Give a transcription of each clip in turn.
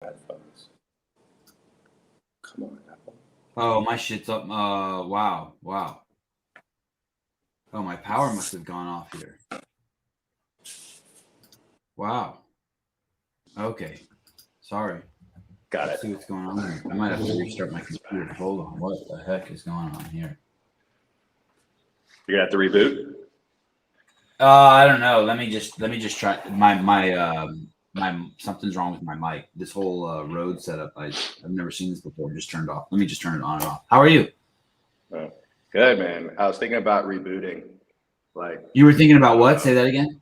headphones. Come on, Apple. Oh, my shit's up. Wow. Oh, my power must have gone off here. Wow. Okay. Sorry. Got Let's it. see what's going on here. I might have to restart my computer. Hold on. What the heck is going on here? You're gonna have to reboot. I don't know. Let me just try. My something's wrong with my mic. This whole Rode setup. I've never seen this before. Just turned off. Let me just turn it on and off. How are you? Good, man. I was thinking about rebooting. Like, You were thinking about what? Say that again.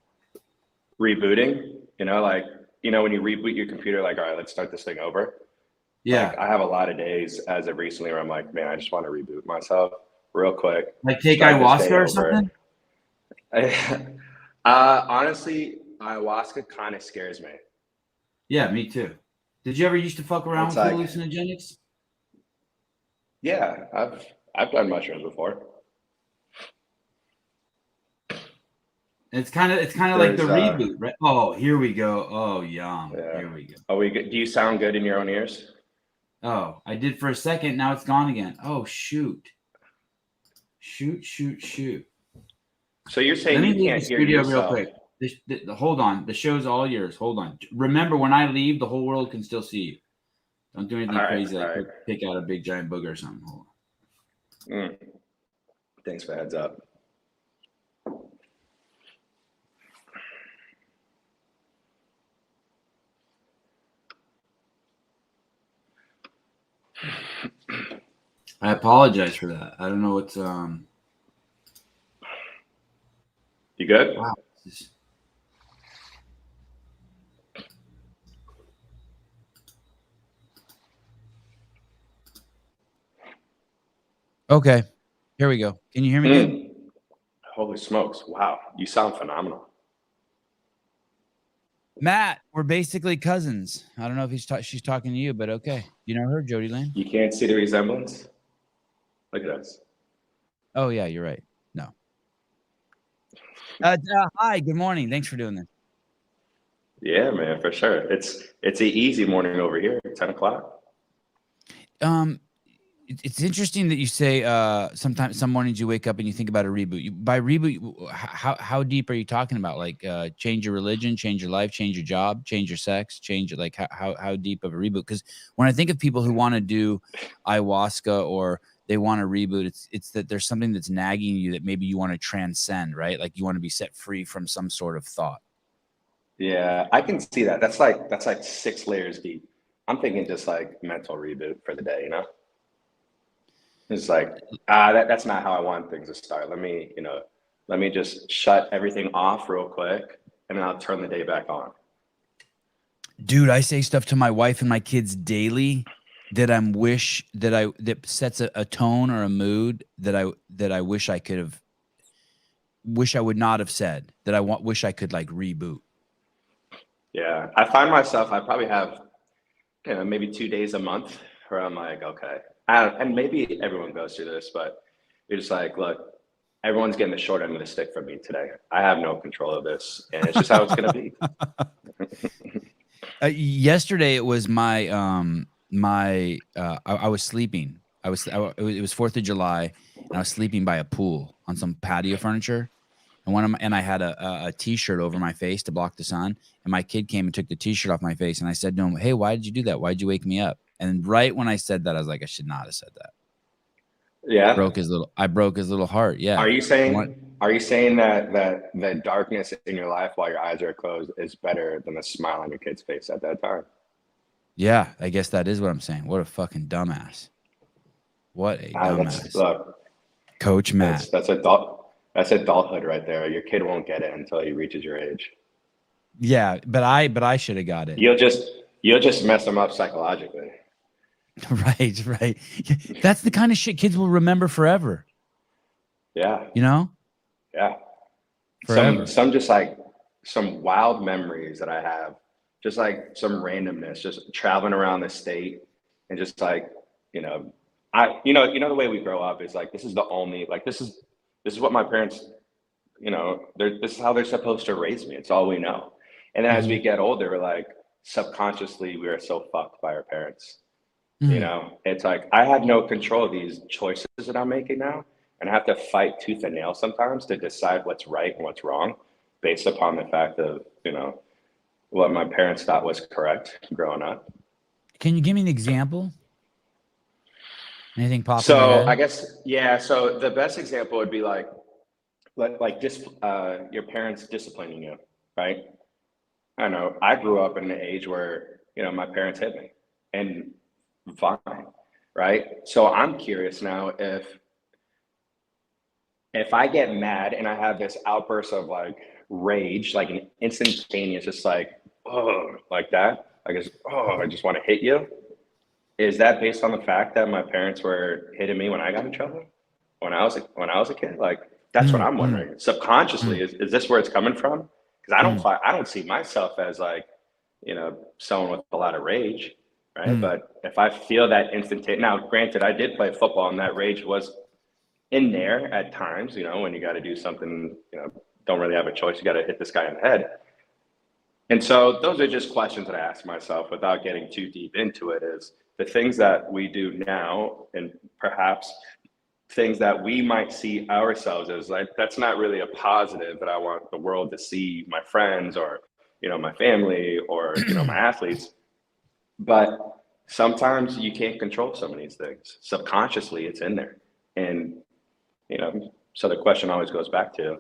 rebooting. When you reboot your computer, like, all right, let's start this thing over. Yeah. Like, I have a lot of days as of recently where I'm like, man, I just want to reboot myself real quick. Like take Start this ayahuasca day or over. something? Honestly, ayahuasca kind of scares me. Yeah, me too. Did you ever used to fuck around It's with like- hallucinogenics? Yeah, I've done mushrooms before. It's kind of like the There's, reboot, right? Oh, here we go. Oh, yum. Yeah. Here we go. Are we good? Do you sound good in your own ears? Oh, I did for a second. Now it's gone again. Oh, shoot. Shoot. So you're Let saying me you leave can't the hear studio yourself? real quick. Hold on. The show's all yours. Hold on. Remember, when I leave, the whole world can still see you. Don't do anything All right, crazy like all right. pick out a big giant booger or something. Hold on. Thanks for the heads up. I apologize for that. I don't know what's You good? wow. Okay, here we go. Can you hear me good? Holy smokes. Wow. You sound phenomenal. Matt, we're basically cousins. I don't know if she's talking to you, but okay. You know her, Jody Lane? You can't see the resemblance? Look at us. Oh, yeah, you're right. No. Hi, good morning. Thanks for doing this. Yeah, man, for sure. It's an easy morning over here, 10 o'clock. It's interesting that you say sometimes some mornings you wake up and you think about a reboot. By reboot, how deep are you talking about? Like change your religion, change your life, change your job, change your sex, change it. Like how deep of a reboot? Because when I think of people who want to do ayahuasca or they want to reboot, it's that there's something that's nagging you that maybe you want to transcend, right? Like you want to be set free from some sort of thought. Yeah, I can see that. That's like 6 layers deep. I'm thinking just like mental reboot for the day, you know? It's like, that's not how I want things to start. Let me just shut everything off real quick and then I'll turn the day back on. Dude, I say stuff to my wife and my kids daily that that sets a tone or a mood that I wish I would not have said, that wish I could like reboot. Yeah, I find myself, I probably have, maybe 2 days a month where I'm like, okay. And maybe everyone goes through this, but you're just like, look, everyone's getting the short end of the stick from me today. I have no control of this, and it's just how it's going to be. Yesterday, it was my I was sleeping. It was 4th of July, and I was sleeping by a pool on some patio furniture. And I had a t-shirt over my face to block the sun. And my kid came and took the t-shirt off my face. And I said to him, "Hey, why did you do that? Why did you wake me up?" And right when I said that, I was like, I should not have said that. Yeah. I broke his little heart. Yeah. Are you saying that the darkness in your life while your eyes are closed is better than the smile on your kid's face at that time? Yeah, I guess that is what I'm saying. What a fucking dumbass. What a dumbass. Look, Coach Matt. That's adulthood right there. Your kid won't get it until he reaches your age. Yeah, but I should have got it. You'll just mess them up psychologically. Right. That's the kind of shit kids will remember forever. Yeah. You know? Yeah. Forever. Some just like some wild memories that I have, just like some randomness, just traveling around the state and just like, the way we grow up is like, this is the only, like, this is what my parents, this is how they're supposed to raise me. It's all we know. And then as we get older, we're like, subconsciously we are so fucked by our parents. You Mm. know, it's like I have no control of these choices that I'm making now, and I have to fight tooth and nail sometimes to decide what's right and what's wrong based upon the fact of, you know, what my parents thought was correct growing up. Can you give me an example? Anything pop in your So I head? guess, yeah, so the best example would be like just your parents disciplining you, right? I don't know. I grew up in an age where, you know, my parents hit me and fine, right? So I'm curious now if I get mad and I have this outburst of like rage, like an instantaneous, just like, oh, like that, I guess, oh, I just want to hit you. Is that based on the fact that my parents were hitting me when I got in trouble? When I was a kid? Like that's what Mm, I'm mm, wondering. Subconsciously, mm, is this where it's coming from? Because mm, I don't see myself as like, you know, someone with a lot of rage, right? mm. But if I feel that instantaneous, now granted, I did play football and that rage was in there at times, you know, when you got to do something, you know, don't really have a choice. You got to hit this guy in the head. And so those are just questions that I ask myself without getting too deep into it is the things that we do now and perhaps things that we might see ourselves as like, that's not really a positive that I want the world to see my friends or, you know, my family or, you know, my athletes. But sometimes you can't control some of these things. Subconsciously, it's in there. And, you know, so the question always goes back to,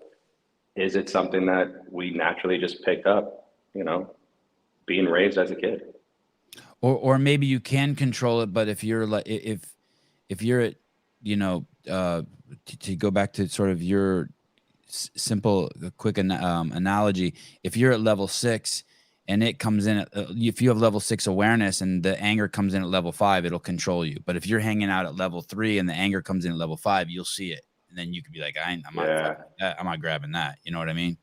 is it something that we naturally just pick up, you know, being raised as a kid? Or maybe you can control it, but if you're like if you're at, you know, to go back to sort of your simple, quick analogy, if you're at level 6 and it comes in, if you have level 6 awareness and the anger comes in at level 5, it'll control you. But if you're hanging out at level 3 and the anger comes in at level 5, you'll see it. And then you could be like, I'm not Yeah. fucking with that. I'm not grabbing that. You know what I mean?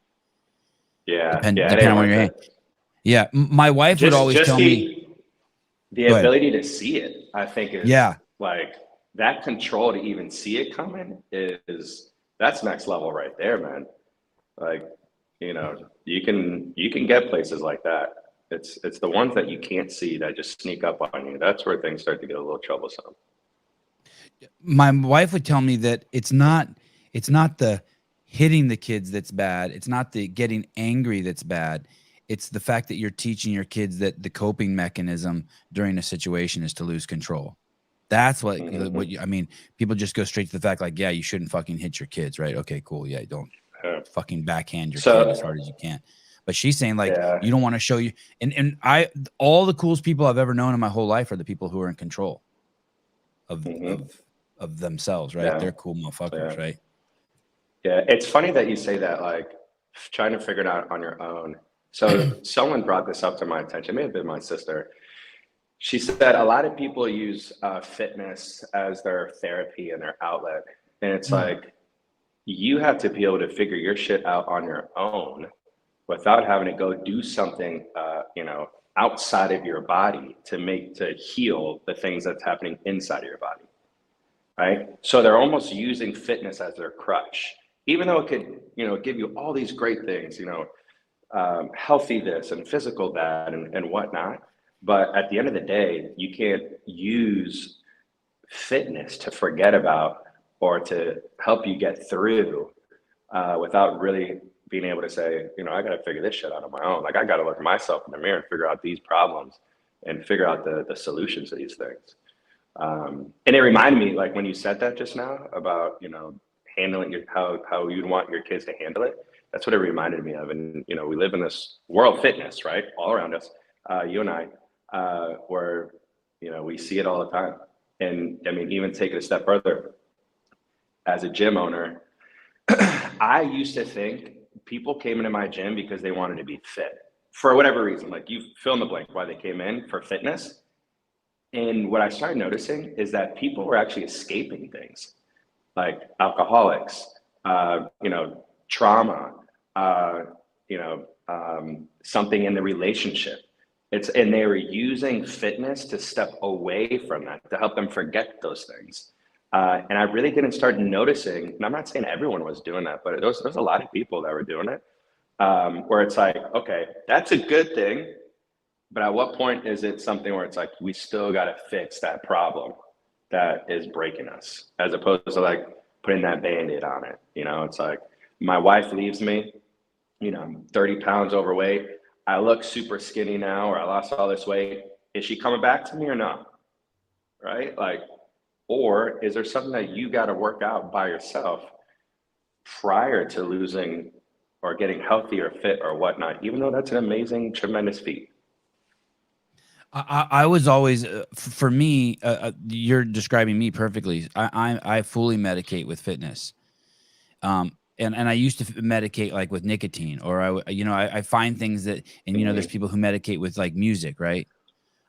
Yeah. Yeah. It Depending ain't on where worth you're it. hanging. Yeah. My wife would always Just tell me, the go ahead. ability to see it, I think is Yeah. like that control to even see it coming is that's next level right there, man. Like, you know, you can get places like that. It's the ones that you can't see that just sneak up on you. That's where things start to get a little troublesome. My wife would tell me that it's not the hitting the kids that's bad. It's not the getting angry that's bad. It's the fact that you're teaching your kids that the coping mechanism during a situation is to lose control. That's what Mm-hmm. you, I mean, people just go straight to the fact like, yeah, you shouldn't fucking hit your kids, right? Okay, cool. Yeah, don't Yeah. fucking backhand your kid as hard So as you can. But she's saying like yeah. you don't want to show you, and I, all the coolest people I've ever known in my whole life are the people who are in control of Mm-hmm. of of themselves, right? Yeah. They're cool motherfuckers, Yeah. right? Yeah. It's funny that you say that, like trying to figure it out on your own. So someone brought this up to my attention. It may have been my sister. She said a lot of people use fitness as their therapy and their outlet. And it's Mm, like, you have to be able to figure your shit out on your own without having to go do something, you know, outside of your body to heal the things that's happening inside of your body. Right. So they're almost using fitness as their crutch, even though it could, you know, give you all these great things, you know, healthy this and physical that and whatnot. But at the end of the day, you can't use fitness to forget about or to help you get through without really being able to say, you know, I got to figure this shit out on my own. Like I got to look at myself in the mirror and figure out these problems and figure out the solutions to these things. And it reminded me, like when you said that just now about, you know, handling your, how you'd want your kids to handle it. That's what it reminded me of. And, you know, we live in this world fitness, right? All around us, you and I, where, you know, we see it all the time. And I mean, even take it a step further, as a gym owner, I used to think people came into my gym because they wanted to be fit for whatever reason. Like you fill in the blank why they came in for fitness. And what I started noticing is that people were actually escaping things like alcoholics, you know, trauma, you know, something in the relationship. And they were using fitness to step away from that, to help them forget those things. And I really didn't start noticing, and I'm not saying everyone was doing that, but there's a lot of people that were doing it, where it's like, okay, that's a good thing, But at what point is it something where it's like, we still got to fix that problem that is breaking us, as opposed to like putting that Band-Aid on it? You know, it's like my wife leaves me, you know, I'm 30 pounds overweight. I look super skinny now, or I lost all this weight. Is she coming back to me or not? Right? Like, or is there something that you got to work out by yourself prior to losing or getting healthy or fit or whatnot, even though that's an amazing, tremendous feat? I was always, for me, you're describing me perfectly. I fully medicate with fitness. And I used to medicate like with nicotine, or I find things that, and there's people who medicate with like music, right?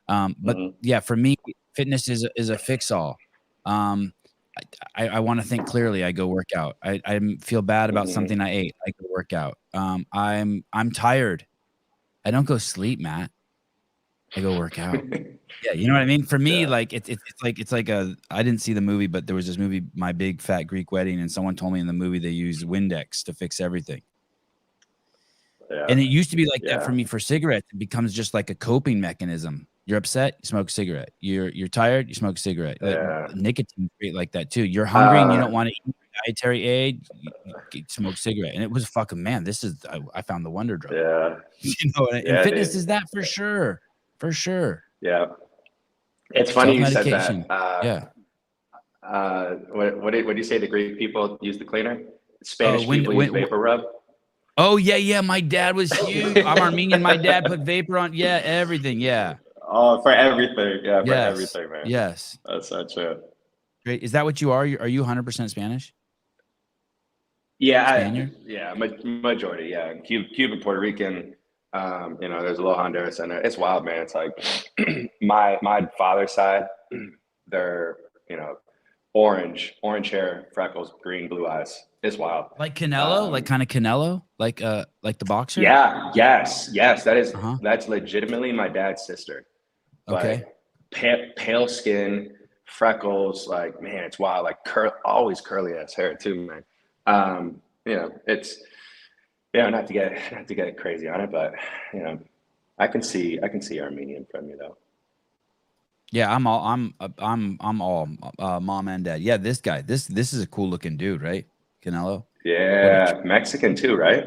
But yeah, for me, fitness is a fix all. I want to think clearly. I go work out. I feel bad about something I ate. I go work out. I'm tired. I don't go sleep, Matt. I go work out. Yeah, you know what I mean? For me, like it's like I didn't see the movie, but there was this movie, My Big Fat Greek Wedding, and someone told me in the movie they use Windex to fix everything. Yeah. And it used to be like that for me for cigarettes. It becomes just like a coping mechanism. You're upset, you smoke a cigarette. You're tired, you smoke a cigarette. Nicotine great like that too. You're hungry and you don't want to eat dietary aid, you smoke a cigarette. And it was fucking, man, I found the wonder drug. Yeah. And fitness is that for sure. For sure. Yeah. It's funny you said that. What did you say the Greek people use the cleaner? Spanish people use vapor rub? Oh, yeah. My dad was huge. I'm Armenian. My dad put vapor on. Yeah, everything. Yeah. Oh, for everything. Yeah, for everything, man. Yes. That's so true. Great. Is that what you are? Are you 100% Spanish? Yeah. Majority. Yeah. Cuban, Puerto Rican. There's a little Honduras in there. It's wild, man. It's like my father's side, they're, orange hair, freckles, green, blue eyes. It's wild. Like Canelo, like kind of Canelo, like the boxer. Yeah. Yes. That is, that's legitimately my dad's sister. Okay. Like, pale skin, freckles, like, man, it's wild. Like always curly ass hair too, man. It's, not to get crazy on it, but I can see Armenian from you though. Yeah, I'm all mom and dad. Yeah, this guy, this is a cool looking dude, right? Canelo. Yeah, Mexican too, right?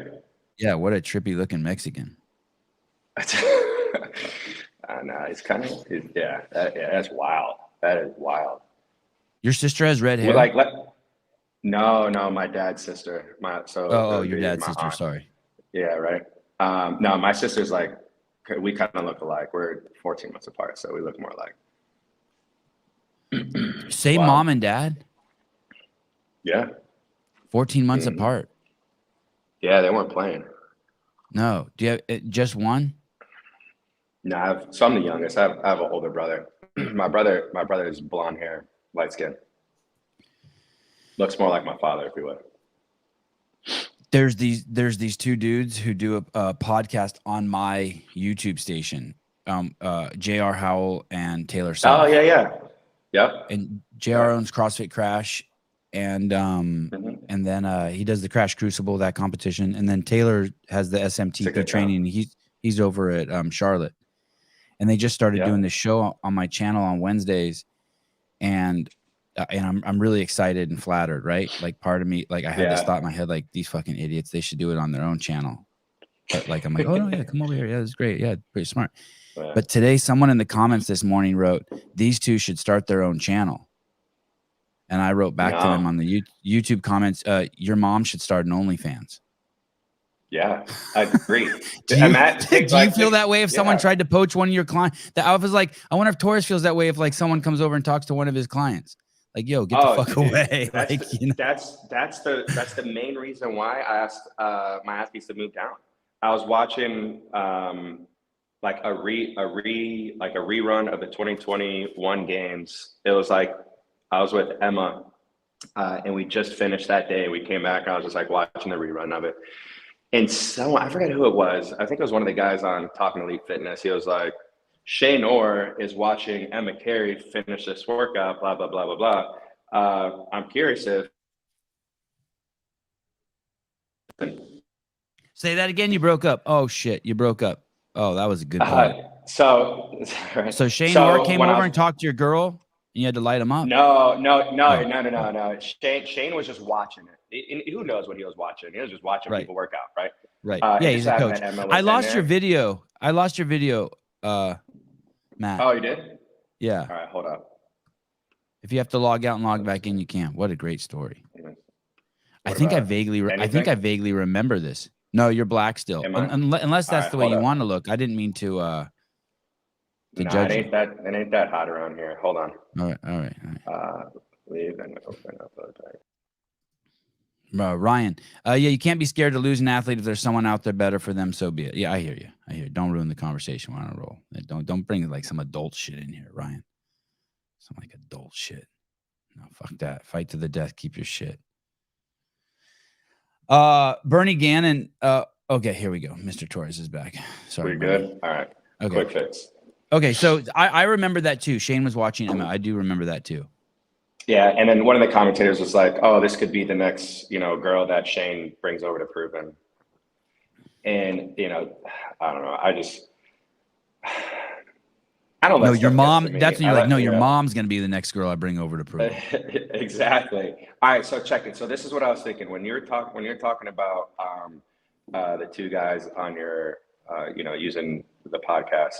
Yeah, what a trippy looking Mexican. No, he's kind of that's wild. That is wild. Your sister has red hair. No, my dad's sister. Your dad's sister. Aunt. Sorry. Yeah, right. No, my sister's like, we kind of look alike. We're 14 months apart, so we look more alike. Same mom and dad? Yeah. 14 months apart. Yeah, they weren't playing. No. Do you have just one? No, so I'm the youngest. I have an older brother. My brother is blonde hair, light skin. Looks more like my father, if you would. There's these two dudes who do a podcast on my YouTube station. J.R. Howell and Taylor Swift. Oh yeah. Yep. And J.R. owns CrossFit Crash, and then he does the Crash Crucible, that competition, and then Taylor has the SMTP training. He's over at Charlotte, and they just started doing this show on my channel on Wednesdays, and I'm really excited and flattered, right? Like part of me, like I had this thought in my head, like these fucking idiots, they should do it on their own channel. But like, I'm like, oh no, yeah, come over here. Yeah, it's great. Yeah, pretty smart. But today, someone in the comments this morning wrote, these two should start their own channel. And I wrote back to them on the YouTube comments, your mom should start an OnlyFans. Yeah, I agree. Do you feel that way if someone tried to poach one of your clients? I was like, I wonder if Torres feels that way if like someone comes over and talks to one of his clients. Like, yo, get the fuck away. That's the main reason why I asked my athletes to move down. I was watching like a rerun of the 2021 games. It was like I was with Emma and we just finished that day. We came back and I was just like watching the rerun of it. And I forget who it was. I think it was one of the guys on Talking Elite Fitness. He was like, Shay Noor is watching Emma Carey finish this workout, blah, blah, blah, blah, blah. I'm curious if. Say that again. You broke up. Oh, shit. You broke up. Oh, that was a good point. So, So Shane so Orr came when I over was, and talked to your girl, and you had to light him up. no, Oh, no. Shane was just watching it. And who knows what he was watching? He was just watching right, people work out, right? right. Yeah, It he's just a happened coach. that Emma I was in lost your there. video. Matt. Oh, you did? Yeah. All right, hold up. If you have to log out and log back in, you can. What a great story. What I think I about vaguely remember this. No, you're black still. Am I? Unless All that's right, the way hold you up. want to look. I didn't mean to Nah, judge you. it ain't that hot around here. Hold on. All right. Leave and open up. Ryan, yeah, you can't be scared to lose an athlete. If there's someone out there better for them, so be it. Yeah, I hear you. Don't ruin the conversation. We're on a roll. Don't bring like some adult shit in here, Ryan. Some like adult shit. No, fuck that. Fight to the death. Keep your shit. Bernie Gannon. Okay, here we go. Mr. Torres is back. Sorry. We're good. All right. Okay. Quick fix. Okay, so I remember that too. Shane was watching Emma. I do remember that too. Yeah, and then one of the commentators was like, "Oh, this could be the next, girl that Shane brings over to Proven." And I don't know. I don't. No, let your stuff mom. get to me. That's when you're like, no, your yeah. mom's gonna be the next girl I bring over to Proven. Exactly. All right, so check it. So this is what I was thinking when you're talking about the two guys on your using the podcast.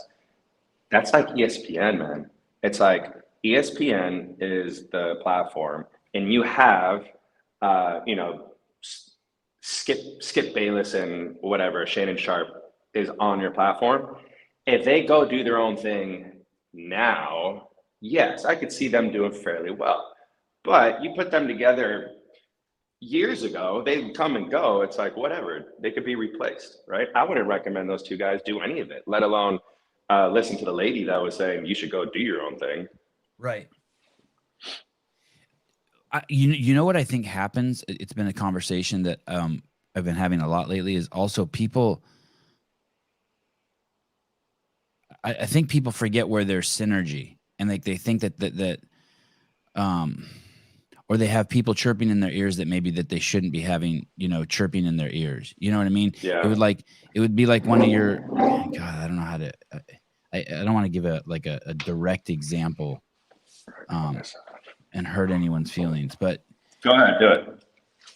That's like ESPN, man. It's like ESPN is the platform, and you have Skip Bayless and whatever Shannon Sharp is on your platform. If they go do their own thing now, yes, I could see them doing fairly well. But you put them together years ago, they come and go. It's like, whatever, they could be replaced, right? I wouldn't recommend those two guys do any of it, let alone listen to the lady that was saying you should go do your own thing. Right. You know what I think happens? It's been a conversation that I've been having a lot lately is also people. I think people forget where there's synergy, and like they think that or they have people chirping in their ears that maybe that they shouldn't be having, chirping in their ears. You know what I mean? Yeah. It would be like one of your, God, I don't know how to, I don't want to give a direct example, and hurt anyone's feelings, but go ahead, do it.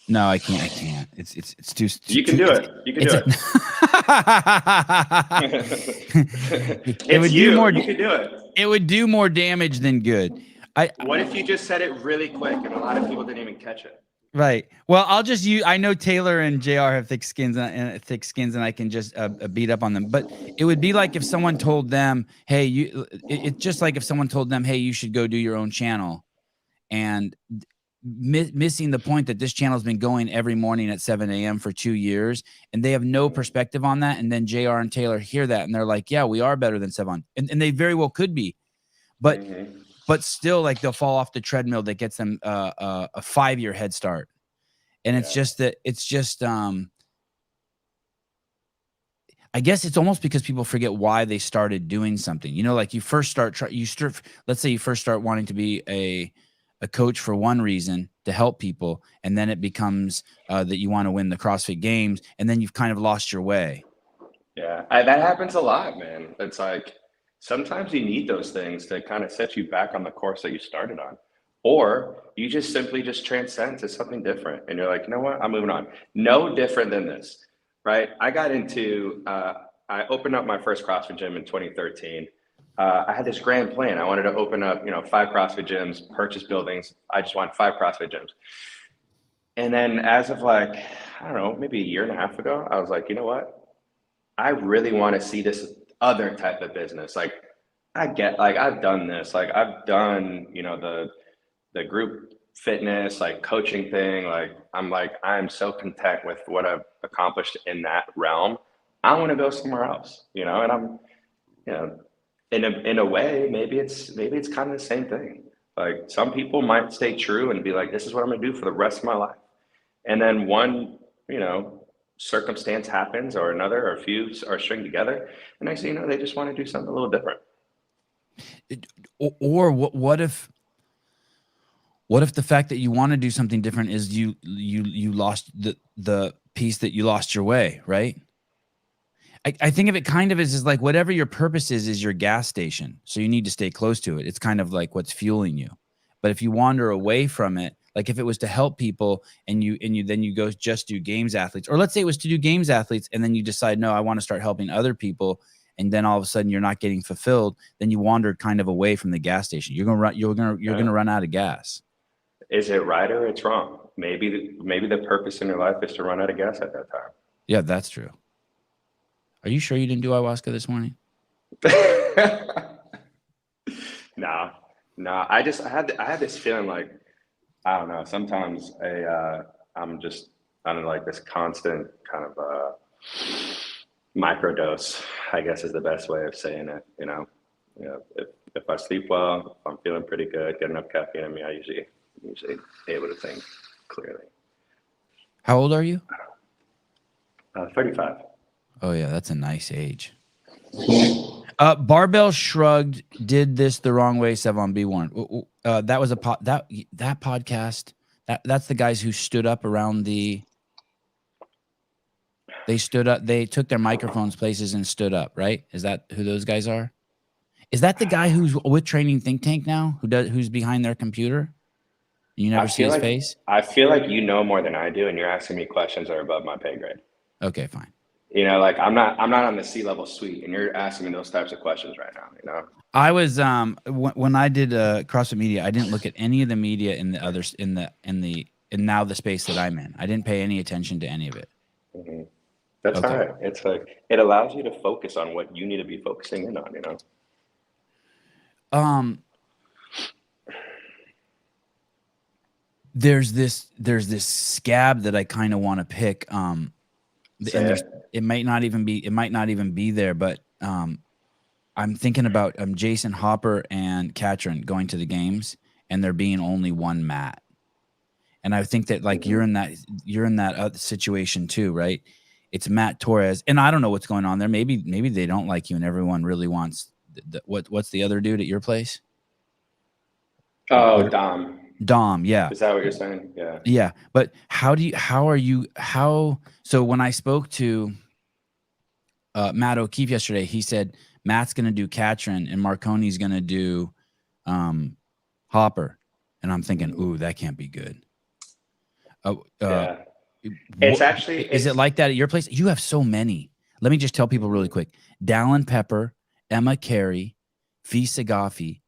No, I can't. It's too. You can do it. You can do it. It would do more. You can do it. It would do more damage than good. What if you just said it really quick and a lot of people didn't even catch it? Right. Well, I'll just use. I know Taylor and JR have thick skins, and I can just beat up on them. But it would be like if someone told them, "Hey, you." It's just like if someone told them, "Hey, you should go do your own channel," and missing the point that this channel has been going every morning at 7 a.m. for 2 years, and they have no perspective on that. And then JR and Taylor hear that, and they're like, "Yeah, we are better than Sevan," and they very well could be, but. Mm-hmm. But still, like they'll fall off the treadmill that gets them a 5-year head start, and it's just I guess it's almost because people forget why they started doing something. Like you first let's say you first start wanting to be a coach for one reason, to help people, and then it becomes that you want to win the CrossFit Games, and then you've kind of lost your way. Yeah, that happens a lot, man. It's like. Sometimes you need those things to kind of set you back on the course that you started on. Or you just simply transcend to something different. And you're like, you know what? I'm moving on. No different than this, right? I got into, I opened up my first CrossFit gym in 2013. I had this grand plan. I wanted to open up, 5 CrossFit gyms, purchase buildings. I just wanted 5 CrossFit gyms. And then as of I don't know, maybe a year and a half ago, I was like, you know what? I really want to see this other type of business. Like I've done this, I've done, the group fitness, coaching thing. I'm so content with what I've accomplished in that realm. I want to go somewhere else, and I'm, in a way, maybe it's kind of the same thing. Like some people might stay true and be like, this is what I'm going to do for the rest of my life. And then one, circumstance happens or another, or a few are stringed together, and next thing you know, they just want to do something a little different. Or what if the fact that you want to do something different is you lost the piece that you lost your way, right? I think of it kind of as like whatever your purpose is your gas station. So you need to stay close to it. It's kind of like what's fueling you. But if you wander away from it, like if it was to help people and then you go just do games athletes, or let's say it was to do games athletes and then you decide, no, I want to start helping other people. And then all of a sudden you're not getting fulfilled. Then you wandered kind of away from the gas station. You're going to run out of gas. Is it right or it's wrong? Maybe the purpose in your life is to run out of gas at that time. Yeah, that's true. Are you sure you didn't do ayahuasca this morning? No. I had this feeling like, I don't know. Sometimes I'm just under like this constant kind of microdose, I guess is the best way of saying it. You know, if I sleep well, if I'm feeling pretty good, get enough caffeine in me, I usually able to think clearly. How old are you? 35. Oh yeah, that's a nice age. Barbell Shrugged did this the wrong way. Sevan B. Warren. That was that podcast. That's the guys who stood up around the. They stood up. They took their microphones places and stood up. Right? Is that who those guys are? Is that the guy who's with Training Think Tank now? Who's behind their computer? You never see his face? I feel like you know more than I do, and you're asking me questions that are above my pay grade. Okay, fine. You know, like I'm not on the C-level suite, and you're asking me those types of questions right now. You know, I was when I did CrossFit Media, I didn't look at any of the media in the others in now the space that I'm in. I didn't pay any attention to any of it. Mm-hmm. That's okay. All right. It's like it allows you to focus on what you need to be focusing in on. You know. There's this scab that I kind of want to pick. It might not even be there, but I'm thinking about Jason Hopper and Katrin going to the games and there being only one mat. And I think that like you're in that situation too, right? It's Matt Torres, and I don't know what's going on there. Maybe they don't like you, and everyone really wants what's the other dude at your place? Oh, Dom. Dom, yeah. Is that what you're saying? Yeah. Yeah, but so when I spoke to Matt O'Keefe yesterday, he said Matt's going to do Katrin and Marconi's going to do Hopper, and I'm thinking, ooh, that can't be good. Yeah. Is it like that at your place? You have so many. Let me just tell people really quick: Dallin Pepper, Emma Carey, Fee Sagafi,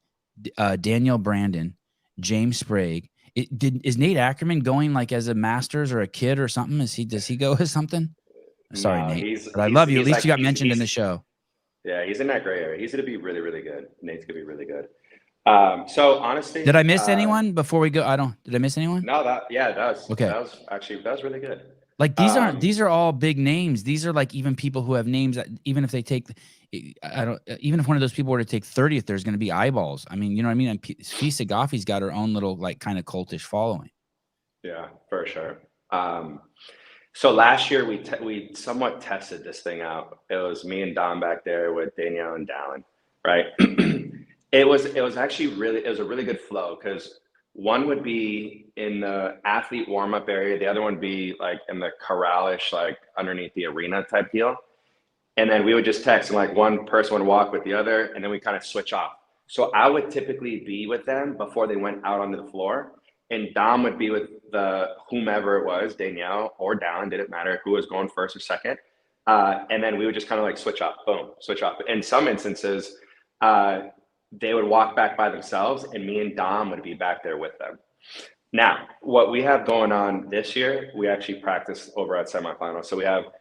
Danielle Brandon, James Sprague. Is Nate Ackerman going like as a masters or a kid or something? Does he go as something? Sorry, no, Nate. But I love you. At least you got mentioned in the show. Yeah, he's in that gray area. He's going to be really, really good. Nate's going to be really good. So honestly, did I miss anyone before we go? Did I miss anyone? No, that was okay. That was really good. Like these are all big names. These are like even people who have names that even if they take, even if one of those people were to take 30th, there's going to be eyeballs. I mean, you know what I mean? And Fee Sagafi's got her own little like kind of cultish following. Yeah, for sure. So last year we somewhat tested this thing out. It was me and Don back there with Danielle and Dallin, right? It was actually it was a really good flow because one would be in the athlete warm-up area, the other one would be like in the corralish, like underneath the arena type deal. And then we would just text and like one person would walk with the other and then we kind of switch off. So I would typically be with them before they went out onto the floor, and Dom would be with whomever it was, Danielle or Dallin, didn't matter who was going first or second. And then we would just kind of like switch off, boom, switch off. In some instances, they would walk back by themselves and me and Dom would be back there with them. Now, what we have going on this year, we actually practice over at semifinals. So we have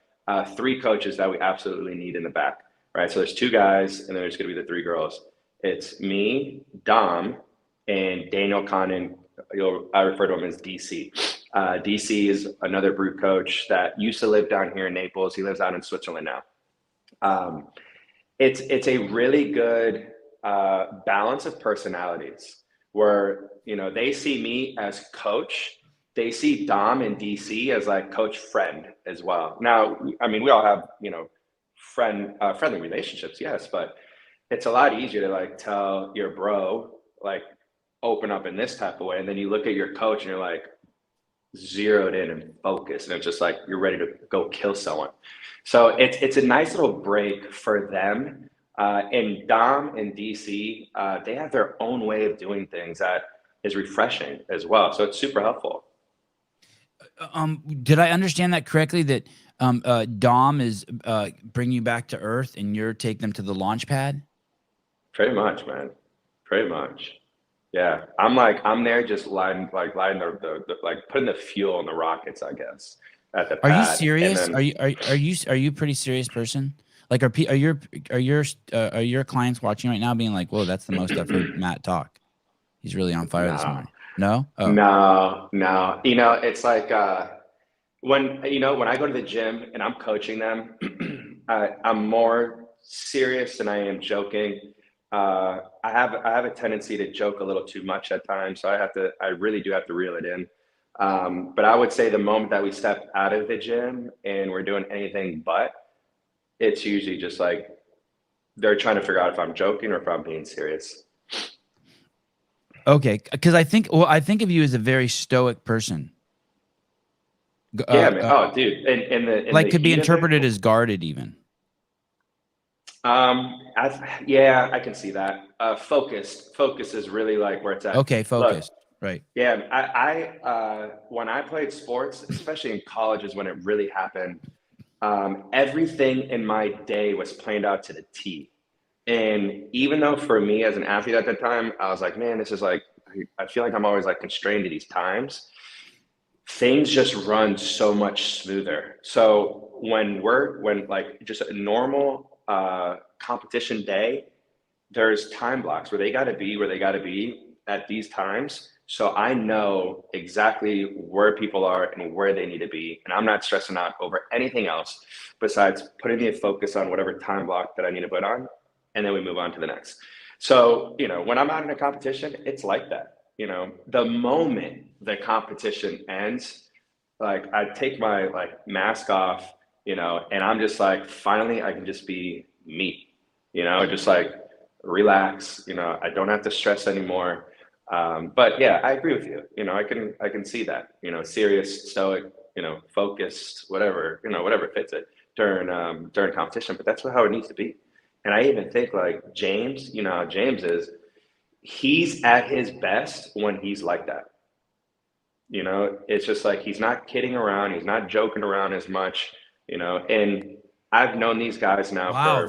3 coaches that we absolutely need in the back, right? So there's 2 guys and then there's going to be the 3 girls. It's me, Dom, and Daniel Condon. I refer to him as DC. DC is another brute coach that used to live down here in Naples. He lives out in Switzerland now. It's a really good balance of personalities where, you know, they see me as coach. They see Dom and DC as like coach friend as well. Now, I mean, we all have, you know, friendly relationships, yes, but it's a lot easier to like tell your bro, like open up in this type of way. And then you look at your coach and you're like, zeroed in and focused, and it's just like you're ready to go kill someone. So it's a nice little break for them. And Dom and DC, they have their own way of doing things that is refreshing as well. So it's super helpful. Did I understand that correctly? That Dom is bring you back to Earth, and you're take them to the launch pad? Pretty much, man. Pretty much. Yeah. I'm there just lighting the like putting the fuel in the rockets, I guess, at the Are you pad. serious? And then, Are you a pretty serious person? Like, are your clients watching right now being like, "Whoa, that's the most I've heard Matt talk. He's really on fire this no, morning." No? Oh. no. It's like when I go to the gym and I'm coaching them, I'm more serious than I am joking. I have a tendency to joke a little too much at times, so I really do have to reel it in. But I would say the moment that we step out of the gym and we're doing anything but, it's usually just like they're trying to figure out if I'm joking or if I'm being serious. Okay, because I think of you as a very stoic person. Yeah, man. Oh, dude. In Like the could be heat of interpreted it, as guarded even. yeah, I can see that. Focus is really like where it's at. Okay, Look, focused. Right. yeah, when I played sports, especially in colleges when it really happened, everything in my day was planned out to the T. And even though for me as an athlete at the time, I was like, man, this is like, I feel like I'm always like constrained to these times. Things just run so much smoother. So when like just a normal competition day, there's time blocks where they got to be where they got to be at these times. So I know exactly where people are and where they need to be. And I'm not stressing out over anything else besides putting the focus on whatever time block that I need to put on. And then we move on to the next. So, when I'm out in a competition, it's like that. The moment the competition ends, like I take my like mask off, and I'm just like, finally I can just be me, just like relax, I don't have to stress anymore. But yeah, I agree with you. I can see that, serious, stoic, focused, whatever fits it during competition, but that's how it needs to be. And I even think like James, how James is, he's at his best when he's like that. It's just like he's not kidding around, he's not joking around as much, and I've known these guys now Wow, for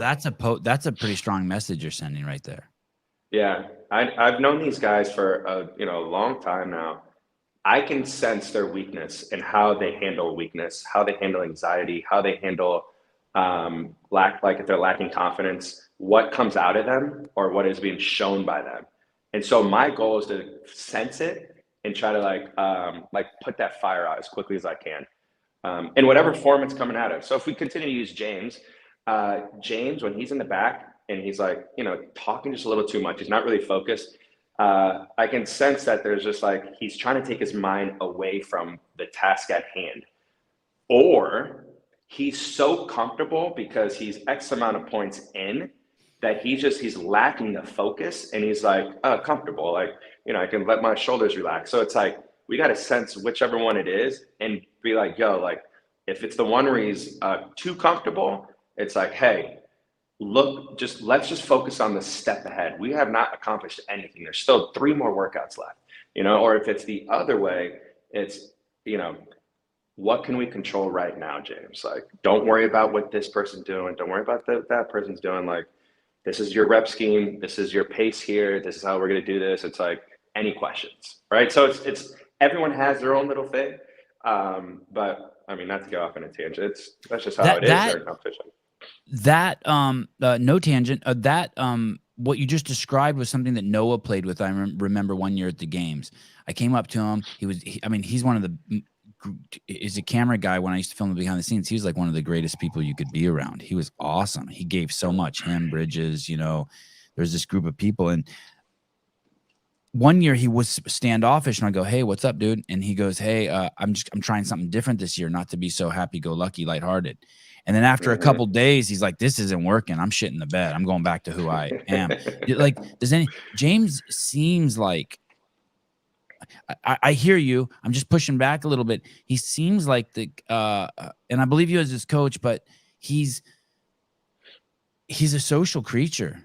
that's a pretty strong message you're sending right there. yeah, I've known these guys for a long time now. I can sense their weakness and how they handle weakness, how they handle anxiety, how they handle like if they're lacking confidence, what comes out of them or what is being shown by them. And so my goal is to sense it and try to like put that fire out as quickly as I can, in whatever form it's coming out of. So if we continue to use James, James, when he's in the back and he's like, talking just a little too much, he's not really focused. I can sense that there's just like, he's trying to take his mind away from the task at hand, or he's so comfortable because he's X amount of points in that he's lacking the focus, and he's like, comfortable. Like, I can let my shoulders relax. So it's like, we got to sense whichever one it is and be like, yo, like if it's the one where he's too comfortable, it's like, hey, look, let's just focus on the step ahead. We have not accomplished anything. There's still 3 more workouts left, or if it's the other way, it's, what can we control right now, James? Like, don't worry about what this person's doing. Don't worry about that person's doing. Like, this is your rep scheme. This is your pace here. This is how we're going to do this. It's like, any questions, right? So it's everyone has their own little thing. But I mean, not to go off on a tangent. That's just how it is during competition. That no tangent. What you just described was something that Noah played with. I remember one year at the games. I came up to him. He's one of the is a camera guy. When I used to film the behind the scenes, he was like one of the greatest people you could be around. He was awesome. He gave so much. Him, Bridges, there's this group of people. And one year he was standoffish, and I go, "Hey, what's up, dude?" And he goes, "Hey, I'm trying something different this year, not to be so happy-go-lucky, lighthearted." And then after a couple days, he's like, "This isn't working. I'm shitting the bed. I'm going back to who I am." Like, James seems like I hear you. I'm just pushing back a little bit. He seems like and I believe you as his coach, but he's a social creature.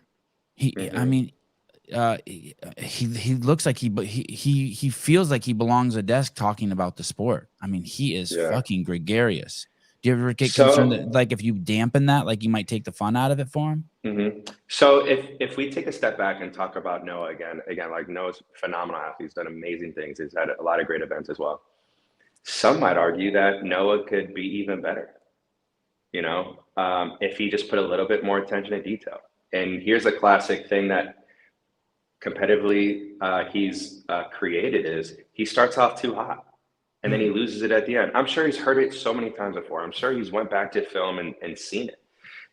I mean, he looks like he feels like he belongs at a desk talking about the sport. I mean, he is fucking gregarious. Do you ever get concerned that, like, if you dampen that, like, you might take the fun out of it for him? So if we take a step back and talk about Noah again, like Noah's phenomenal athlete, he's done amazing things. He's had a lot of great events as well. Some might argue that Noah could be even better, if he just put a little bit more attention to detail. And here's a classic thing that competitively he's created is he starts off too hot and then he loses it at the end. I'm sure he's heard it so many times before. I'm sure he's went back to film and seen it.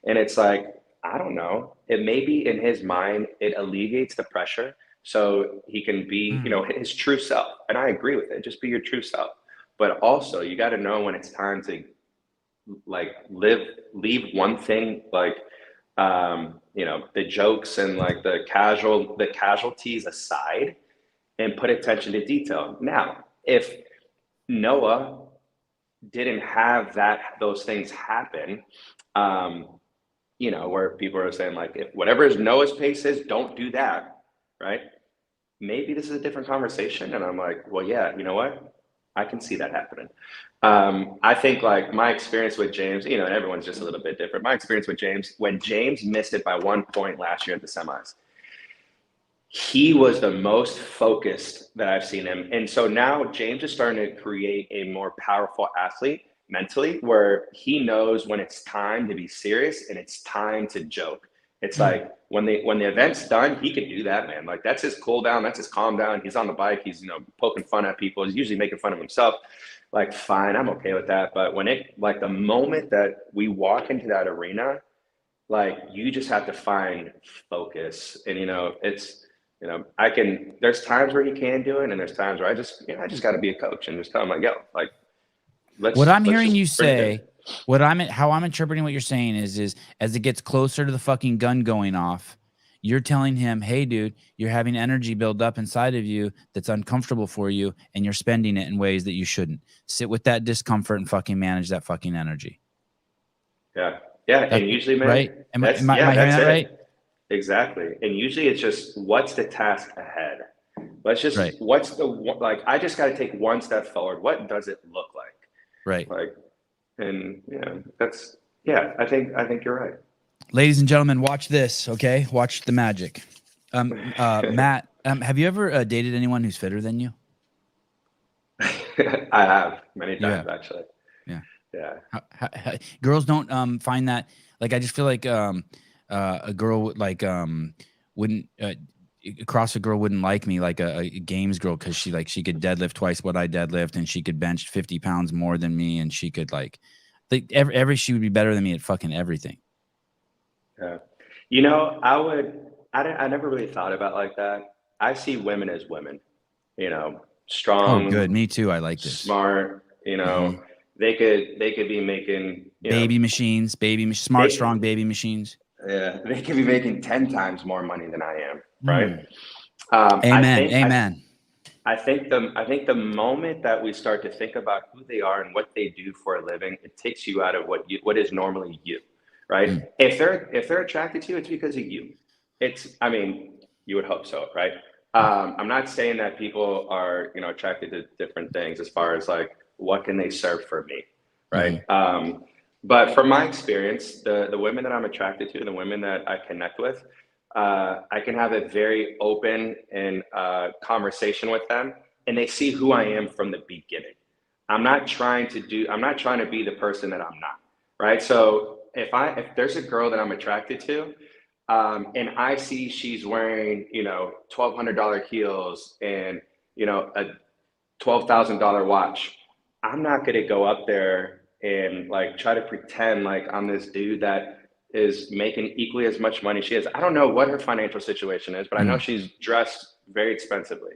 And it's like, I don't know, it may be in his mind, it alleviates the pressure so he can be, his true self. And I agree with it. Just be your true self. But also you got to know when it's time to like leave one thing, like, the jokes and like the casualties aside and put attention to detail. Now, if Noah didn't have those things happen, where people are saying like, if whatever is Noah's pace is, don't do that, right? Maybe this is a different conversation. And I'm like, well, yeah, you know what? I can see that happening. I think like my experience with James, and everyone's just a little bit different. My experience with James, when James missed it by 1 point last year at the semis, he was the most focused that I've seen him. And so now James is starting to create a more powerful athlete mentally, where he knows when it's time to be serious and it's time to joke. It's like when the event's done, he can do that, man. Like that's his cool down, that's his calm down. He's on the bike, he's poking fun at people. He's usually making fun of himself. Like, fine, I'm okay with that. But when the moment that we walk into that arena, like you just have to find focus. And it's there's times where he can do it, and there's times where I just got to be a coach and just tell him like, yo, like what I'm hearing you say, how I'm interpreting what you're saying is as it gets closer to the fucking gun going off, you're telling him, hey, dude, you're having energy build up inside of you that's uncomfortable for you, and you're spending it in ways that you shouldn't. Sit with that discomfort and fucking manage that fucking energy. Yeah. And usually, man, right? Am I hearing that right? Exactly. And usually it's just, what's the task ahead? Let's just, I just got to take one step forward. What does it look like? Right. Like, and I think you're right. Ladies and gentlemen, watch this, okay? Watch the magic. Matt, have you ever dated anyone who's fitter than you? I have many times, actually. Yeah. Girls don't find that, like, I just feel like a girl wouldn't CrossFit girl wouldn't like me, like a games girl, because she could deadlift twice what I deadlift, and she could bench 50 pounds more than me, and she could she would be better than me at fucking everything. Yeah. I never really thought about it like that. I see women as women, strong. Oh, good. Me too. I like this. Smart, they could be making baby machines, strong baby machines. Yeah. They could be making 10 times more money than I am. Right. Amen. I think the moment that we start to think about who they are and what they do for a living, it takes you out of what is normally you. Right. If they're attracted to you, it's because of you. You would hope so. Right. I'm not saying that people are, attracted to different things as far as like, what can they serve for me? Right. But from my experience, the women that I'm attracted to, the women that I connect with, I can have a very open and conversation with them, and they see who I am from the beginning. I'm not trying to be the person that I'm not. Right. So if there's a girl that I'm attracted to, and I see she's wearing, $1,200 heels and, a $12,000 watch, I'm not going to go up there and like try to pretend like I'm this dude that is making equally as much money she is. I don't know what her financial situation is, but I know she's dressed very expensively.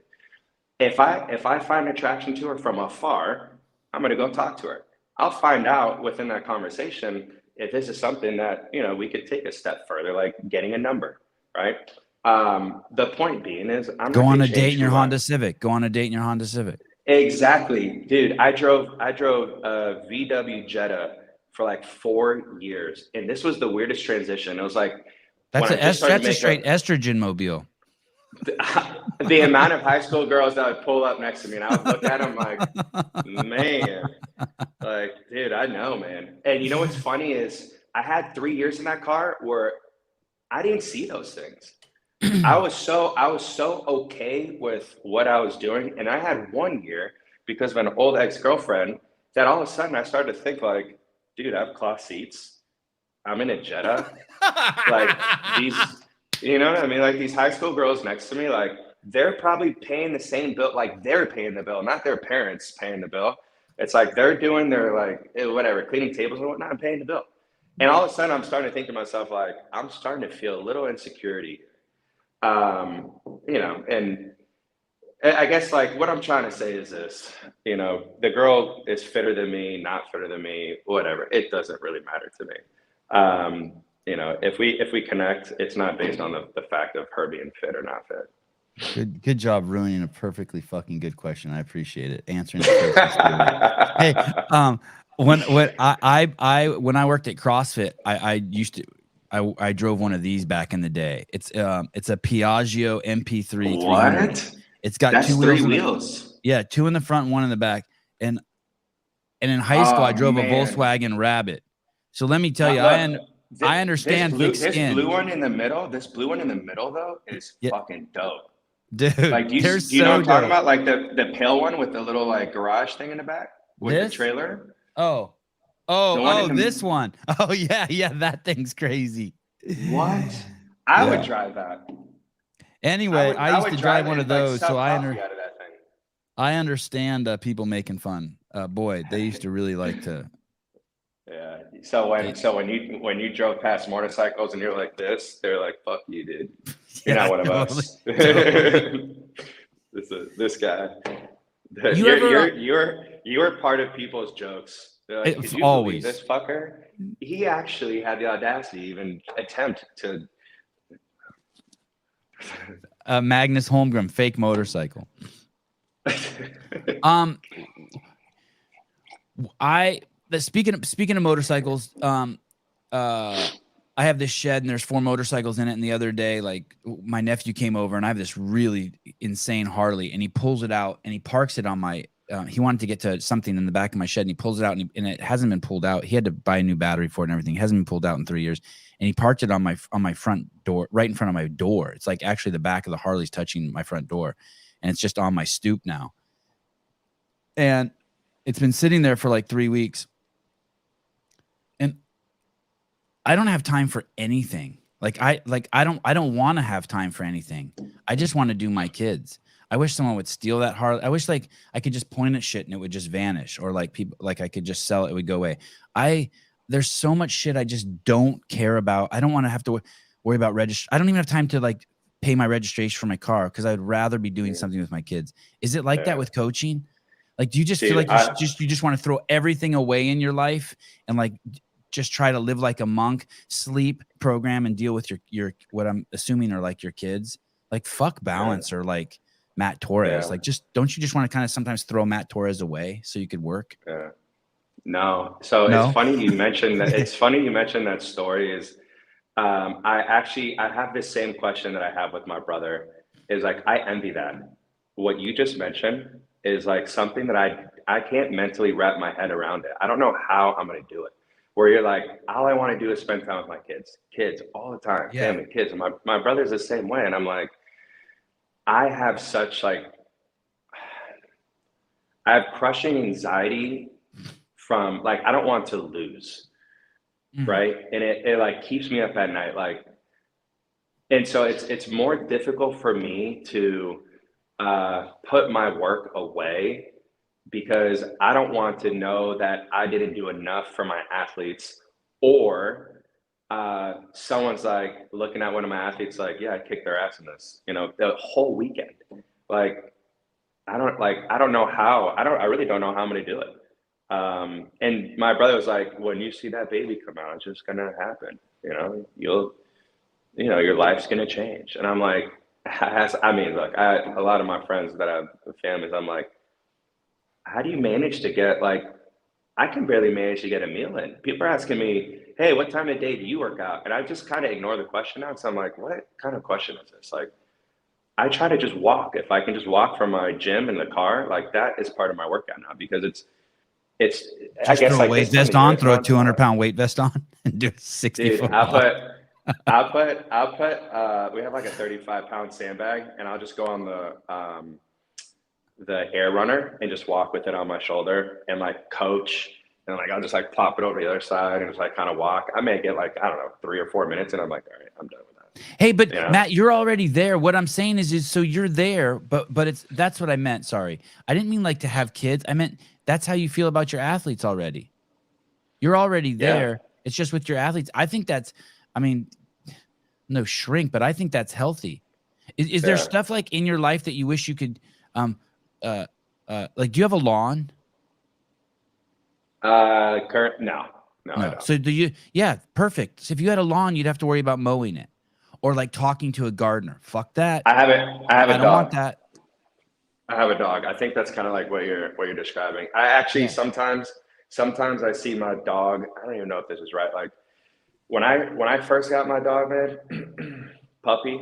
If I find attraction to her from afar, I'm going to go talk to her. I'll find out within that conversation if this is something that, we could take a step further, like getting a number, right? The point being is I'm Go not on gonna a date change in your who I- Honda Civic. Go on a date in your Honda Civic. Exactly, dude. I drove a VW Jetta for like 4 years, and this was the weirdest transition. It was like when I just started to That's a make straight estrogen mobile. the amount of high school girls that would pull up next to me, and I would look at them like, man, like, dude, I know, man. And you know what's funny is I had 3 years in that car where I didn't see those things. I was so okay with what I was doing, and I had 1 year because of an old ex-girlfriend that all of a sudden I started to think like, dude, I have cloth seats. I'm in a Jetta. Like these, you know what I mean? Like these high school girls next to me, like they're probably paying the same bill, like they're paying the bill, not their parents paying the bill. It's like they're doing their like whatever, cleaning tables and whatnot, and paying the bill. And all of a sudden I'm starting to think to myself, like, I'm starting to feel a little insecurity. You know, and I guess like what I'm trying to say is this, you know, the girl is fitter than me, not fitter than me, whatever. It doesn't really matter to me. You know, if we connect, it's not based on the fact of her being fit or not fit. Good job ruining a perfectly fucking good question. I appreciate it. Answering it so sincerely. Hey, when I worked at CrossFit, I drove one of these back in the day. It's a Piaggio MP3 300. What? It's got That's two three wheels. wheels. Yeah, two in the front, one in the back. And in high school, I drove a Volkswagen Rabbit. So let me tell you, I understand thick skin. This blue one in the middle, though, is fucking dope. Dude, like, do you know what I'm talking about? Like the pale one with the little like garage thing in the back with the trailer. This one. Oh yeah, that thing's crazy. What? I would drive that. Anyway, I used to drive one of those, so I understand people making fun. Boy, they used to really like to. Yeah. So when you drove past motorcycles and you're like this, they're like, "Fuck you, dude. You're not one of us." Totally. This guy. You're part of people's jokes. Like, could you believe this fucker? He actually had the audacity to even attempt to. Magnus Holmgren fake motorcycle. Speaking of motorcycles, I have this shed and there's 4 motorcycles in it. And the other day, like my nephew came over and I have this really insane Harley, and he pulls it out and he parks it on my. He wanted to get to something in the back of my shed, and he pulls it out, and it hasn't been pulled out. He had to buy a new battery for it and everything. It hasn't been pulled out in 3 years, and he parked it on my front door, right in front of my door. It's like actually the back of the Harley's touching my front door, and it's just on my stoop now. And it's been sitting there for like 3 weeks, and I don't have time for anything. I don't want to have time for anything. I just want to do my kids. I wish someone would steal that Harley. I wish like I could just point at shit and it would just vanish, or like people, like I could just sell it, it would go away. There's so much shit I just don't care about. I don't want to have to worry about register. I don't even have time to like pay my registration for my car because I'd rather be doing something with my kids. Is it like that with coaching? Like, do you just feel like you just want to throw everything away in your life and like just try to live like a monk, sleep, program, and deal with your what I'm assuming are like your kids? Like fuck balance or like Matt Torres. Like don't you just want to kind of sometimes throw Matt Torres away so you could work? No. So it's funny you mentioned that. It's funny you mentioned that story. Is I have this same question that I have with my brother. Is like I envy that. What you just mentioned is like something that I can't mentally wrap my head around it. I don't know how I'm gonna do it. Where you're like, all I want to do is spend time with my kids all the time, family, kids. And my brother's the same way, and I'm like, I have such like, I have crushing anxiety from like, I don't want to lose, right? And it like keeps me up at night. Like, and so it's more difficult for me to put my work away because I don't want to know that I didn't do enough for my athletes, or someone's like looking at one of my athletes like, yeah, I kicked their ass in this, you know, the whole weekend. Like, I really don't know how I'm going to do it. And my brother was like, when you see that baby come out, it's just going to happen. You know, your life's going to change. And I'm like, I mean, look, a lot of my friends that have families, I'm like, how do you manage to get like, I can barely manage to get a meal in. People are asking me, hey, what time of day do you work out? And I just kind of ignore the question now. So I'm like, what kind of question is this? Like, I try to just walk. If I can just walk from my gym in the car, like that is part of my workout now because it's, I Just guess throw a like weight this time vest of year, on, it's throw a not, 200-pound weight vest on, and do a dude, 60-foot walk. we have like a 35-pound sandbag and I'll just go on the air runner and just walk with it on my shoulder and like coach and like I'll just like pop it over the other side and just like kind of walk. I may get like, I don't know, 3 or 4 minutes and I'm like, all right, I'm done with that. Hey, but You know? Matt, you're already there. What I'm saying is so you're there, but that's what I meant. Sorry. I didn't mean like to have kids. I meant that's how you feel about your athletes already. You're already there. Yeah. It's just with your athletes. I think that's, I mean, no shrink, but I think that's healthy. Is there Yeah. stuff like in your life that you wish you could, like, do you have a lawn? No, I don't. So do you? Yeah, perfect. So if you had a lawn, you'd have to worry about mowing it or like talking to a gardener. Fuck that. I have I a don't want dog. that. I have a dog. I think that's kind of like what you're describing. I actually Yeah. sometimes I see my dog. I don't even know if this is right. Like when I first got my dog, man, puppy,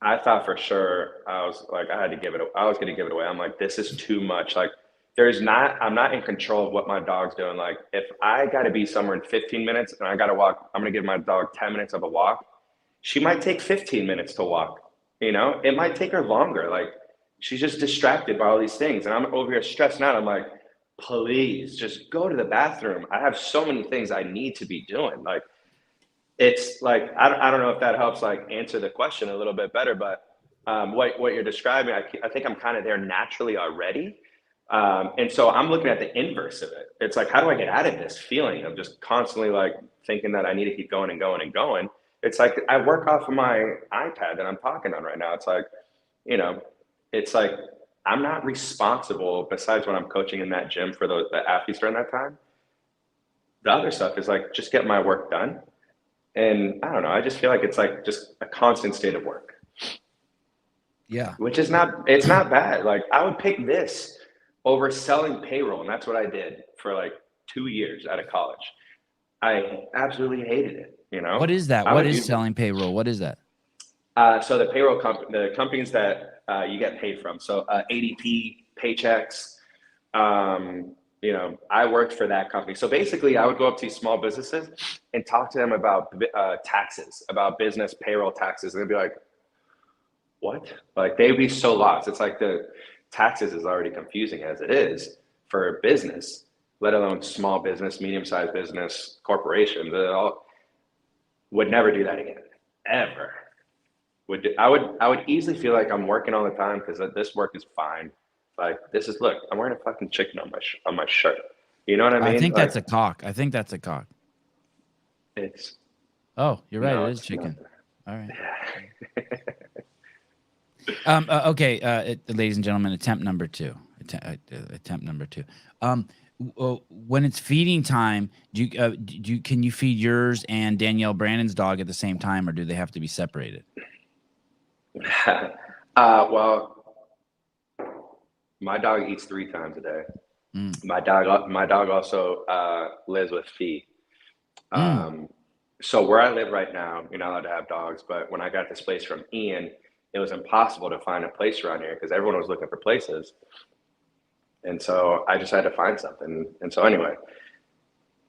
I thought for sure I was like I had to give it. I was going to give it away. I'm like, this is too much. Like I'm not in control of what my dog's doing. Like if I got to be somewhere in 15 minutes and I got to walk, I'm going to give my dog 10 minutes of a walk. She might take 15 minutes to walk. It might take her longer. Like she's just distracted by all these things. And I'm over here stressing out. I'm like, please just go to the bathroom. I have so many things I need to be doing. Like, it's like, I don't know if that helps like answer the question a little bit better, but what you're describing, I think I'm kind of there naturally already. And so I'm looking at the inverse of it. It's like, how do I get out of this feeling of just constantly like thinking that I need to keep going and going and going? It's like, I work off of my iPad that I'm talking on right now. It's like, it's like, I'm not responsible besides when I'm coaching in that gym for the athletes during that time. The other stuff is like, just get my work done. And I don't know, I just feel like it's like just a constant state of work. Yeah. Which is it's not bad. Like I would pick this over selling payroll. And that's what I did for like 2 years out of college. I absolutely hated it. What is that? What is selling payroll? What is that? So the payroll the companies that you get paid from. So ADP, Paychecks, I worked for that company. So basically I would go up to these small businesses and talk to them about taxes, about business payroll taxes. And they'd be like, what? Like they'd be so lost. It's like the taxes is already confusing as it is for business, let alone small business, medium-sized business, corporations. They all would never do that again, ever. I would easily feel like I'm working all the time because this work is fine. Like look, I'm wearing a fucking chicken on my shirt. You know what I mean? I think that's a cock. I think that's a cock. It's. Oh, you're right. No, it is chicken. All right. Yeah. Okay, ladies and gentlemen, attempt number two. When it's feeding time, can you feed yours and Danielle Brandon's dog at the same time, or do they have to be separated? Well, my dog eats 3 times a day. My dog also lives with Fee. So where I live right now, you're not allowed to have dogs. But when I got this place from Ian, it was impossible to find a place around here because everyone was looking for places. And so I just had to find something. And so anyway,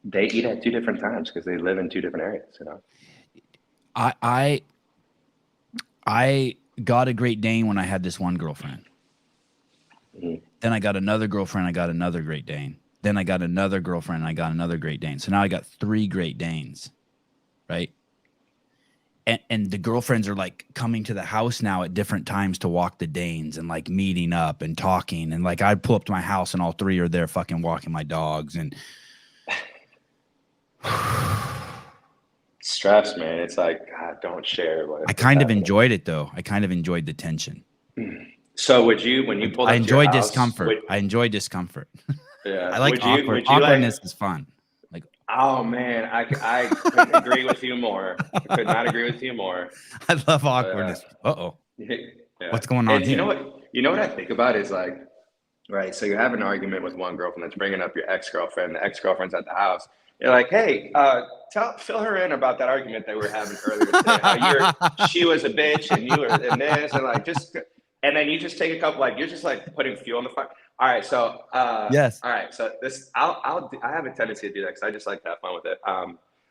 they eat at 2 different times because they live in 2 different areas. I got a Great Dane when I had this one girlfriend. Mm-hmm. Then I got another girlfriend. I got another Great Dane. Then I got another girlfriend. And I got another Great Dane. So now I got 3 Great Danes, right? And the girlfriends are like coming to the house now at different times to walk the Danes and like meeting up and talking. And like I'd pull up to my house and all 3 are there fucking walking my dogs. And stress, man. It's like, God, don't share. I kind of enjoyed it though. I kind of enjoyed the tension. So when you pulled up I enjoy to your house, discomfort. I enjoy discomfort. Yeah. I like awkwardness is fun. Like Oh man, I couldn't agree with you more. I could not agree with you more. I love awkwardness. Uh-oh. Yeah. What's going on And you here? know what? You know what I think about is like, right. So you have an argument with one girlfriend that's bringing up your ex-girlfriend. The ex-girlfriend's at the house. You're like, hey, fill her in about that argument that we were having earlier today. How she was a bitch and you were in this, and like and then you just take a couple, like you're just like putting fuel on the fire. All right, so Yes. all right, so this I have a tendency to do that because I just like to have fun with it.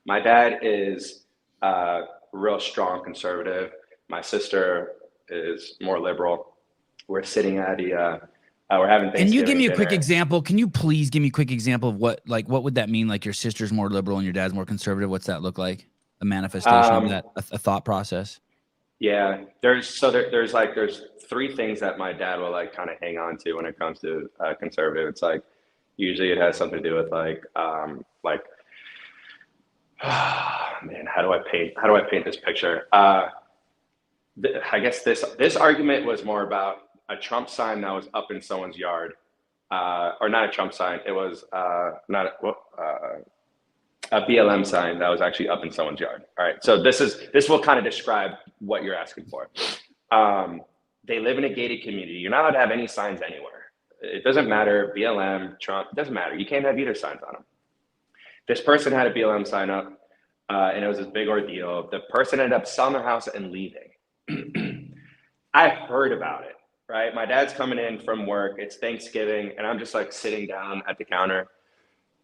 My dad is real strong conservative. My sister is more liberal. We're sitting at we're having Thanksgiving Can you give me a quick dinner. example? Can you please give me a quick example of what would that mean? Like your sister's more liberal and your dad's more conservative. What's that look like? A manifestation of that, a thought process. Yeah, there's three things that my dad will like kind of hang on to when it comes to conservative. It's like usually it has something to do with man, how do I paint this picture? I guess this argument was more about a Trump sign that was up in someone's yard, or not a Trump sign. It was not a BLM sign that was actually up in someone's yard. All right, so this will kind of describe what you're asking for. They live in a gated community. You're not allowed to have any signs anywhere. It doesn't matter, BLM, Trump, it doesn't matter. You can't have either signs on them. This person had a BLM sign up, and it was this big ordeal. The person ended up selling their house and leaving. I heard about it, right? My dad's coming in from work. It's Thanksgiving, and I'm just like sitting down at the counter,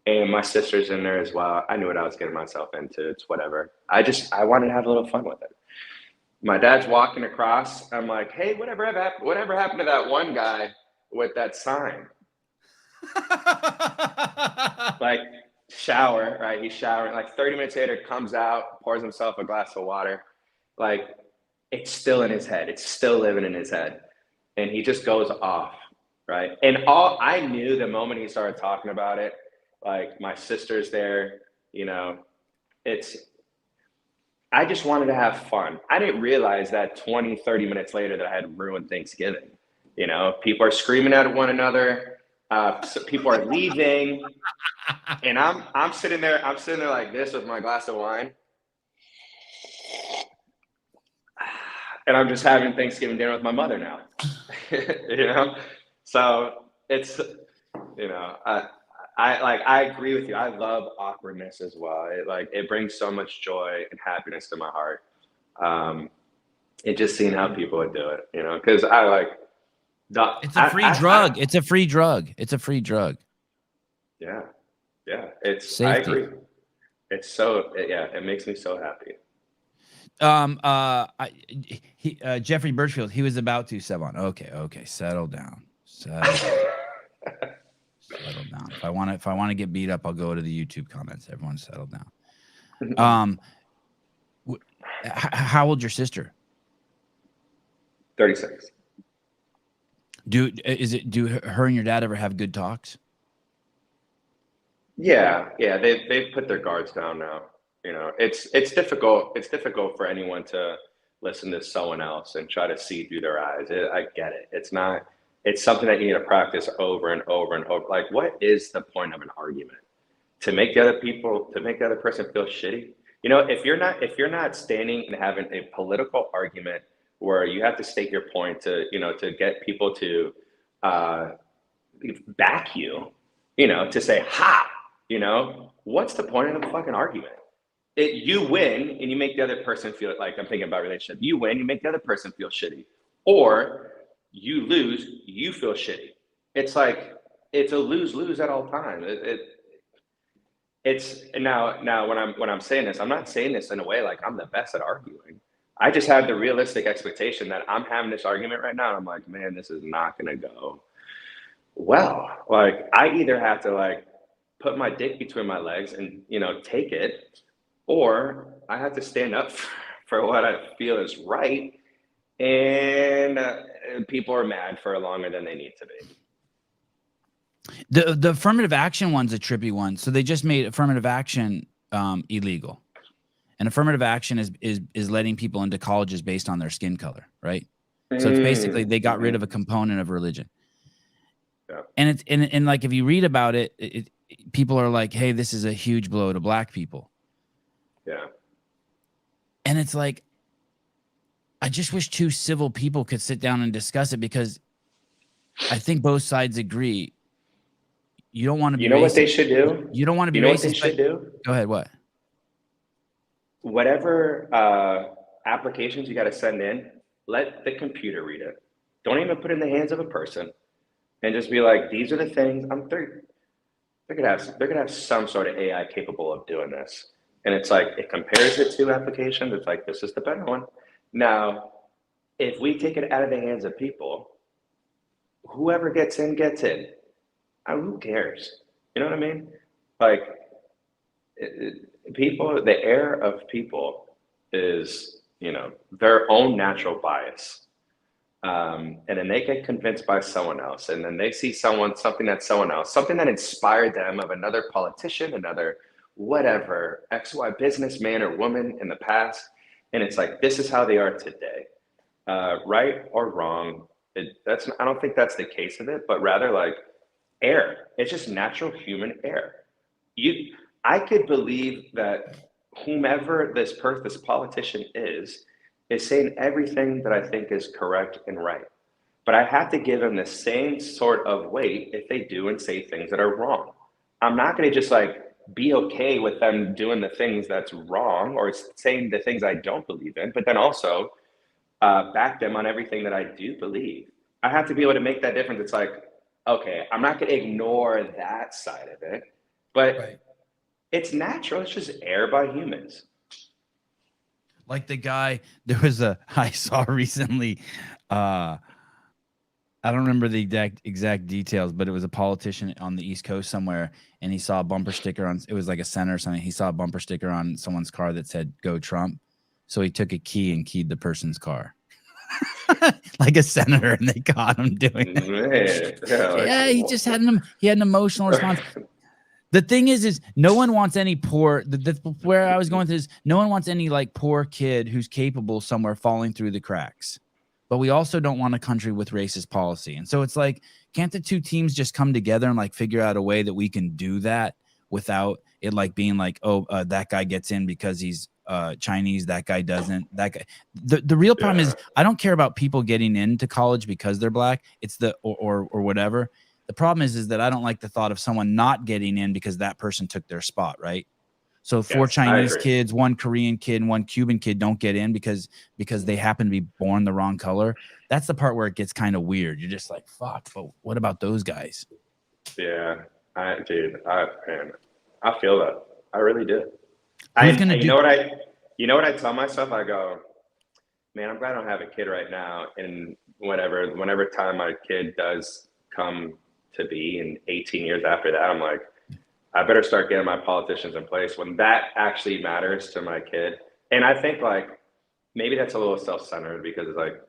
and my sister's in there as well. I knew what I was getting myself into. It's whatever. I wanted to have a little fun with it. My dad's walking across. I'm like, hey, whatever happened to that one guy with that sign? Like, shower, right? He's showering. Like 30 minutes later, comes out, pours himself a glass of water. Like, it's still in his head. It's still living in his head. And he just goes off, right? And I knew the moment he started talking about it, like my sister's there, you know, I just wanted to have fun. I didn't realize that 20, 30 minutes later that I had ruined Thanksgiving. You know, people are screaming at one another. So people are leaving, and I'm sitting there like this with my glass of wine, and I'm just having Thanksgiving dinner with my mother now. You know, so it's, you know, I agree with you. I love awkwardness as well. It brings so much joy and happiness to my heart. And just seeing how people would do it, you know, because it's a free drug. It's a free drug. It's a free drug. Yeah. It's safety. I agree. It's so, yeah, it makes me so happy. Jeffrey Birchfield, he was about to, Sevan. Okay. Settle down. Settle down. If I want to get beat up, I'll go to the YouTube comments. Everyone settle down. How old's your sister? 36. Do her and your dad ever have good talks? Yeah. They've put their guards down now. You know, it's difficult. It's difficult for anyone to listen to someone else and try to see through their eyes. I get it. It's something that you need to practice over and over and over. Like, what is the point of an argument? To make the other person feel shitty? You know, if you're not standing and having a political argument where you have to state your point to get people to back you, you know, to say, ha, you know, what's the point of the fucking argument? You win and you make the other person feel like, I'm thinking about relationship. You win, you make the other person feel shitty. Or you lose, you feel shitty. It's like, it's a lose-lose at all times. It's now when I'm saying this, I'm not saying this in a way like I'm the best at arguing. I just have the realistic expectation that I'm having this argument right now. And I'm like, man, this is not going to go well. Like, I either have to like put my dick between my legs and, you know, take it, or I have to stand up for what I feel is right. And people are mad for longer than they need to be. The affirmative action one's a trippy one. So they just made affirmative action illegal. And affirmative action is letting people into colleges based on their skin color, right? So it's basically they got rid of a component of religion. Yeah. And it's and like if you read about it, people are like, hey, this is a huge blow to black people. Yeah. And it's like, I just wish two civil people could sit down and discuss it, because I think both sides agree. You don't want to be You know racist. what they should do? You don't want to be You know racist. what they should do? Go ahead. What? Whatever applications you got to send in, let the computer read it. Don't even put it in the hands of a person, and just be like, these are the things. They're gonna have some sort of AI capable of doing this, and it's like it compares the two applications. It's like, this is the better one. Now, if we take it out of the hands of people, whoever gets in gets in. Who cares? You know what I mean? Like, people, the air of people is, their own natural bias. And then they get convinced by someone else, and then they see something that inspired them of another politician, another whatever, XY businessman or woman in the past. And it's like, this is how they are today. Right or wrong. I don't think that's the case of it, but rather like air. It's just natural human air. I could believe that whomever this politician is saying everything that I think is correct and right. But I have to give them the same sort of weight if they do and say things that are wrong. I'm not going to just like be okay with them doing the things that's wrong or saying the things I don't believe in, but then also back them on everything that I do believe. I have to be able to make that difference. It's like, okay, I'm not going to ignore that side of it, but Right. It's natural. It's just air by humans. Like the guy, I saw recently, I don't remember the exact details, but it was a politician on the East Coast somewhere, and he saw a bumper sticker it was like a senator or something. He saw a bumper sticker on someone's car that said "Go Trump," so he took a key and keyed the person's car. Like a senator, and they caught him doing it. Yeah, he just had an emotional response. The thing is no one wants any poor. Where I was going to is, no one wants any like poor kid who's capable somewhere falling through the cracks. But we also don't want a country with racist policy. And so it's like, can't the two teams just come together and like figure out a way that we can do that without it like being like, that guy gets in because he's Chinese, that guy doesn't. That guy. The real problem is, I don't care about people getting into college because they're black. It's or whatever. The problem is that I don't like the thought of someone not getting in because that person took their spot, right? So four Chinese kids, one Korean kid, and one Cuban kid don't get in because they happen to be born the wrong color. That's the part where it gets kind of weird. You're just like, fuck, but what about those guys? Yeah, I feel that. I really do. You know what I tell myself? I go, man, I'm glad I don't have a kid right now. And whenever time my kid does come to be, in 18 years after that, I'm like, I better start getting my politicians in place when that actually matters to my kid. And I think like maybe that's a little self-centered because it's like,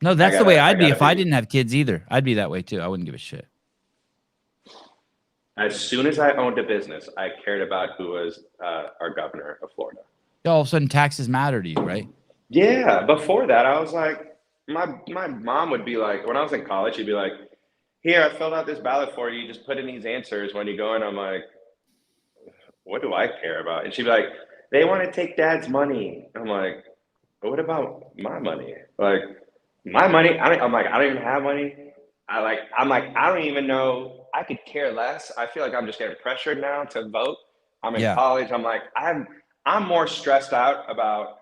no, that's the way I'd be if I didn't have kids either. I'd be that way too. I wouldn't give a shit. As soon as I owned a business, I cared about who was our governor of Florida. All of a sudden taxes matter to you, right? Yeah. Before that, I was like, my mom would be like, when I was in college, she'd be like, here, I filled out this ballot for you. Just put in these answers when you go in. I'm like, what do I care about? And she'd be like, they want to take dad's money. I'm like, but what about my money? Like, my money, I don't even have money. I don't even know. I could care less. I feel like I'm just getting pressured now to vote. I'm in college. I'm like, I'm more stressed out about,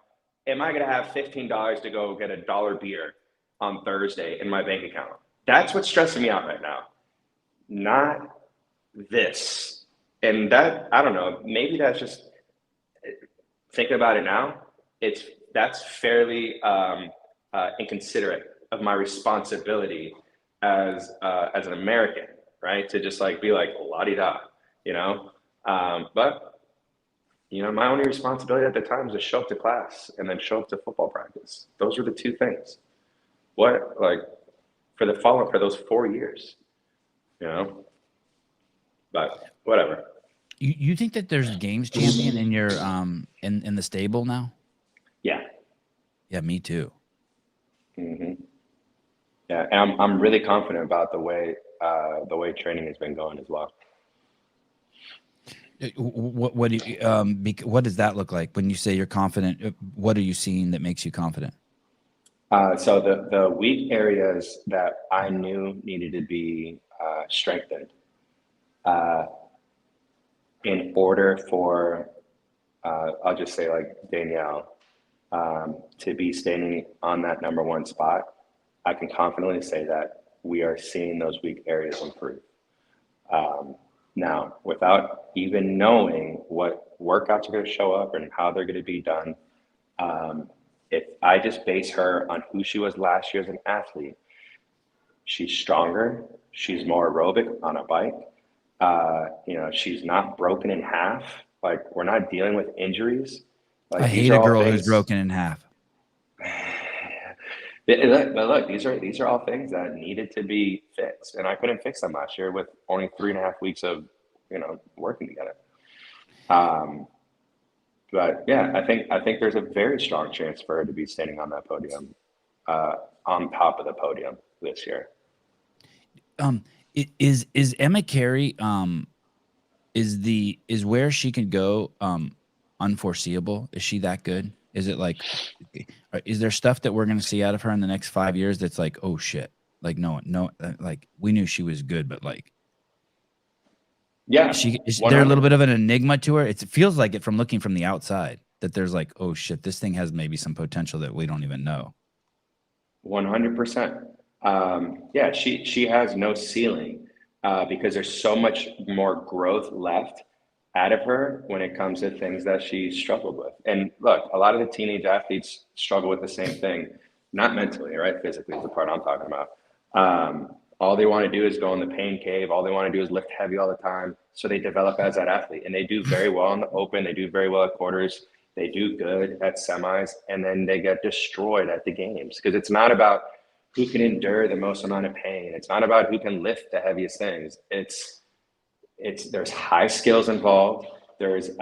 am I going to have $15 to go get a dollar beer on Thursday in my bank account? That's what's stressing me out right now. Not this. And that, I don't know, maybe that's just, thinking about it now, that's fairly inconsiderate of my responsibility as an American, right? To just like be like la-di-da, but my only responsibility at the time was to show up to class and then show up to football practice. Those were the two things. For those 4 years, but whatever. You think that there's a games champion in your in the stable now? Yeah. Yeah, me too. Mm-hmm. Yeah, and I'm really confident about the way the way training has been going as well. What do you, what does that look like when you say you're confident? What are you seeing that makes you confident? So the weak areas that I knew needed to be strengthened in order for, I'll just say like Danielle, to be standing on that number one spot, I can confidently say that we are seeing those weak areas improve. Now, without even knowing what workouts are going to show up and how they're going to be done, if I just base her on who she was last year as an athlete, she's stronger, she's more aerobic on a bike, she's not broken in half. Like, we're not dealing with injuries. Like, I hate a girl who's broken in half. But look, these are all things that needed to be fixed, and I couldn't fix them last year with only 3.5 weeks of working together. But yeah, I think there's a very strong chance for her to be standing on that podium, on top of the podium this year. Is Emma Carey is where she can go unforeseeable? Is she that good? Is it like, is there stuff that we're going to see out of her in the next 5 years that's like, oh shit, like no, like we knew she was good, but like, yeah, is there a little bit of an enigma to her? It feels like it from looking from the outside that there's like, oh shit, this thing has maybe some potential that we don't even know. 100%. Yeah, she has no ceiling because there's so much more growth left out of her when it comes to things that she struggled with. And look, a lot of the teenage athletes struggle with the same thing, not mentally, right? Physically is the part I'm talking about. All they want to do is go in the pain cave. All they want to do is lift heavy all the time. So they develop as that athlete, and they do very well in the open. They do very well at quarters. They do good at semis, and then they get destroyed at the games because it's not about who can endure the most amount of pain. It's not about who can lift the heaviest things. There's high skills involved. There's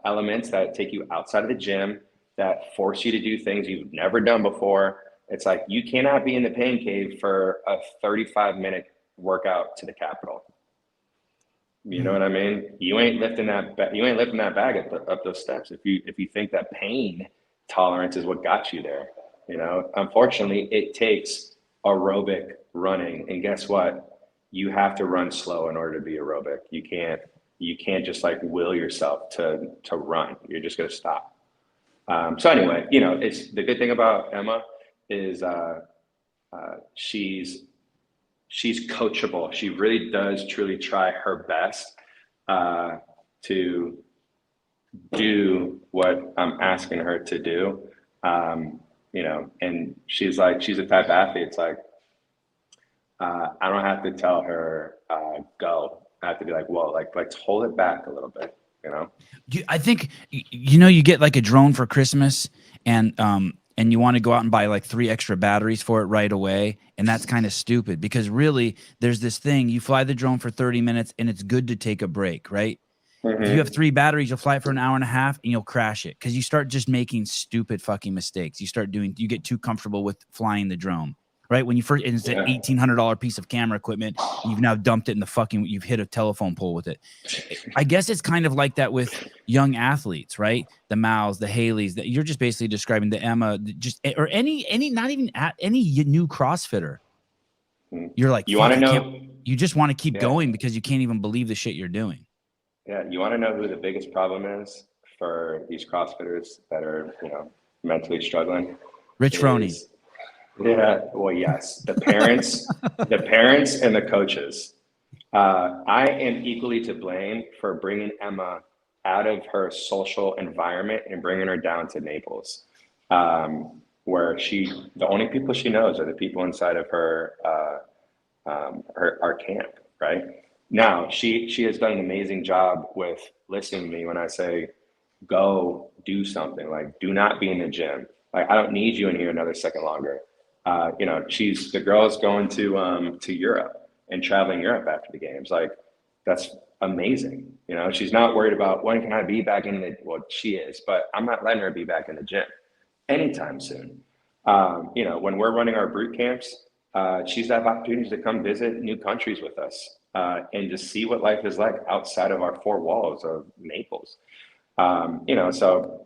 elements that take you outside of the gym that force you to do things you've never done before. It's like, you cannot be in the pain cave for a 35-minute workout to the Capitol. You know what I mean? You ain't lifting that bag up those steps if you think that pain tolerance is what got you there. Unfortunately, it takes aerobic running, and guess what? You have to run slow in order to be aerobic. You can't just like will yourself to run. You're just going to stop. So anyway, it's the good thing about Emma is she's coachable. She really does truly try her best to do what I'm asking her to do. And she's a type of athlete. It's like, I don't have to tell her, go. I have to be like, whoa, like hold it back a little bit, I think, you get like a drone for Christmas and you want to go out and buy like 3 extra batteries for it right away. And that's kind of stupid because really there's this thing, you fly the drone for 30 minutes and it's good to take a break, right? Mm-hmm. If you have 3 batteries, you'll fly it for an hour and a half and you'll crash it because you start just making stupid fucking mistakes. You get too comfortable with flying the drone, right? When you first, it's an $1,800 piece of camera equipment. You've now dumped it in you've hit a telephone pole with it. I guess it's kind of like that with young athletes, right? The Mals, the Haleys, that you're just basically describing the Emma, or any, not even any new CrossFitter. You're like, you want to know, you just want to keep going because you can't even believe the shit you're doing. Yeah. You want to know who the biggest problem is for these CrossFitters that are, mentally struggling? Rich Froning. Yeah, well, yes, the parents and the coaches. I am equally to blame for bringing Emma out of her social environment and bringing her down to Naples, where the only people she knows are the people inside of her camp. Right now, she has done an amazing job with listening to me when I say, go do something. Like, do not be in the gym. Like, I don't need you in here another second longer. The girl is going to Europe and traveling Europe after the games. Like, that's amazing. She's not worried about when can I be back well, she is, but I'm not letting her be back in the gym anytime soon. When we're running our brute camps, she's had opportunities to come visit new countries with us and to see what life is like outside of our four walls of Naples. So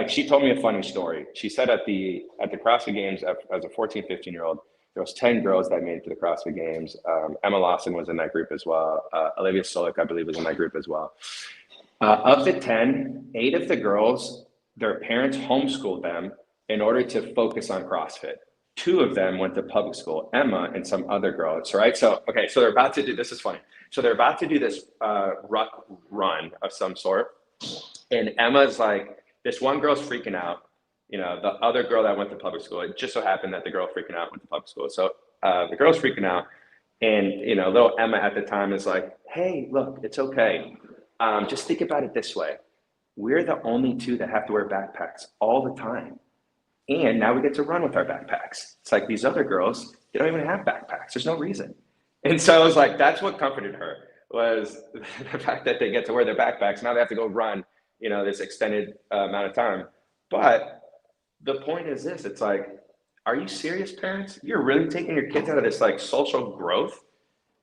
she told me a funny story. She said at the CrossFit Games as a 14, 15-year-old, there was 10 girls that made it to the CrossFit Games. Emma Lawson was in that group as well. Olivia Solik, I believe, was in that group as well. Of the 10, 8 of the girls, their parents homeschooled them in order to focus on CrossFit. 2 of them went to public school, Emma and some other girls, right? So they're about to do, this is funny. So they're about to do this ruck run of some sort. And Emma's like, this one girl's freaking out. The other girl that went to public school, it just so happened that the girl freaking out went to public school. So the girl's freaking out. And, little Emma at the time is like, hey, look, it's okay. Just think about it this way. We're the only 2 that have to wear backpacks all the time. And now we get to run with our backpacks. It's like these other girls, they don't even have backpacks. There's no reason. And so I was like, that's what comforted her, was the fact that they get to wear their backpacks. Now they have to go run, this extended amount of time. But the point is this, it's like, are you serious, parents? You're really taking your kids out of this like social growth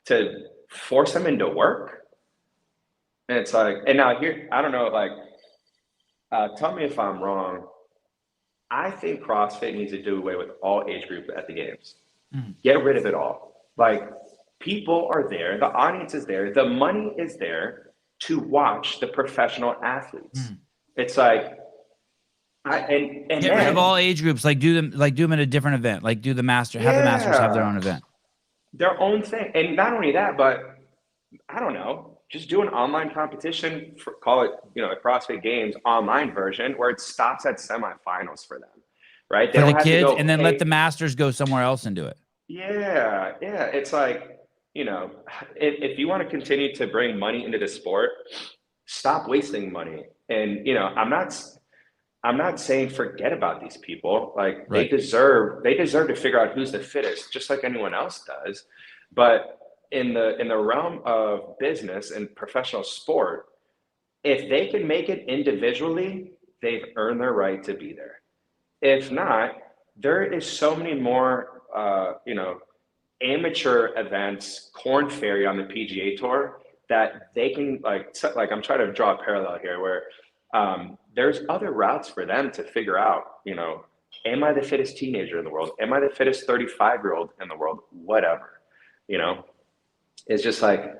to force them into work? And it's like, and now here, I don't know, tell me if I'm wrong. I think CrossFit needs to do away with all age groups at the games. Get rid of it all. Like, people are there, the audience is there, the money is there to watch the professional athletes. It's like, and get rid of all age groups. Do them at a different event. Like do the master, have the masters have their own event, their own thing. And not only that, but I don't know. Just do an online competition, call it, a CrossFit Games online version where it stops at semifinals for them, right? For the kids, and then let the masters go somewhere else and do it. Yeah. It's like, if you want to continue to bring money into the sport, stop wasting money. And, I'm not saying forget about these people. Like right. they deserve to figure out who's the fittest, just like anyone else does. But in the realm of business and professional sport, if they can make it individually, they've earned their right to be there. If not, there is so many more, amateur events, Corn Ferry on the PGA Tour, that they can like I'm trying to draw a parallel here where there's other routes for them to figure out, am I the fittest teenager in the world? Am I the fittest 35-year-old in the world? Whatever, It's just like,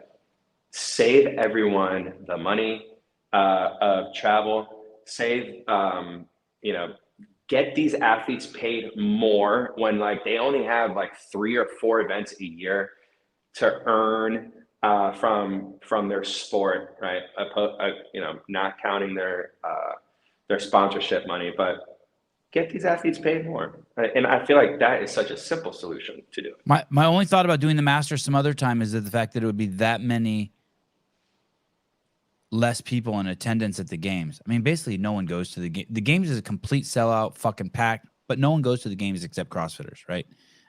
save everyone the money of travel, save, get these athletes paid more when they only have 3 or 4 events a year to earn from their sport, right? Not counting their sponsorship money, but get these athletes paid more. Right? And I feel like that is such a simple solution to do. My only thought about doing the Masters some other time is that the fact that it would be that many less people in attendance at the games. I mean, basically no one goes to the game. The games is a complete sellout, fucking packed, but no one goes to the games except CrossFitters, right?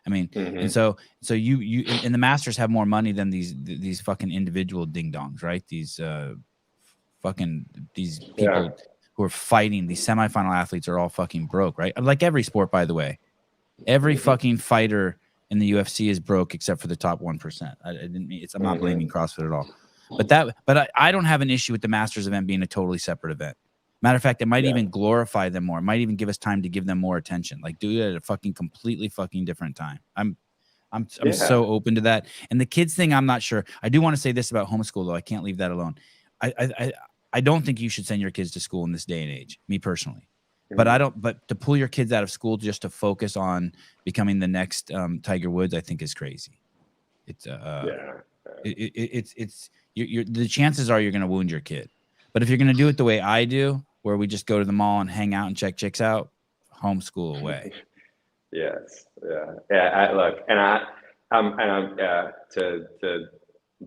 I mean, and so you and the Masters have more money than these fucking individual ding dongs, right? These people who are fighting, these semifinal athletes are all fucking broke, right? Like every sport, by the way. Every fucking fighter in the UFC is broke except for the top 1%. I didn't mean I'm not blaming CrossFit at all. But I don't have an issue with the Masters event being a totally separate event. Matter of fact, it might even glorify them more. It might even give us time to give them more attention. Like do it at a fucking completely fucking different time. I'm so open to that. And the kids thing, I'm not sure. I do want to say this about homeschool though. I can't leave that alone. I don't think you should send your kids to school in this day and age, me personally. But to pull your kids out of school just to focus on becoming the next Tiger Woods, I think is crazy. It's the chances are you're going to wound your kid. But if you're going to do it the way I do, where we just go to the mall and hang out and check chicks out, homeschool away. Yes. Yeah. To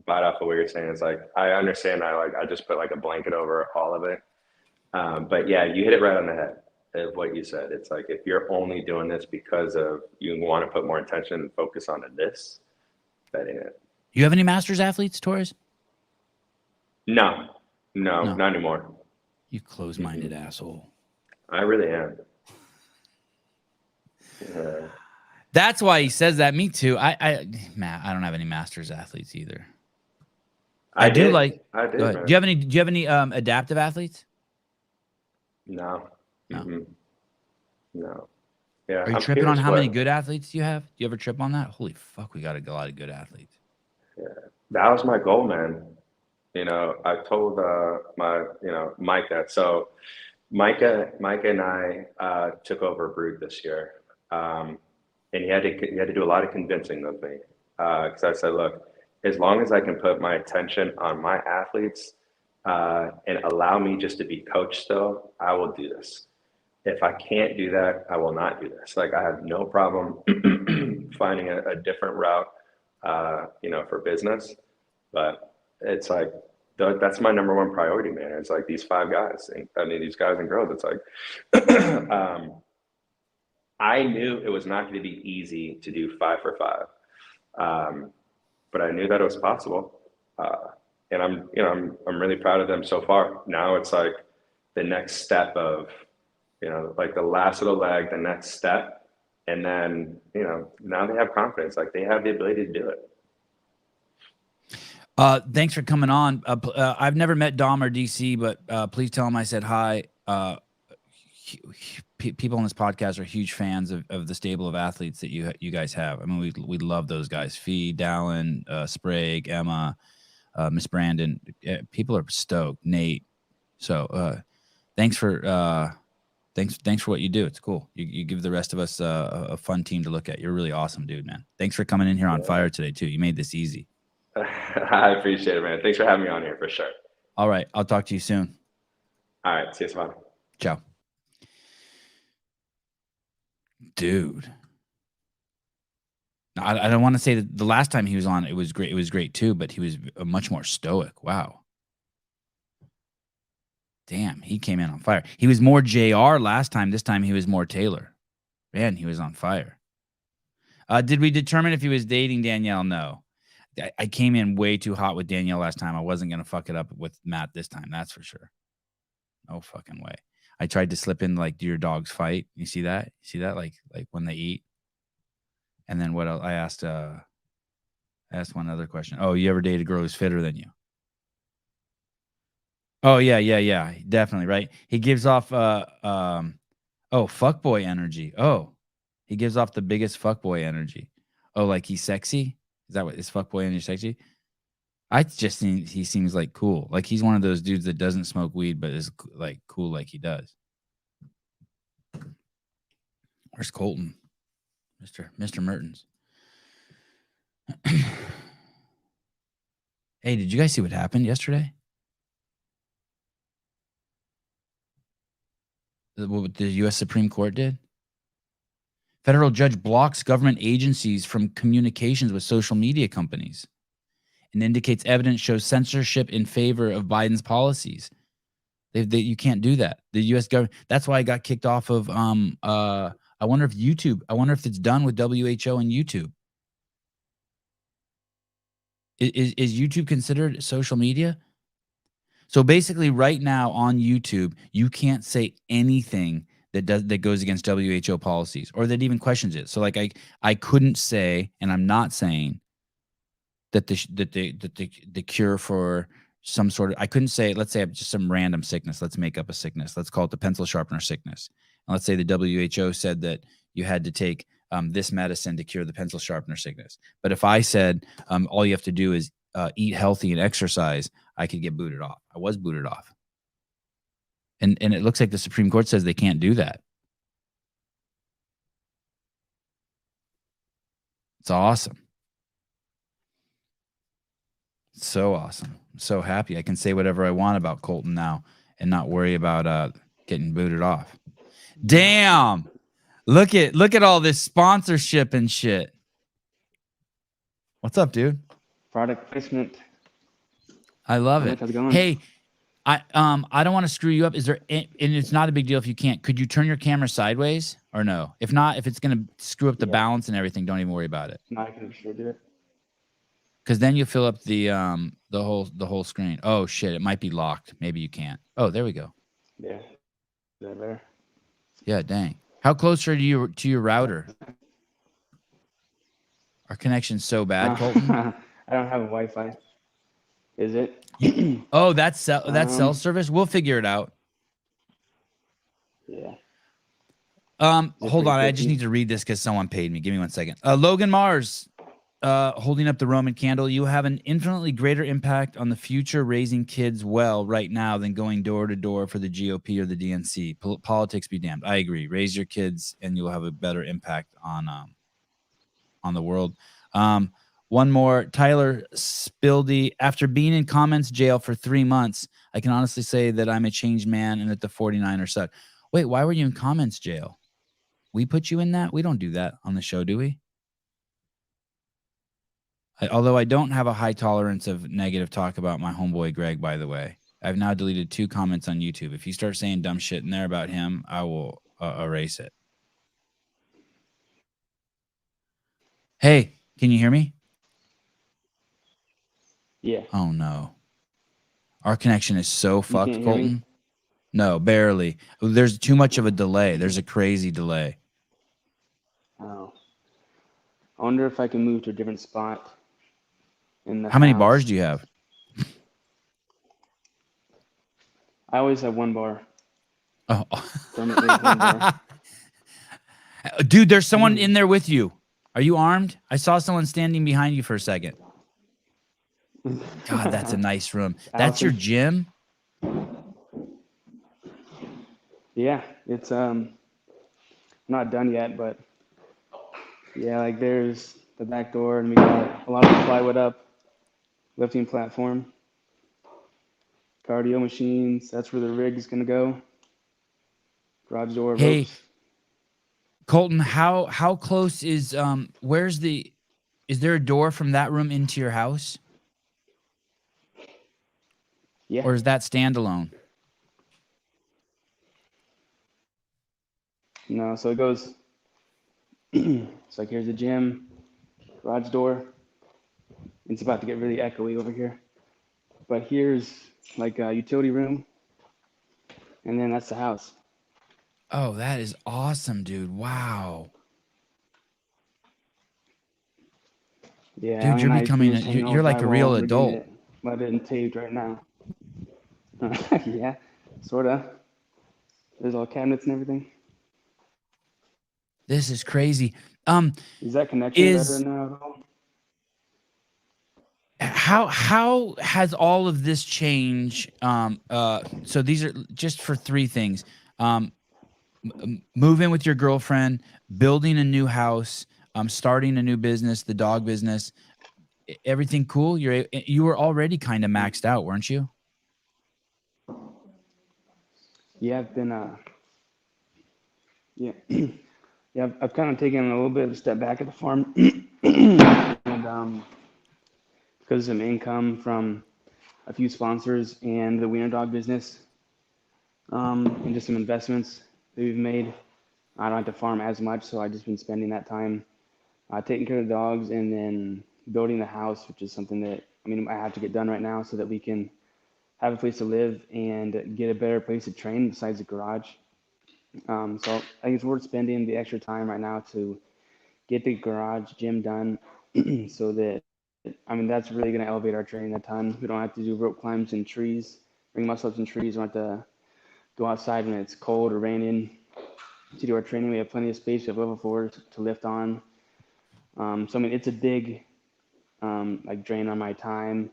bite off of what you're saying, it's like, I understand. I just put a blanket over all of it. But yeah, you hit it right on the head of what you said. It's like, if you're only doing this because of you want to put more attention and focus on this, that ain't it. You have any Masters athletes, Torres? No, not anymore. You close-minded asshole. I really am. That's why he says that. Me too. Matt, I don't have any masters athletes either. I do did. like. I did, Go ahead. man. Do you have any adaptive athletes? No. No. Mm-hmm. No. Yeah. Are you I'm tripping on curious how many good athletes you have? Do you ever trip on that? Holy fuck, we got a lot of good athletes. Yeah, that was my goal, man. I told Mike that. So Micah and I took over Brood this year, and he had to do a lot of convincing of me because I said, look, as long as I can put my attention on my athletes and allow me just to be coach still, I will do this. If I can't do that, I will not do this. Like I have no problem finding a different route, for business, but it's like that's my number one priority, man. It's like these 5 guys. I mean, these guys and girls. It's like I knew it was not going to be easy to do 5 for 5, but I knew that it was possible, and I'm really proud of them so far. Now it's like the next step of like the last little leg, the next step, and then now they have confidence, like they have the ability to do it. Thanks for coming on. I've never met Dom or DC, but please tell him I said hi. People on this podcast are huge fans of the stable of athletes that you guys have. I mean, we love those guys. Fee, Dallin, Sprague, Emma, Miss Brandon. People are stoked. Nate. So thanks for what you do. It's cool. You give the rest of us a fun team to look at. You're really awesome, dude, man. Thanks for coming in here on fire today too. You made this easy. I appreciate it, man. Thanks for having me on here for sure. All right. I'll talk to you soon. All right. See you, Sevan. Ciao. Dude. I don't want to say that the last time he was on, it was great. It was great too, but he was much more stoic. Wow. Damn, he came in on fire. He was more JR last time. This time he was more Taylor. Man, he was on fire. Did we determine if he was dating Danielle? No. I came in way too hot with Danielle last time. I wasn't going to fuck it up with Matt this time. That's for sure. No fucking way. I tried to slip in like, do your dogs fight? You see that? You see that? Like when they eat. And then what else? I asked one other question. Oh, you ever dated a girl who's fitter than you? Oh, yeah. Definitely, right? He gives off fuckboy energy. Oh, he gives off the biggest fuckboy energy. Oh, like he's sexy? Is that what is fuckboy energy sexy? I just think he seems like cool. Like he's one of those dudes that doesn't smoke weed, but is like cool like he does. Where's Colten? Mr. Mertens. Hey, did you guys see what happened yesterday? What the U.S. Supreme Court did? Federal judge blocks government agencies from communications with social media companies and indicates evidence shows censorship in favor of Biden's policies. You can't do that. The U.S. government. That's why I got kicked off of. I wonder if YouTube. I wonder if it's done with WHO and YouTube. Is YouTube considered social media? So basically, right now on YouTube, you can't say anything that goes against WHO policies or that even questions it. So like I couldn't say, and I'm not saying that the cure for some sort of, I couldn't say, let's say just some random sickness. Let's make up a sickness. Let's call it the pencil sharpener sickness. And let's say the WHO said that you had to take this medicine to cure the pencil sharpener sickness. But if I said all you have to do is eat healthy and exercise, I could get booted off. I was booted off. And it looks like the Supreme Court says they can't do that. It's awesome. So awesome. I'm so happy. I can say whatever I want about Colten now and not worry about getting booted off. Damn. Look at all this sponsorship and shit. What's up, dude? Product placement. I love it. How's it going? Hey, I don't want to screw you up. Is there, and it's not a big deal if you can't. Could you turn your camera sideways or no? If not, if it's gonna screw up the balance and everything, don't even worry about it. No, I can sure do it. Because then you fill up the whole screen. Oh shit, it might be locked. Maybe you can't. Oh, there we go. Yeah. Is that better? Yeah, dang. How close are you to your router? Our connection's so bad, Colton. I don't have a Wi-Fi. Is it? Oh, that's cell service. We'll figure it out. Yeah. Hold on. I just 350? need to read this because someone paid me. Give me 1 second. Logan Mars, holding up the Roman candle. You have an infinitely greater impact on the future raising kids well right now than going door to door for the GOP or the DNC. Politics be damned. I agree. Raise your kids and you'll have a better impact on the world. One more. Tyler Spildy. After being in comments jail for 3 months, I can honestly say that I'm a changed man and that the 49ers suck. Wait, why were you in comments jail? We put you in that? We don't do that on the show, do we? Although I don't have a high tolerance of negative talk about my homeboy Greg, by the way. I've now deleted 2 comments on YouTube. If you start saying dumb shit in there about him, I will erase it. Hey, can you hear me? Yeah. Oh, no. Our connection is so fucked, can't hear me? Colton. No, barely. There's too much of a delay. There's a crazy delay. Oh. I wonder if I can move to a different spot in the How many house. bars do you have? I always have 1 bar. Oh. Permanently 1 bar. Dude, there's someone in there with you. Are you armed? I saw someone standing behind you for a second. God, that's a nice room. That's your gym? Yeah, it's not done yet, but yeah, like there's the back door, and we got a lot of plywood up, lifting platform, cardio machines. That's where the rig is gonna go. Garage door. Hey, ropes. Colton, how close is is there a door from that room into your house? Yeah. Or is that standalone? No, so it goes. It's like here's the gym, garage door. It's about to get really echoey over here, but here's like a utility room, and then that's the house. Oh, that is awesome, dude. Wow. Yeah, Dude, you're becoming you're like a real adult. But it taped right now. Yeah, sorta. There's all cabinets and everything. This is crazy. Is that connection better now at all? How has all of this changed? So these are just for 3 things. Move in with your girlfriend, building a new house, starting a new business, the dog business. Everything cool? You were already kind of maxed out, weren't you? Yeah, I've been yeah. Yeah, I've kind of taken a little bit of a step back at the farm, and because of some income from a few sponsors and the wiener dog business, and just some investments that we've made. I don't have to farm as much, so I've just been spending that time taking care of the dogs and then building the house, which is something that I have to get done right now so that we can have a place to live and get a better place to train besides the garage. So I think it's worth spending the extra time right now to get the garage gym done so that, that's really going to elevate our training a ton. We don't have to do rope climbs in trees, bring muscle ups in trees. We don't have to go outside when it's cold or raining to do our training. We have plenty of space. We have level 4s to lift on. So it's a big drain on my time.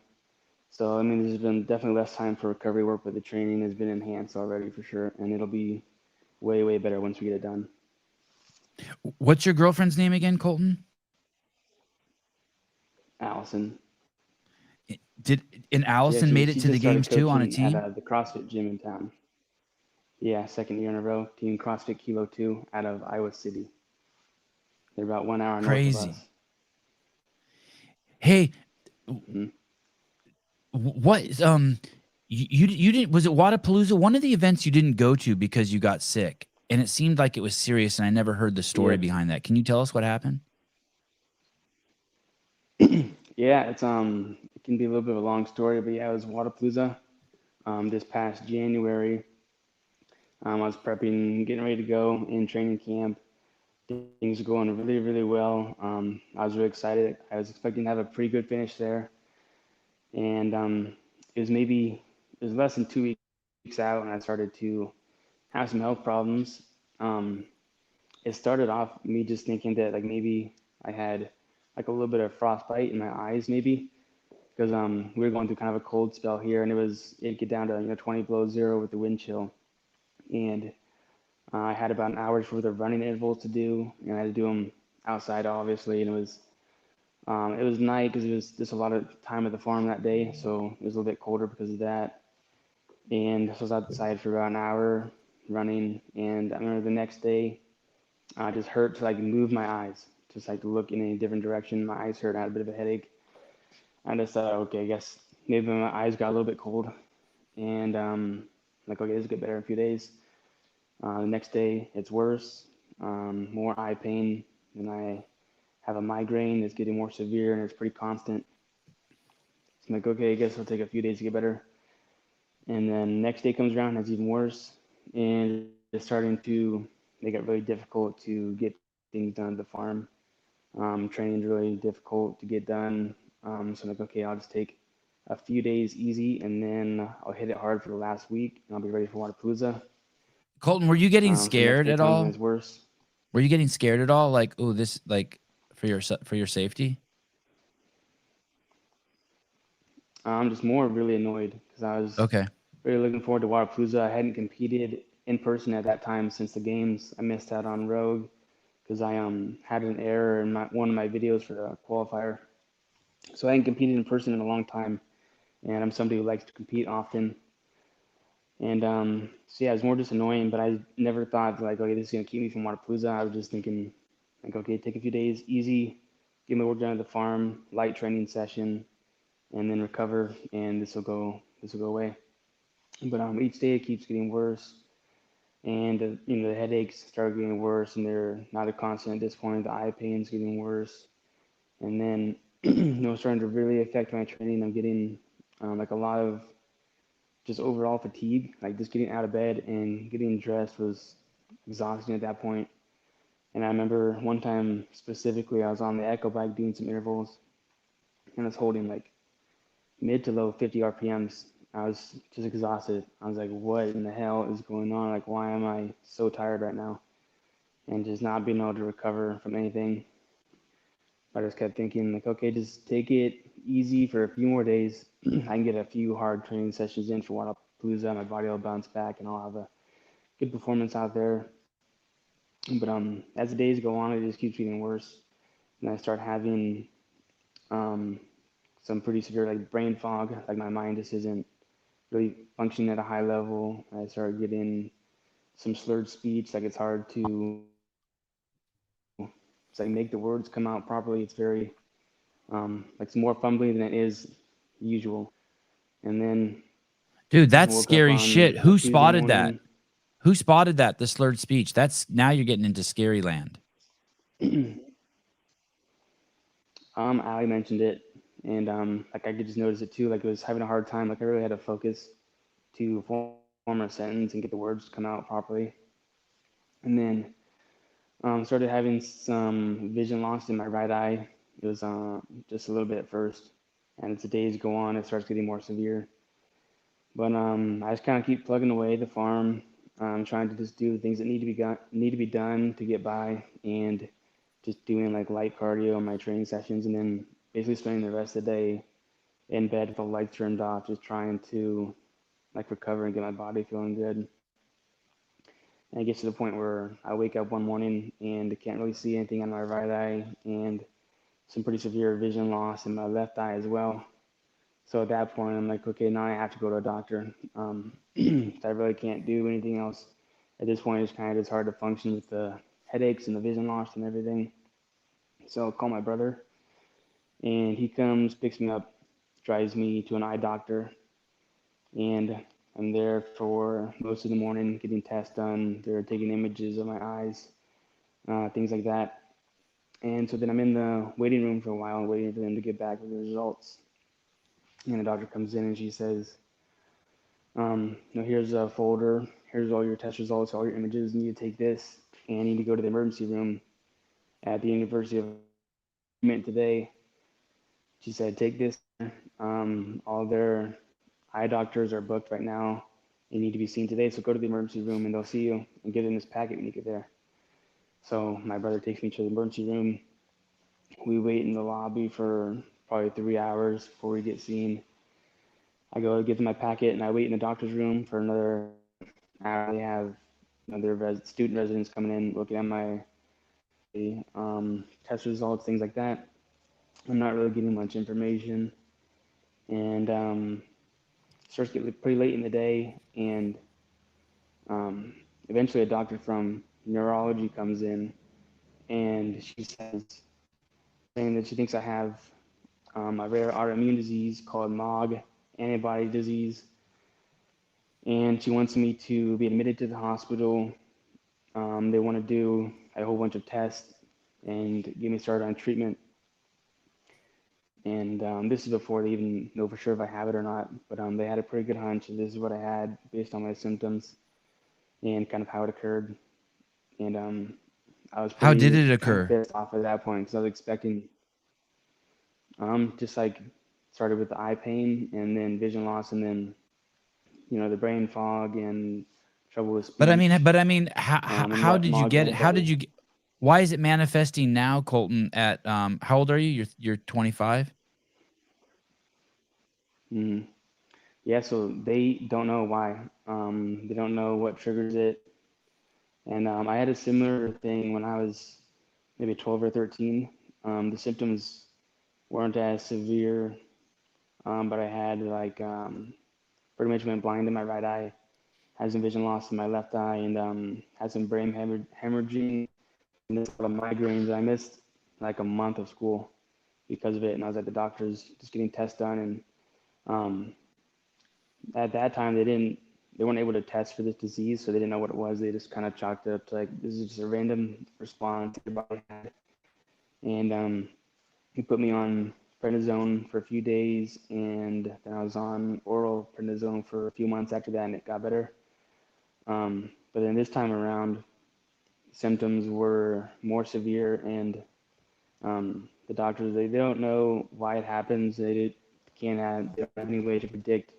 So there's been definitely less time for recovery work, but the training has been enhanced already for sure, and it'll be way, way better once we get it done. What's your girlfriend's name again, Colton? Allison. Allison made it to the games too on a team? At the CrossFit gym in town. Yeah, 2nd year in a row. Team CrossFit Kilo 2 out of Iowa City. They're about 1 hour north of us. Hey, what you didn't, was it Wadapalooza? One of the events you didn't go to because you got sick, and it seemed like it was serious, and I never heard the story behind that. Can you tell us what happened? Yeah, it's it can be a little bit of a long story, but yeah, it was Wadapalooza this past January. I was prepping, getting ready to go in training camp. things are going really, really well. I was really excited. I was expecting to have a pretty good finish there. And it was less than 2 weeks out, and I started to have some health problems. Um, it started off me just thinking that like maybe I had like a little bit of frostbite in my eyes, maybe because we were going through kind of a cold spell here, and it get down to 20 below zero with the wind chill, and I had about an hour's worth of running intervals to do, and I had to do them outside, obviously, and it was night because it was just a lot of time at the farm that day, so it was a little bit colder because of that. And so I was outside for about an hour running, and I remember the next day, I just hurt to like move my eyes, just like to look in a different direction. My eyes hurt. I had a bit of a headache. I just thought, okay, I guess maybe my eyes got a little bit cold, and like, okay, this will get better in a few days. The next day, it's worse, more eye pain, and I have a migraine. It's getting more severe, and it's pretty constant. So I'm like, okay, I guess it'll take a few days to get better. And then next day comes around, and it's even worse, and it's starting to make it really difficult to get things done at the farm. Training's really difficult to get done. So I'm like, okay, I'll just take a few days easy, and then I'll hit it hard for the last week, and I'll be ready for Waterpalooza. Colton, were you getting So the next scared day at comes, and all? it's worse. Were you getting scared at all? Like, oh, this like for your safety? I'm just more really annoyed because I was Okay. really looking forward to Waterpalooza. I hadn't competed in person at that time since the games. I missed out on Rogue because I had an error in one of my videos for the qualifier. So I hadn't competed in person in a long time, and I'm somebody who likes to compete often. And so yeah, it was more just annoying, but I never thought like, okay, this is gonna keep me from Waterpalooza. I was just thinking like, okay, take a few days, easy, get my work done at the farm, light training session, and then recover, and this will go away. But each day it keeps getting worse, and the headaches start getting worse, and they're not a constant at this point. The eye pain's getting worse, and then starting to really affect my training. I'm getting like a lot of just overall fatigue. Like just getting out of bed and getting dressed was exhausting at that point. And I remember one time specifically, I was on the echo bike doing some intervals, and I was holding like mid to low 50 RPMs. I was just exhausted. I was like, what in the hell is going on? Like, why am I so tired right now? And just not being able to recover from anything. I just kept thinking, like, okay, just take it easy for a few more days. I can get a few hard training sessions in for Waterpalooza. My body will bounce back, and I'll have a good performance out there. But as the days go on, it just keeps getting worse, and I start having some pretty severe like brain fog. Like my mind just isn't really functioning at a high level. I started getting some slurred speech. Like it's hard to like make the words come out properly. It's very like it's more fumbling than it is usual. And then Dude, I that's woke up scary on shit. a Who Tuesday spotted that? morning. Who spotted that? The slurred speech. That's now you're getting into scary land. Ali mentioned it, and like I could just notice it too. Like I was having a hard time. Like I really had to focus to form a sentence and get the words to come out properly. And then started having some vision loss in my right eye. It was just a little bit at first, and as the days go on, it starts getting more severe. But I just kind of keep plugging away at the farm, trying to just do the things that need to be done to get by, and just doing like light cardio on my training sessions, and then basically spending the rest of the day in bed with the lights turned off, just trying to like recover and get my body feeling good. And it gets to the point where I wake up one morning and I can't really see anything on my right eye, and some pretty severe vision loss in my left eye as well. So at that point, I'm like, okay, now I have to go to a doctor. I really can't do anything else. At this point, it's kind of just hard to function with the headaches and the vision loss and everything. So I'll call my brother, and he comes, picks me up, drives me to an eye doctor, and I'm there for most of the morning getting tests done. They're taking images of my eyes, things like that. And so then I'm in the waiting room for a while, waiting for them to get back with the results. And the doctor comes in and she says, here's a folder. Here's all your test results, all your images. You need to take this, and you need to go to the emergency room at the University of today. She said, take this. All their eye doctors are booked right now. You need to be seen today, so go to the emergency room and they'll see you and get in this packet when you get there. So my brother takes me to the emergency room. We wait in the lobby for probably 3 hours before we get seen. I go give them my packet and I wait in the doctor's room for another hour. They have other student residents coming in, looking at my test results, things like that. I'm not really getting much information, and starts getting pretty late in the day, and eventually a doctor from neurology comes in, and she says, saying that she thinks I have a rare autoimmune disease called MOG, antibody disease, and she wants me to be admitted to the hospital. They want to do a whole bunch of tests and get me started on treatment. And this is before they even know for sure if I have it or not. But they had a pretty good hunch. This is what I had based on my symptoms and kind of how it occurred. And I was How did pretty it kind of occur? pissed off at that point because I was expecting just like started with the eye pain and then vision loss and then the brain fog and trouble with speech. But I mean, how did you get it? How did you get? Why is it manifesting now, Colten? At how old are you? You're 25. Yeah, so they don't know why. They don't know what triggers it. And I had a similar thing when I was maybe 12 or 13. The symptoms weren't as severe, but I had pretty much went blind in my right eye, had some vision loss in my left eye, and had some brain hemorrhaging and this lot of migraines. I missed like a month of school because of it, and I was at the doctor's just getting tests done. And at that time, they weren't able to test for this disease, so they didn't know what it was. They just kind of chalked it up to like, this is just a random response your body had. And he put me on prednisone for a few days, and then I was on oral prednisone for a few months after that, and it got better. But then this time around, symptoms were more severe, and the doctors, they don't know why it happens. They don't have any way to predict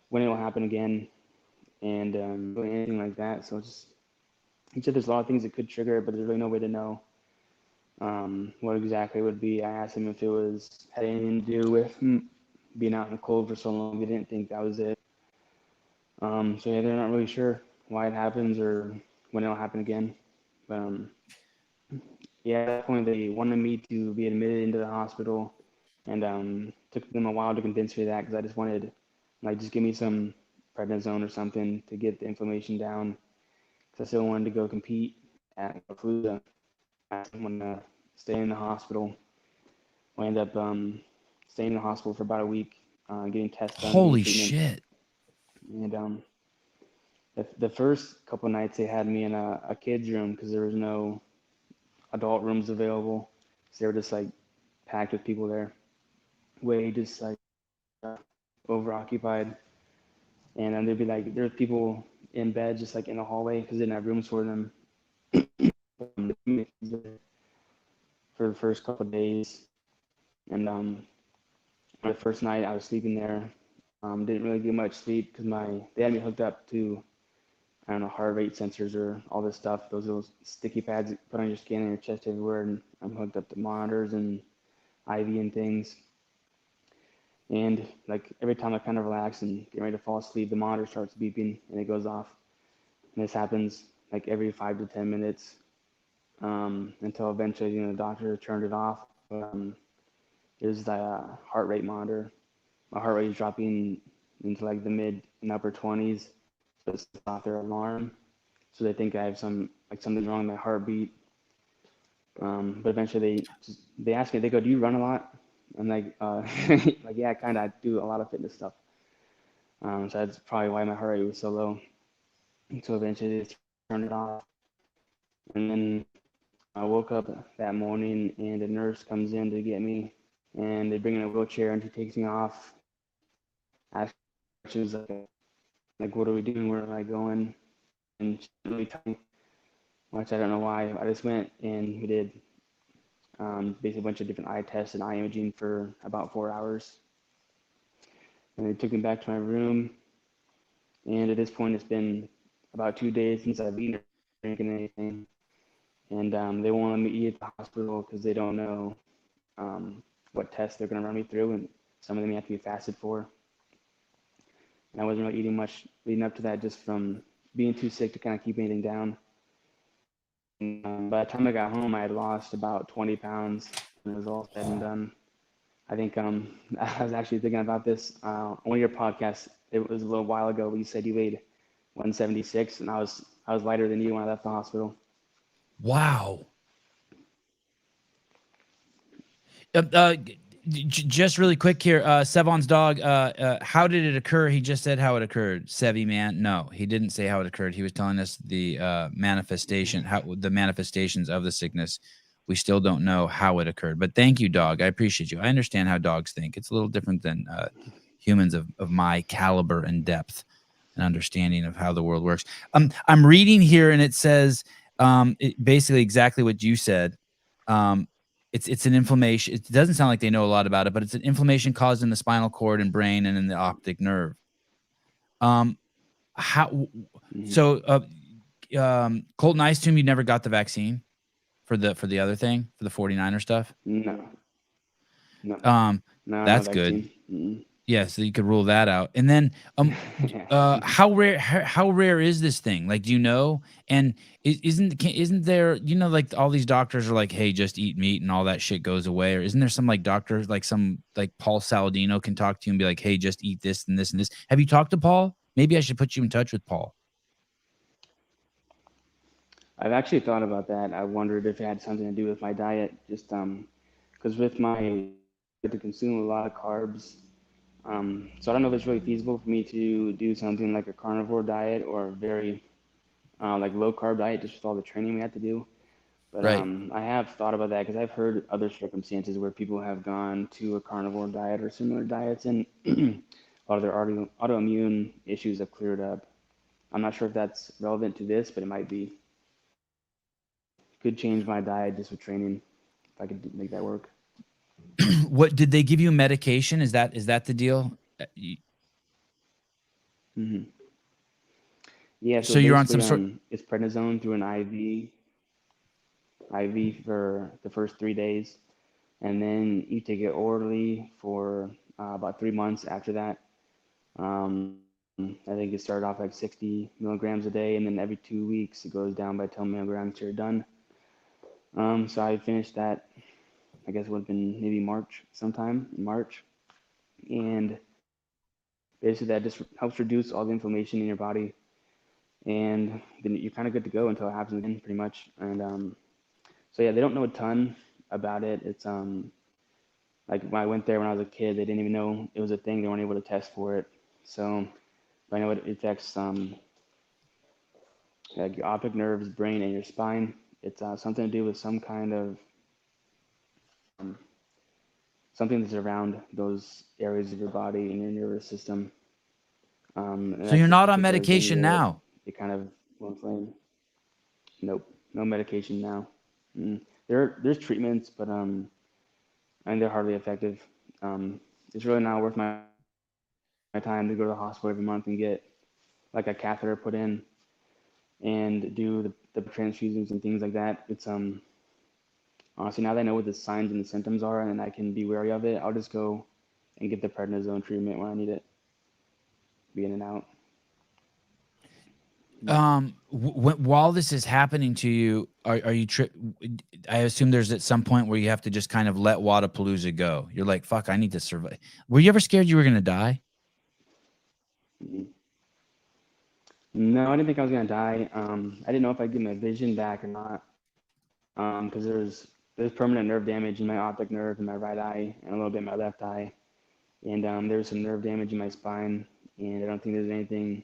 when it will happen again, and anything like that. So he said there's a lot of things that could trigger it, but there's really no way to know what exactly it would be. I asked him if it had anything to do with being out in the cold for so long. They didn't think that was it. So yeah, they're not really sure why it happens or when it'll happen again. But yeah, at that point they wanted me to be admitted into the hospital, and took them a while to convince me of that because I just wanted, like, just give me some prednisone or something to get the inflammation down. Because I still wanted to go compete at Fallujah. I didn't want to stay in the hospital. I ended up staying in the hospital for about a week, getting tests done. Holy getting treatment. shit! And the first couple nights they had me in a kid's room because there was no adult rooms available. So they were just like packed with people there, way just like overoccupied. And then there'd be like there's people in bed just like in the hallway because they didn't have rooms for them. For the first couple of days, and the first night I was sleeping there, didn't really get much sleep because they had me hooked up to, I don't know, heart rate sensors or all this stuff. Those little sticky pads that you put on your skin and your chest everywhere, and I'm hooked up to monitors and IV and things. And like every time I kind of relax and get ready to fall asleep, the monitor starts beeping and it goes off. And this happens like every 5 to 10 minutes, until eventually, the doctor turned it off. It was the heart rate monitor. My heart rate is dropping into like the mid and upper 20s, so it's off their alarm. So they think I have something's wrong with my heartbeat. But eventually they ask me, they go, "Do you run a lot?" I'm like, like, yeah, kind of. I do a lot of fitness stuff. So that's probably why my heart rate was so low. So eventually they turned it off, and then I woke up that morning and a nurse comes in to get me, and they bring in a wheelchair and she takes me off. She was like, what are we doing? Where am I going? And she didn't really tell me much. I don't know why. I just went and we did basically a bunch of different eye tests and eye imaging for about 4 hours. And they took me back to my room. And at this point, it's been about 2 days since I've eaten or drinking anything. And they won't let me eat at the hospital because they don't know what tests they're going to run me through. And some of them you have to be fasted for. And I wasn't really eating much leading up to that, just from being too sick to kind of keep anything down. And by the time I got home, I had lost about 20 pounds. And it was all said and done. I think I was actually thinking about this on one of your podcasts. It was a little while ago. You said you weighed 176, and I was lighter than you when I left the hospital. Wow. Just really quick here, Sevan's dog. How did it occur? He just said how it occurred. Sevi, man, no, he didn't say how it occurred. He was telling us the manifestations of the sickness. We still don't know how it occurred. But thank you, dog. I appreciate you. I understand how dogs think. It's a little different than humans of my caliber and depth and understanding of how the world works. I'm reading here, and it says basically exactly what you said. It's an inflammation. It doesn't sound like they know a lot about it, but it's an inflammation caused in the spinal cord and brain and in the optic nerve. Colten, I assume you never got the vaccine for the other thing, for the 49er stuff. No. That's good. Yeah, so you could rule that out. And then how rare is this thing? Like, do you know? And isn't there, like all these doctors are like, hey, just eat meat and all that shit goes away? Or isn't there some like doctor, like some like Paul Saladino can talk to you and be like, hey, just eat this and this and this? Have you talked to Paul? Maybe I should put you in touch with Paul. I've actually thought about that. I wondered if it had something to do with my diet, just because with I get to consume a lot of carbs. So I don't know if it's really feasible for me to do something like a carnivore diet or a very like low carb diet, just with all the training we have to do. But Right. I have thought about that because I've heard other circumstances where people have gone to a carnivore diet or similar diets, and a lot of their autoimmune issues have cleared up. I'm not sure if that's relevant to this, but it might be. Could change my diet just with training if I could make that work. What did they give you medication? Is that the deal? Mm-hmm. Yeah, So you're on some sort. It's prednisone through an IV for the first 3 days, and then you take it orally for about 3 months after that. I think it started off like 60 milligrams a day, and then every 2 weeks it goes down by 10 milligrams till you're done. So I finished that, I guess it would have been maybe sometime in March. And basically that just helps reduce all the inflammation in your body. And then you're kind of good to go until it happens again, pretty much. And so yeah, they don't know a ton about it. It's like when I went there when I was a kid, they didn't even know it was a thing. They weren't able to test for it. So I know it affects like your optic nerves, brain, and your spine. It's something to do with some kind of something that's around those areas of your body and your nervous system. So you're not on medication now? It kind of will inflame. Nope, no medication now. There's treatments, but and they're hardly effective. It's really not worth my time to go to the hospital every month and get like a catheter put in and do the transfusions and things like that. It's honestly, now that I know what the signs and the symptoms are and I can be wary of it, I'll just go and get the prednisone treatment when I need it. Be in and out. While this is happening to you, are you I assume there's at some point where you have to just kind of let Wadapalooza go. You're like, fuck, I need to survive. Were you ever scared you were going to die? No, I didn't think I was going to die. I didn't know if I'd get my vision back or not. Because there's permanent nerve damage in my optic nerve in my right eye and a little bit in my left eye. And there was some nerve damage in my spine, and I don't think there's anything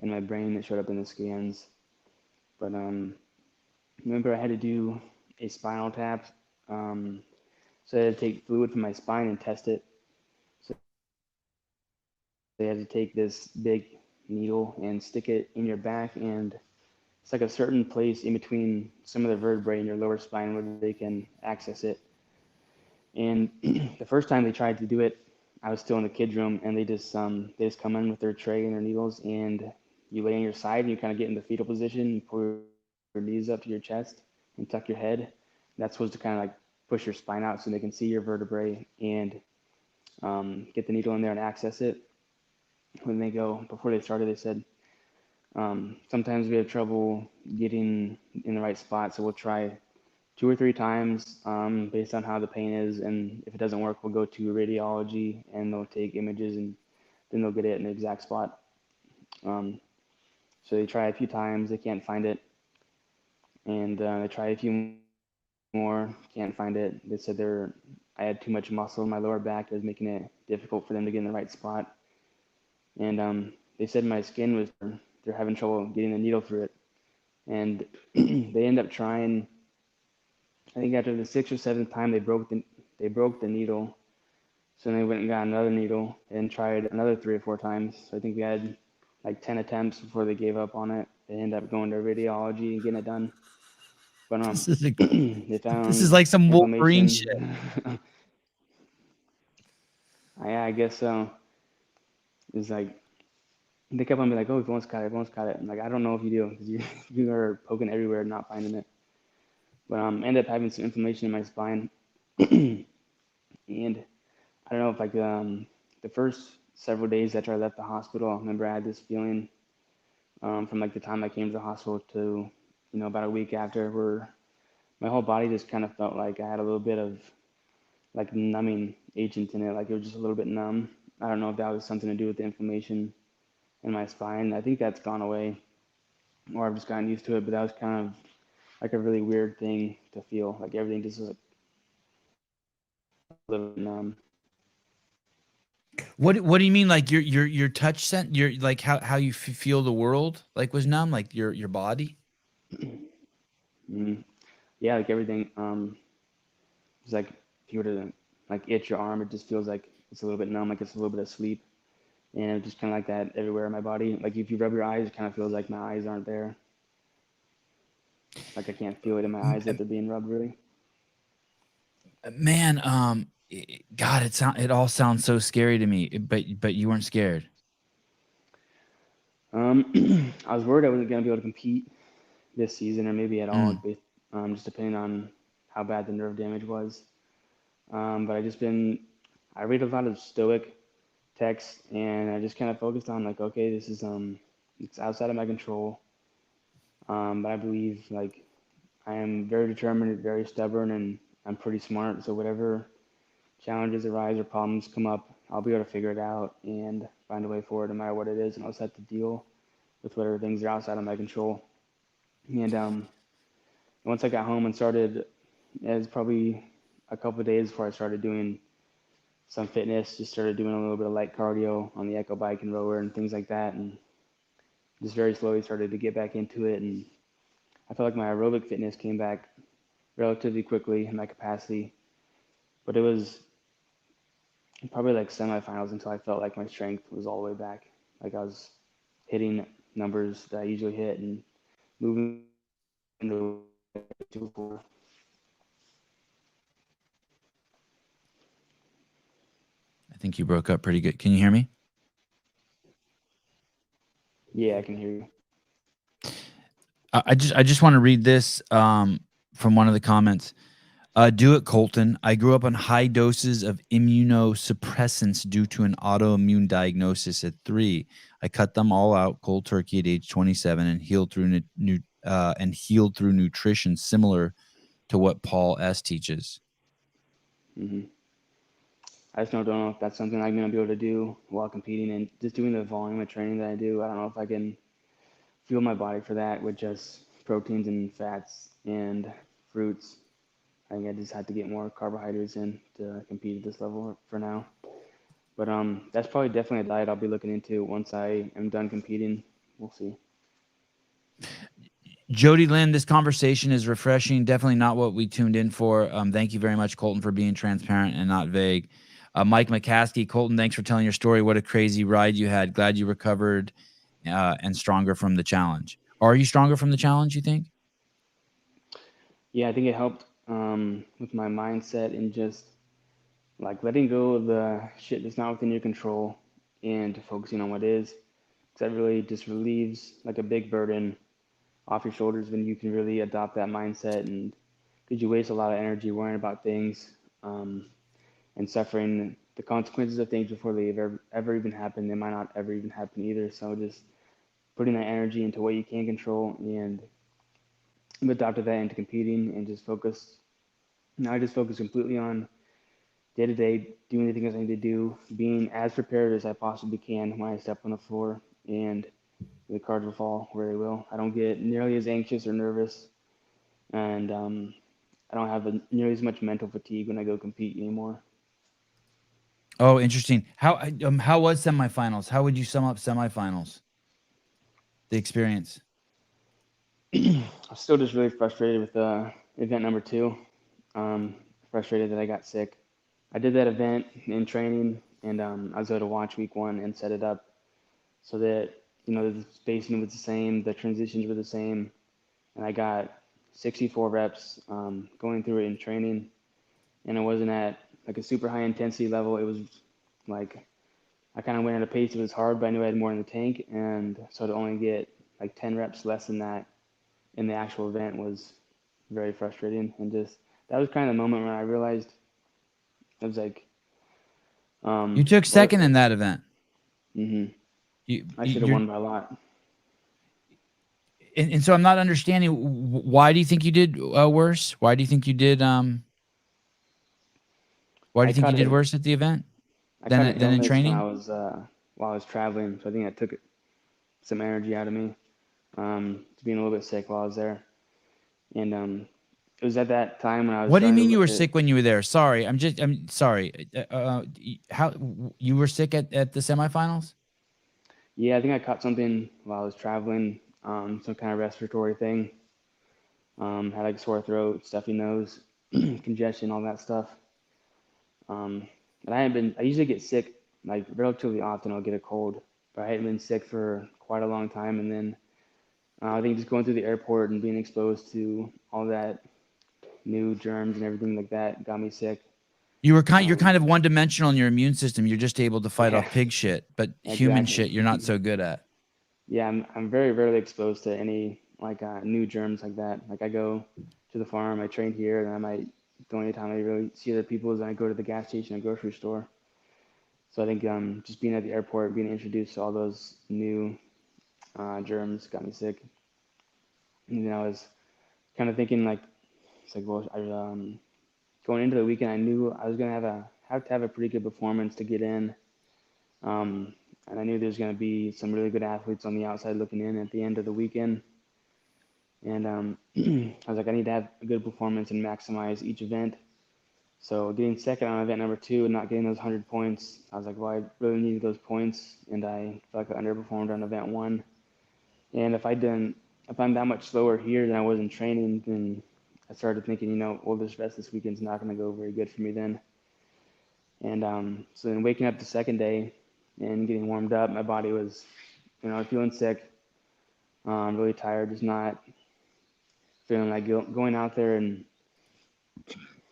in my brain that showed up in the scans. But remember I had to do a spinal tap. So I had to take fluid from my spine and test it. So they had to take this big needle and stick it in your back and it's like a certain place in between some of the vertebrae in your lower spine where they can access it. And the first time they tried to do it, I was still in the kids' room, and they just come in with their tray and their needles, and you lay on your side and you kind of get in the fetal position, you pull your knees up to your chest and tuck your head. That's supposed to kind of like push your spine out so they can see your vertebrae and get the needle in there and access it. When they go, before they started, they said, sometimes we have trouble getting in the right spot, so we'll try 2 or 3 times based on how the pain is, and if it doesn't work, we'll go to radiology and they'll take images and then they'll get it in the exact spot. So they try a few times, they can't find it, and they try a few more, can't find it. They said I had too much muscle in my lower back, it was making it difficult for them to get in the right spot. And they said my skin was, they're having trouble getting the needle through it. And they end up trying, I think after the 6th or 7th time, they broke the needle. So then they went and got another needle and tried another 3 or 4 times. So I think we had like 10 attempts before they gave up on it. They ended up going to radiology and getting it done. But they found this is like some Wolverine shit. Yeah, I guess so. It's like they kept on being like, "Oh, everyone's got it, everyone's got it." I'm like, I don't know if you do, because you are poking everywhere and not finding it. But ended up having some inflammation in my spine, and I don't know if like the first several days after I left the hospital, I remember I had this feeling from like the time I came to the hospital to about a week after, where my whole body just kind of felt like I had a little bit of like numbing agent in it, like it was just a little bit numb. I don't know if that was something to do with the inflammation in my spine. I think that's gone away, or I've just gotten used to it, but that was kind of like a really weird thing to feel, like everything just was like a little bit numb. What do you mean, like your touch scent, your like how you feel the world like was numb, like your body? Yeah, like everything. It's like if you were to like itch your arm, it just feels like it's a little bit numb, like it's a little bit of sleep. And it's just kind of like that everywhere in my body. Like if you rub your eyes, it kind of feels like my eyes aren't there. Like I can't feel it in my eyes that they're being rubbed, really. Man, God, it all sounds so scary to me. But you weren't scared. I was worried I wasn't gonna be able to compete this season, or maybe at all, just depending on how bad the nerve damage was. But I read a lot of Stoic texts, and I just kind of focused on like, okay, this is it's outside of my control. But I believe like I am very determined, very stubborn, and I'm pretty smart. So whatever challenges arise or problems come up, I'll be able to figure it out and find a way forward no matter what it is, and I'll just have to deal with whatever things are outside of my control. And once I got home and started, it was probably a couple of days before I started doing some fitness, just started doing a little bit of light cardio on the echo bike and rower and things like that, and just very slowly started to get back into it. And I felt like my aerobic fitness came back relatively quickly in my capacity, but it was probably like semifinals until I felt like my strength was all the way back. Like I was hitting numbers that I usually hit and moving the way. I think you broke up pretty good. Can you hear me? Yeah, I can hear you. I just want to read this from one of the comments. Do it, Colten. I grew up on high doses of immunosuppressants due to an autoimmune diagnosis at 3. I cut them all out cold turkey at age 27 and healed through nutrition, similar to what Paul S. teaches. Mm-hmm. I just don't know if that's something I'm going to be able to do while competing, and just doing the volume of training that I do. I don't know if I can fuel my body for that with just proteins and fats and fruits. I think I just have to get more carbohydrates in to compete at this level for now. But that's probably definitely a diet I'll be looking into once I am done competing. We'll see. Jody Lynn, this conversation is refreshing. Definitely not what we tuned in for. Thank you very much, Colten, for being transparent and not vague. Mike McCaskey, Colten, thanks for telling your story. What a crazy ride you had. Glad you recovered and stronger from the challenge. Are you stronger from the challenge, you think? Yeah, I think it helped with my mindset and just like letting go of the shit that's not within your control and focusing on what is. Because that really just relieves like a big burden off your shoulders when you can really adopt that mindset, and because you waste a lot of energy worrying about things and suffering the consequences of things before they ever even happen. They might not ever even happen either. So just putting that energy into what you can control and adopted that into competing and just focus. Now I just focus completely on day to day, doing the things I need to do, being as prepared as I possibly can when I step on the floor, and the cards will fall where they will. I don't get nearly as anxious or nervous, and I don't have nearly as much mental fatigue when I go compete anymore. Oh, interesting. How was semifinals? How would you sum up semifinals? The experience. I'm still just really frustrated with event number 2. Frustrated that I got sick. I did that event in training, and I was able to watch week 1 and set it up so that the spacing was the same, the transitions were the same, and I got 64 reps going through it in training, and it wasn't at like a super high intensity level. It was like I kind of went at a pace that was hard, but I knew I had more in the tank, and so to only get like 10 reps less than that in the actual event was very frustrating. And just that was kind of the moment when I realized I was like, You took second in that event. Mm-hmm. You, I should have won by a lot. And so I'm not understanding, why do you think you did worse? Why do you think you did worse at the event than in training? While I was traveling, so I think that took some energy out of me, to being a little bit sick while I was there. And it was at that time when I was. What do you mean you were sick when you were there? Sorry, I'm sorry. How you were sick at the semifinals? Yeah, I think I caught something while I was traveling, some kind of respiratory thing. Had like sore throat, stuffy nose, congestion, all that stuff. And I usually get sick like relatively often. I'll get a cold, but I hadn't been sick for quite a long time. And then I think just going through the airport and being exposed to all that new germs and everything like that got me sick. You're kind of one dimensional in your immune system. You're just able to fight off pig shit, but human shit you're not so good at. Yeah, I'm very rarely exposed to any like new germs like that. Like I go to the farm, I train here, and I might the only time I really see other people is when I go to the gas station and grocery store. So I think just being at the airport, being introduced to all those new germs got me sick. And then I was kind of thinking like, it's like, well, going into the weekend, I knew I was gonna have to have a pretty good performance to get in. And I knew there's going to be some really good athletes on the outside looking in at the end of the weekend. And I was like, I need to have a good performance and maximize each event. So getting second on event number 2 and not getting those 100 points, I was like, well, I really needed those points, and I felt like I underperformed on event 1. And if I'm that much slower here than I was in training, then I started thinking, well, this rest of this weekend's not going to go very good for me then. And so then waking up the second day and getting warmed up, my body was, feeling sick, really tired, just not feeling like going out there and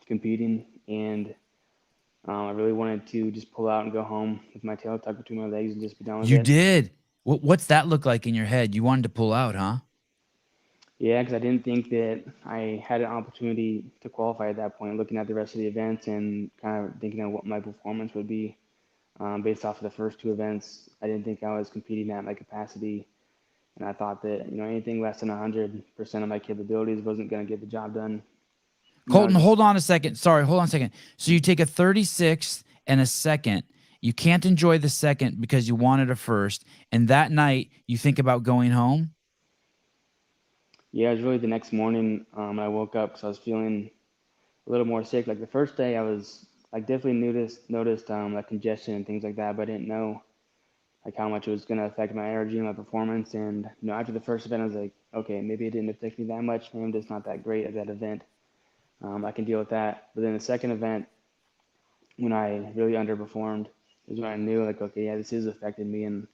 competing. And I really wanted to just pull out and go home with my tail tucked between my legs and just be done with it. You did? What's that look like in your head? You wanted to pull out, huh? Yeah, because I didn't think that I had an opportunity to qualify at that point, looking at the rest of the events and kind of thinking of what my performance would be. Based off of the first 2 events, I didn't think I was competing at my capacity, and I thought that anything less than 100% of my capabilities wasn't going to get the job done. Colten, hold on a second. Sorry, hold on a second. So you take a 36th and a second. You can't enjoy the second because you wanted a first, and that night you think about going home? Yeah, it was really the next morning when I woke up because I was feeling a little more sick. Like the first day, I was like definitely noticed like congestion and things like that, but I didn't know like how much it was going to affect my energy and my performance. And after the first event, I was like, okay, maybe it didn't affect me that much. Maybe I'm just not that great at that event. I can deal with that. But then the second event, when I really underperformed, is when I knew like, okay, yeah, this is affecting me. And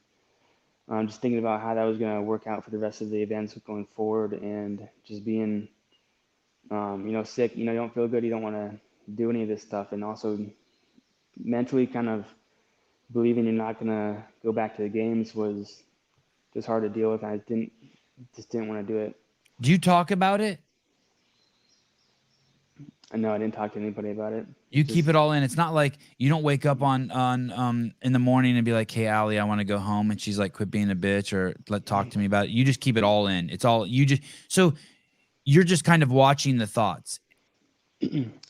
just thinking about how that was going to work out for the rest of the events going forward, and just being, sick. You don't feel good. You don't want to do any of this stuff, and also mentally kind of believing you're not going to go back to the games was just hard to deal with. I just didn't want to do it. Do you talk about it? No, I didn't talk to anybody about it. You keep it all in. It's not like you don't wake up on in the morning and be like, "Hey, Allie, I want to go home," and she's like, "Quit being a bitch," or talk to me about it. You just keep it all in. It's all you just. So you're just kind of watching the thoughts.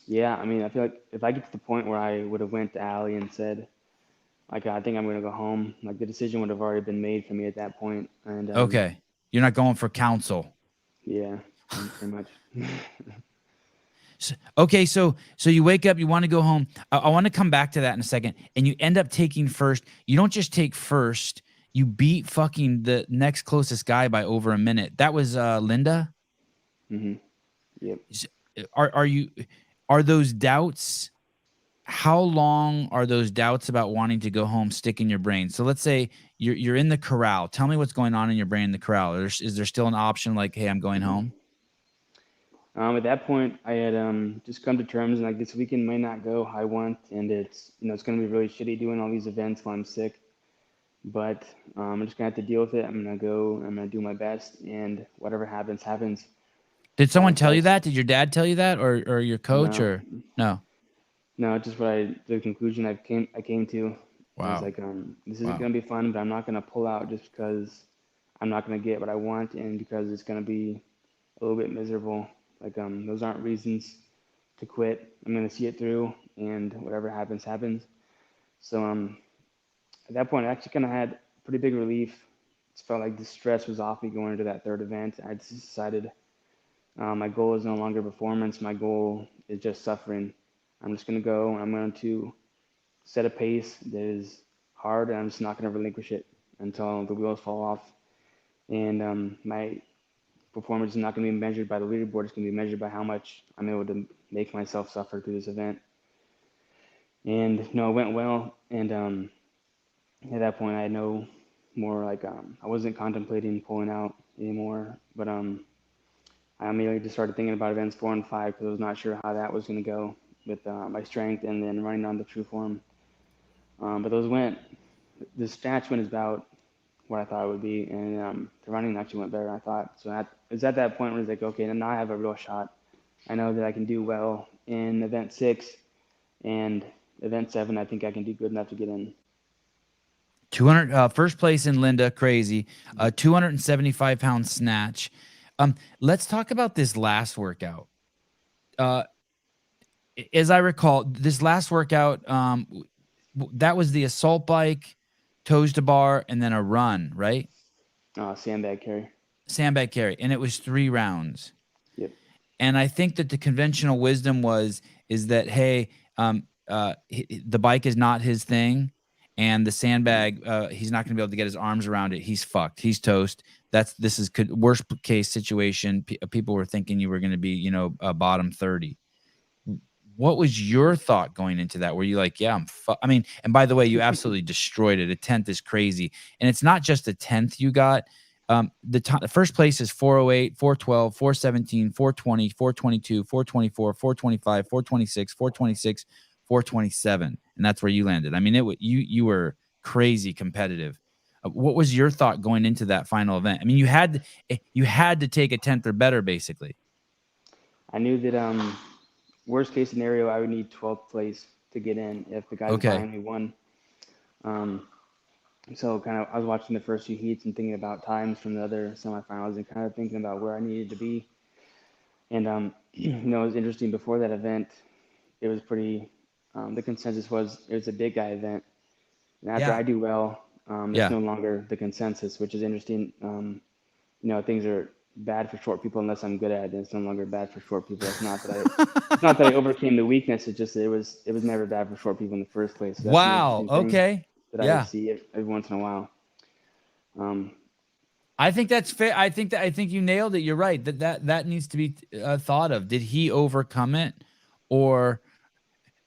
Yeah, I mean, I feel like if I get to the point where I would have went to Allie and said, like, I think I'm going to go home, like the decision would have already been made for me at that point. And okay, you're not going for counsel. Yeah, pretty much. Okay, so you wake up, you want to go home. I want to come back to that in a second. And you end up taking first. You don't just take first. You beat fucking the next closest guy by over a minute. That was Linda. Mm-hmm. Yep. Are those doubts? How long are those doubts about wanting to go home stick in your brain? So let's say you're in the corral. Tell me what's going on in your brain in the corral. Is there still an option like, hey, I'm going home? At that point, I had just come to terms, and like this weekend might not go how I want, and it's it's going to be really shitty doing all these events while I'm sick. But I'm just gonna have to deal with it. I'm gonna go. I'm gonna do my best, and whatever happens, happens. Did someone tell you that? Did your dad tell you that, or your coach, No. or no? No, it's just the conclusion I came to. I was Wow. like, this is gonna be fun, but I'm not gonna pull out just because I'm not gonna get what I want, and because it's gonna be a little bit miserable. Like, those aren't reasons to quit. I'm gonna see it through, and whatever happens, happens. So, at that point, I actually kind of had pretty big relief. It felt like the stress was off me going into that third event. I just decided my goal is no longer performance. My goal is just suffering. I'm just gonna go, and I'm going to set a pace that is hard, and I'm just not gonna relinquish it until the wheels fall off. And my performance is not going to be measured by the leaderboard. It's going to be measured by how much I'm able to make myself suffer through this event. And it went well. And at that point, I had no more I wasn't contemplating pulling out anymore. But I immediately just started thinking about events 4 and 5 because I was not sure how that was going to go with my strength and then running on the true form. But the snatch went about what I thought it would be, and the running actually went better than I thought. So it's at that point where it's like, okay, now I have a real shot. I know that I can do well in event 6, and event 7, I think I can do good enough to get in. 200 first place in Linda, crazy. 275-pound snatch. Let's talk about this last workout. As I recall, this last workout, that was the assault bike, toes to bar, and then a run, right? Sandbag carry. Sandbag carry, and it was 3 rounds. Yep. And I think that the conventional wisdom is that, hey, the bike is not his thing, and the sandbag, he's not going to be able to get his arms around it. He's fucked. He's toast. This is worst case situation. People were thinking you were going to be, bottom 30. What was your thought going into that? Were you like, yeah, I mean, and by the way, you absolutely destroyed it. A 10th is crazy. And it's not just a 10th you got. The first place is 408, 412, 417, 420, 422, 424, 425, 426, 426, 427. And that's where you landed. I mean, you were crazy competitive. What was your thought going into that final event? I mean, you had to take a 10th or better, basically. I knew that worst case scenario, I would need 12th place to get in if the guys behind me won. So I was watching the first few heats and thinking about times from the other semifinals and kind of thinking about where I needed to be. And it was interesting. Before that event, it was pretty. The consensus was it was a big guy event. And after I do well, it's no longer the consensus, which is interesting. Things are bad for short people unless I'm good at it. And it's no longer bad for short people. It's not that I overcame the weakness. It's just that it was never bad for short people in the first place. So wow. Okay. That I would see every once in a while. I think that's fair. I think you nailed it. You're right. That needs to be thought of. Did he overcome it, or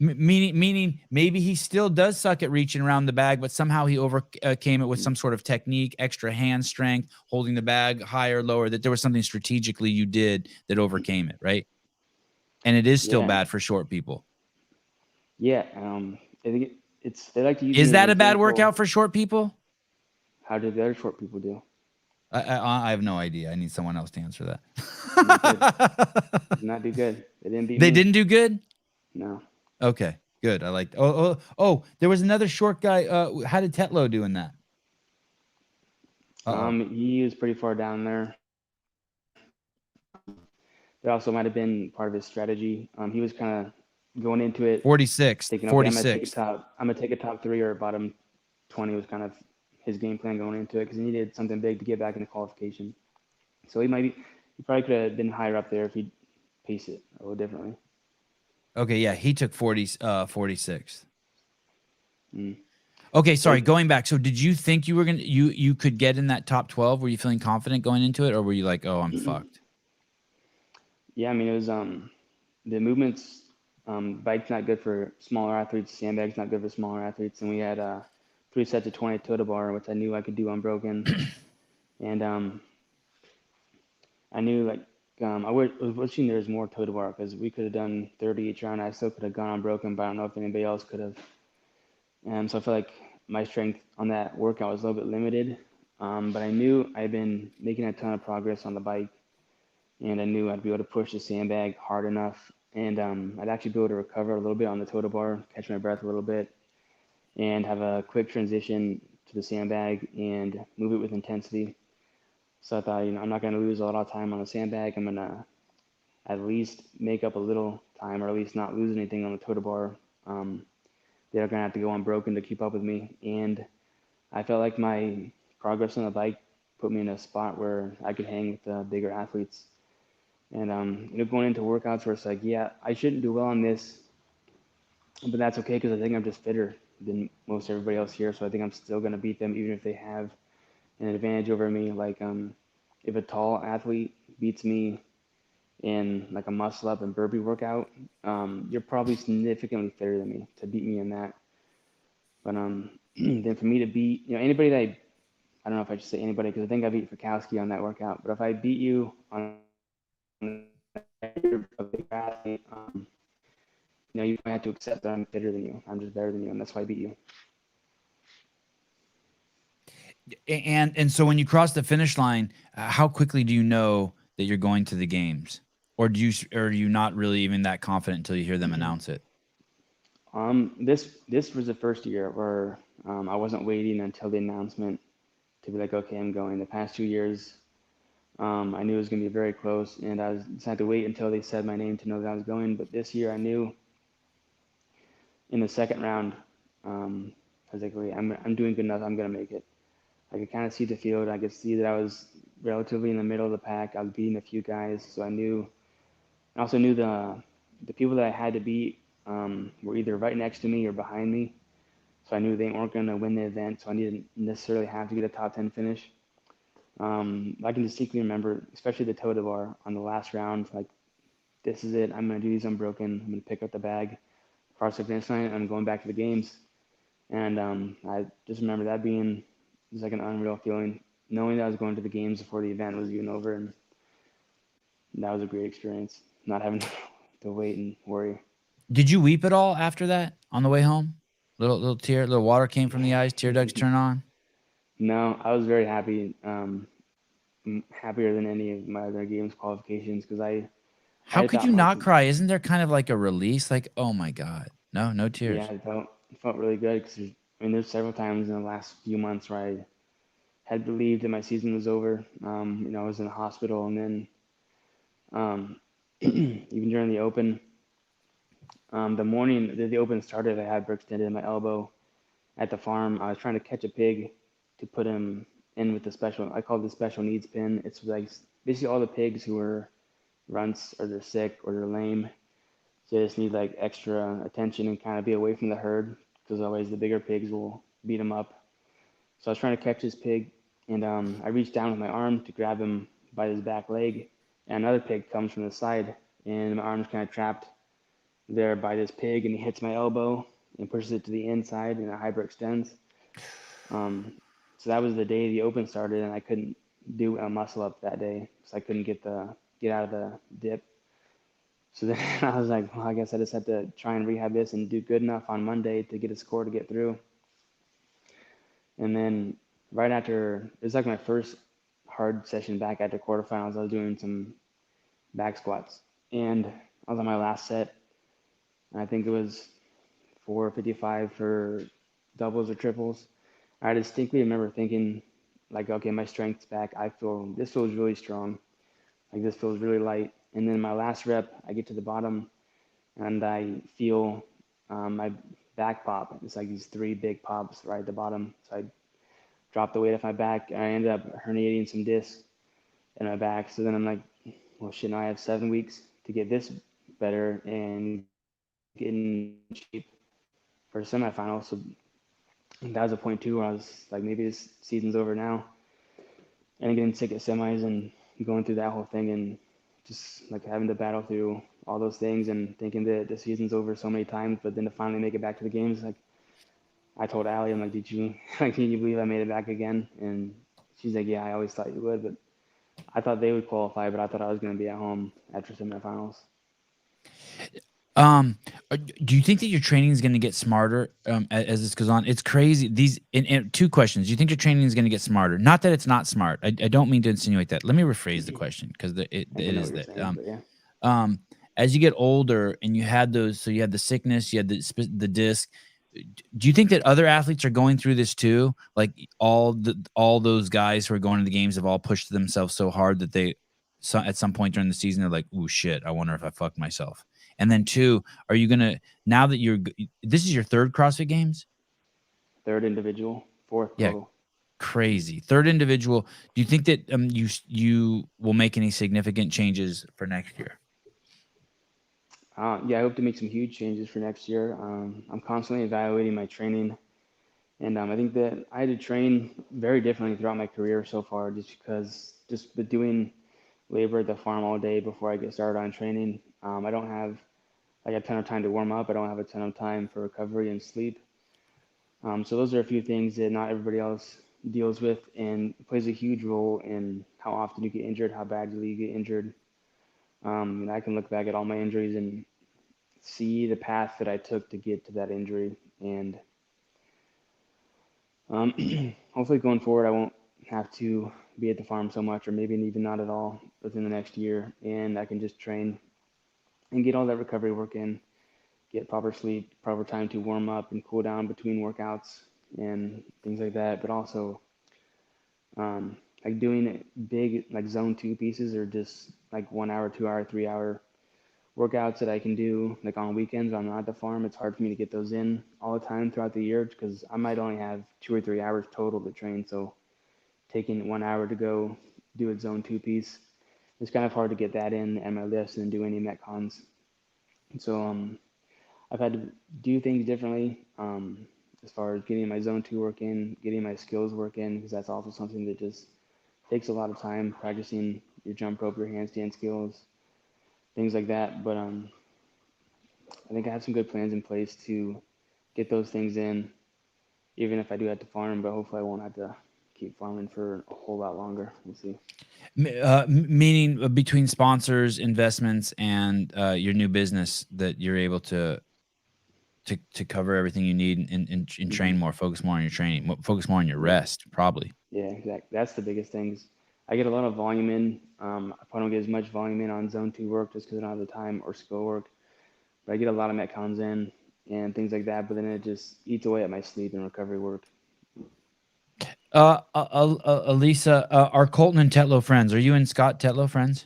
Meaning maybe he still does suck at reaching around the bag, but somehow he overcame it with some sort of technique, extra hand strength, holding the bag higher, lower, that there was something strategically you did that overcame it, right? And it is still bad for short people. Yeah. I think they like to use. Is that a bad workout for short people? How did the other short people do? I have no idea. I need someone else to answer that. Did not do good. They didn't beat They me. didn't do good? No. Okay, good. I liked. Oh! There was another short guy. How did Tetlow do in that? He was pretty far down there. That also might have been part of his strategy. He was kind of going into it 46. thinking, okay, 46. I'm gonna take a top 3 or bottom 20 was kind of his game plan going into it because he needed something big to get back into qualification. So he probably could have been higher up there if he'd paced it a little differently. Okay, yeah, he took 46. Mm. Okay, sorry, going back. So did you think you were you could get in that top 12? Were you feeling confident going into it, or were you like, oh, I'm fucked? Yeah, I mean, it was the movements. Bike's not good for smaller athletes. Sandbag's not good for smaller athletes. And we had 3 sets of 20 toe to bar, which I knew I could do unbroken. And I knew I was wishing there was more toe to bar because we could have done 30 each round. I still could have gone unbroken, but I don't know if anybody else could have. And so I feel like my strength on that workout was a little bit limited. But I knew I'd been making a ton of progress on the bike. And I knew I'd be able to push the sandbag hard enough. And I'd actually be able to recover a little bit on the toe to bar, catch my breath a little bit, and have a quick transition to the sandbag and move it with intensity. So I thought, I'm not going to lose a lot of time on the sandbag. I'm going to at least make up a little time, or at least not lose anything on the toe to bar. They're going to have to go unbroken to keep up with me. And I felt like my progress on the bike put me in a spot where I could hang with the bigger athletes. And going into workouts where it's like, yeah, I shouldn't do well on this, but that's okay because I think I'm just fitter than most everybody else here. So I think I'm still going to beat them even if they have an advantage over me. Like if a tall athlete beats me in like a muscle up and burpee workout, you're probably significantly fitter than me to beat me in that. But then for me to beat, anybody that I don't know if I should say anybody because I think I beat Fikowski on that workout. But if I beat you on a big athlete, you might have to accept that I'm fitter than you. I'm just better than you, and that's why I beat you. And so when you cross the finish line, how quickly do you know that you're going to the games, or are you not really even that confident until you hear them announce it? This was the first year where I wasn't waiting until the announcement to be like, okay, I'm going. The past 2 years, I knew it was going to be very close, and I just had to wait until they said my name to know that I was going. But this year, I knew in the second round, I was like, wait, I'm doing good enough. I'm going to make it. I could kind of see the field. I could see that I was relatively in the middle of the pack. I was beating a few guys, so I also knew the people that I had to beat were either right next to me or behind me. So I knew they weren't going to win the event, so I didn't necessarily have to get a top 10 finish. I can distinctly remember, especially the toe to bar on the last round, like, this is it. I'm going to do these unbroken. I'm going to pick up the bag, cross the finish line, and I'm going back to the games. And I just remember that being just like an unreal feeling, knowing that I was going to the games before the event was even over. And that was a great experience, not having to wait and worry. Did you weep at all after that on the way home? Little tear, little water came from the eyes, tear ducts turn on? No, I was very happy. Happier than any of my other games qualifications because How could you not cry? Isn't there kind of like a release? Like, oh my God. No tears. Yeah, it felt really good because there's several times in the last few months where I had believed that my season was over. I was in the hospital, and then even during the Open, the morning that the Open started, I had hyperextended in my elbow at the farm. I was trying to catch a pig to put him in with I call it the special needs pin. It's like basically all the pigs who are runts or they're sick or they're lame. So they just need like extra attention and kind of be away from the herd because otherwise the bigger pigs will beat them up. So I was trying to catch this pig, and I reached down with my arm to grab him by his back leg, and another pig comes from the side, and my arm's kind of trapped there by this pig, and he hits my elbow and pushes it to the inside, and it hyperextends. So that was the day the open started, and I couldn't do a muscle up that day, so I couldn't get out of the dip. So then I was like, well, I guess I just had to try and rehab this and do good enough on Monday to get a score to get through. And then right after, it was like my first hard session back after quarterfinals, I was doing some back squats, and I was on my last set. I think it was 455 for doubles or triples. I distinctly remember thinking, like, okay, my strength's back. This feels really strong. Like, this feels really light. And then my last rep, I get to the bottom, and I feel my back pop. It's like these 3 big pops right at the bottom. So I dropped the weight off my back, and I ended up herniating some discs in my back. So then I'm like, well, shit, now I have 7 weeks to get this better and get in shape for semifinals. So that was a point too where I was like, maybe this season's over now. And getting sick at semis and going through that whole thing and just like having to battle through all those things and thinking that the season's over so many times, but then to finally make it back to the games, like I told Allie, I'm like, can you believe I made it back again? And she's like, yeah, I always thought you would, but I thought they would qualify, but I thought I was going to be at home after semifinals. Do you think that your training is going to get smarter as this goes on? It's crazy. And 2 questions. Do you think your training is going to get smarter? Not that it's not smart. I don't mean to insinuate that. Let me rephrase the question because it is that. Yeah. As you get older and you had those, so you had the sickness, you had the disc. Do you think that other athletes are going through this too? Like all those guys who are going to the games have all pushed themselves so hard that at some point during the season they're like, "Ooh, shit! I wonder if I fucked myself." And then 2, are you gonna, now that this is your 3rd CrossFit Games? 3rd individual, 4th total. Crazy. 3rd individual. Do you think that you will make any significant changes for next year? Yeah, I hope to make some huge changes for next year. I'm constantly evaluating my training, and I think that I had to train very differently throughout my career so far, just with doing labor at the farm all day before I get started on training. I don't have like a ton of time to warm up. I don't have a ton of time for recovery and sleep. So those are a few things that not everybody else deals with, and plays a huge role in how often you get injured, how badly you get injured. And I can look back at all my injuries and see the path that I took to get to that injury. And hopefully going forward, I won't have to be at the farm so much, or maybe even not at all within the next year. And I can just train and get all that recovery work in, get proper sleep, proper time to warm up and cool down between workouts and things like that. But also, like doing big like zone 2 pieces, or just like 1 hour, 2 hour, 3 hour workouts that I can do like on weekends when I'm not at the farm. It's hard for me to get those in all the time throughout the year because I might only have 2 or 3 hours total to train. So taking 1 hour to go do a zone 2 piece, it's kind of hard to get that in at my lifts and do any metcons. So I've had to do things differently as far as getting my zone 2 work in, getting my skills work in, because that's also something that just takes a lot of time, practicing your jump rope, your handstand skills, things like that. But I think I have some good plans in place to get those things in, even if I do have to farm, but hopefully I won't have to keep farming for a whole lot longer. We'll see. Meaning between sponsors, investments, and your new business, that you're able to cover everything you need and train more, focus more on your training, focus more on your rest, probably. Yeah, exactly. That's the biggest things. I get a lot of volume in. I probably don't get as much volume in on zone 2 work just because I don't have the time, or skill work. But I get a lot of metcons in and things like that. But then it just eats away at my sleep and recovery work. Elisa, are Colten and Tetlow friends? Are you and Scott Tetlow friends?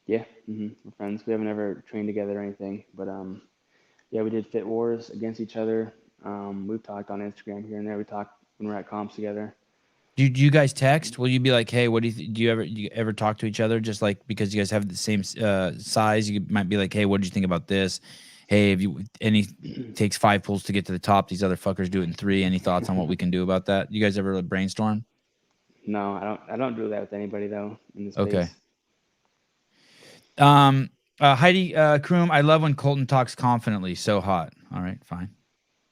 Yeah, we're friends. We haven't ever trained together or anything, but yeah, we did fit wars against each other. We've talked on Instagram here and there. We talk when we're at comps together. Do you guys text? Will you be like, hey, what do you ever talk to each other? Just like because you guys have the same size, you might be like, hey, what did you think about this? Hey, takes 5 pulls to get to the top. These other fuckers do it in 3. Any thoughts on what we can do about that? You guys ever brainstorm? No, I don't do that with anybody though in this space. Okay. Heidi Kroom, I love when Colten talks confidently. So hot. All right, fine.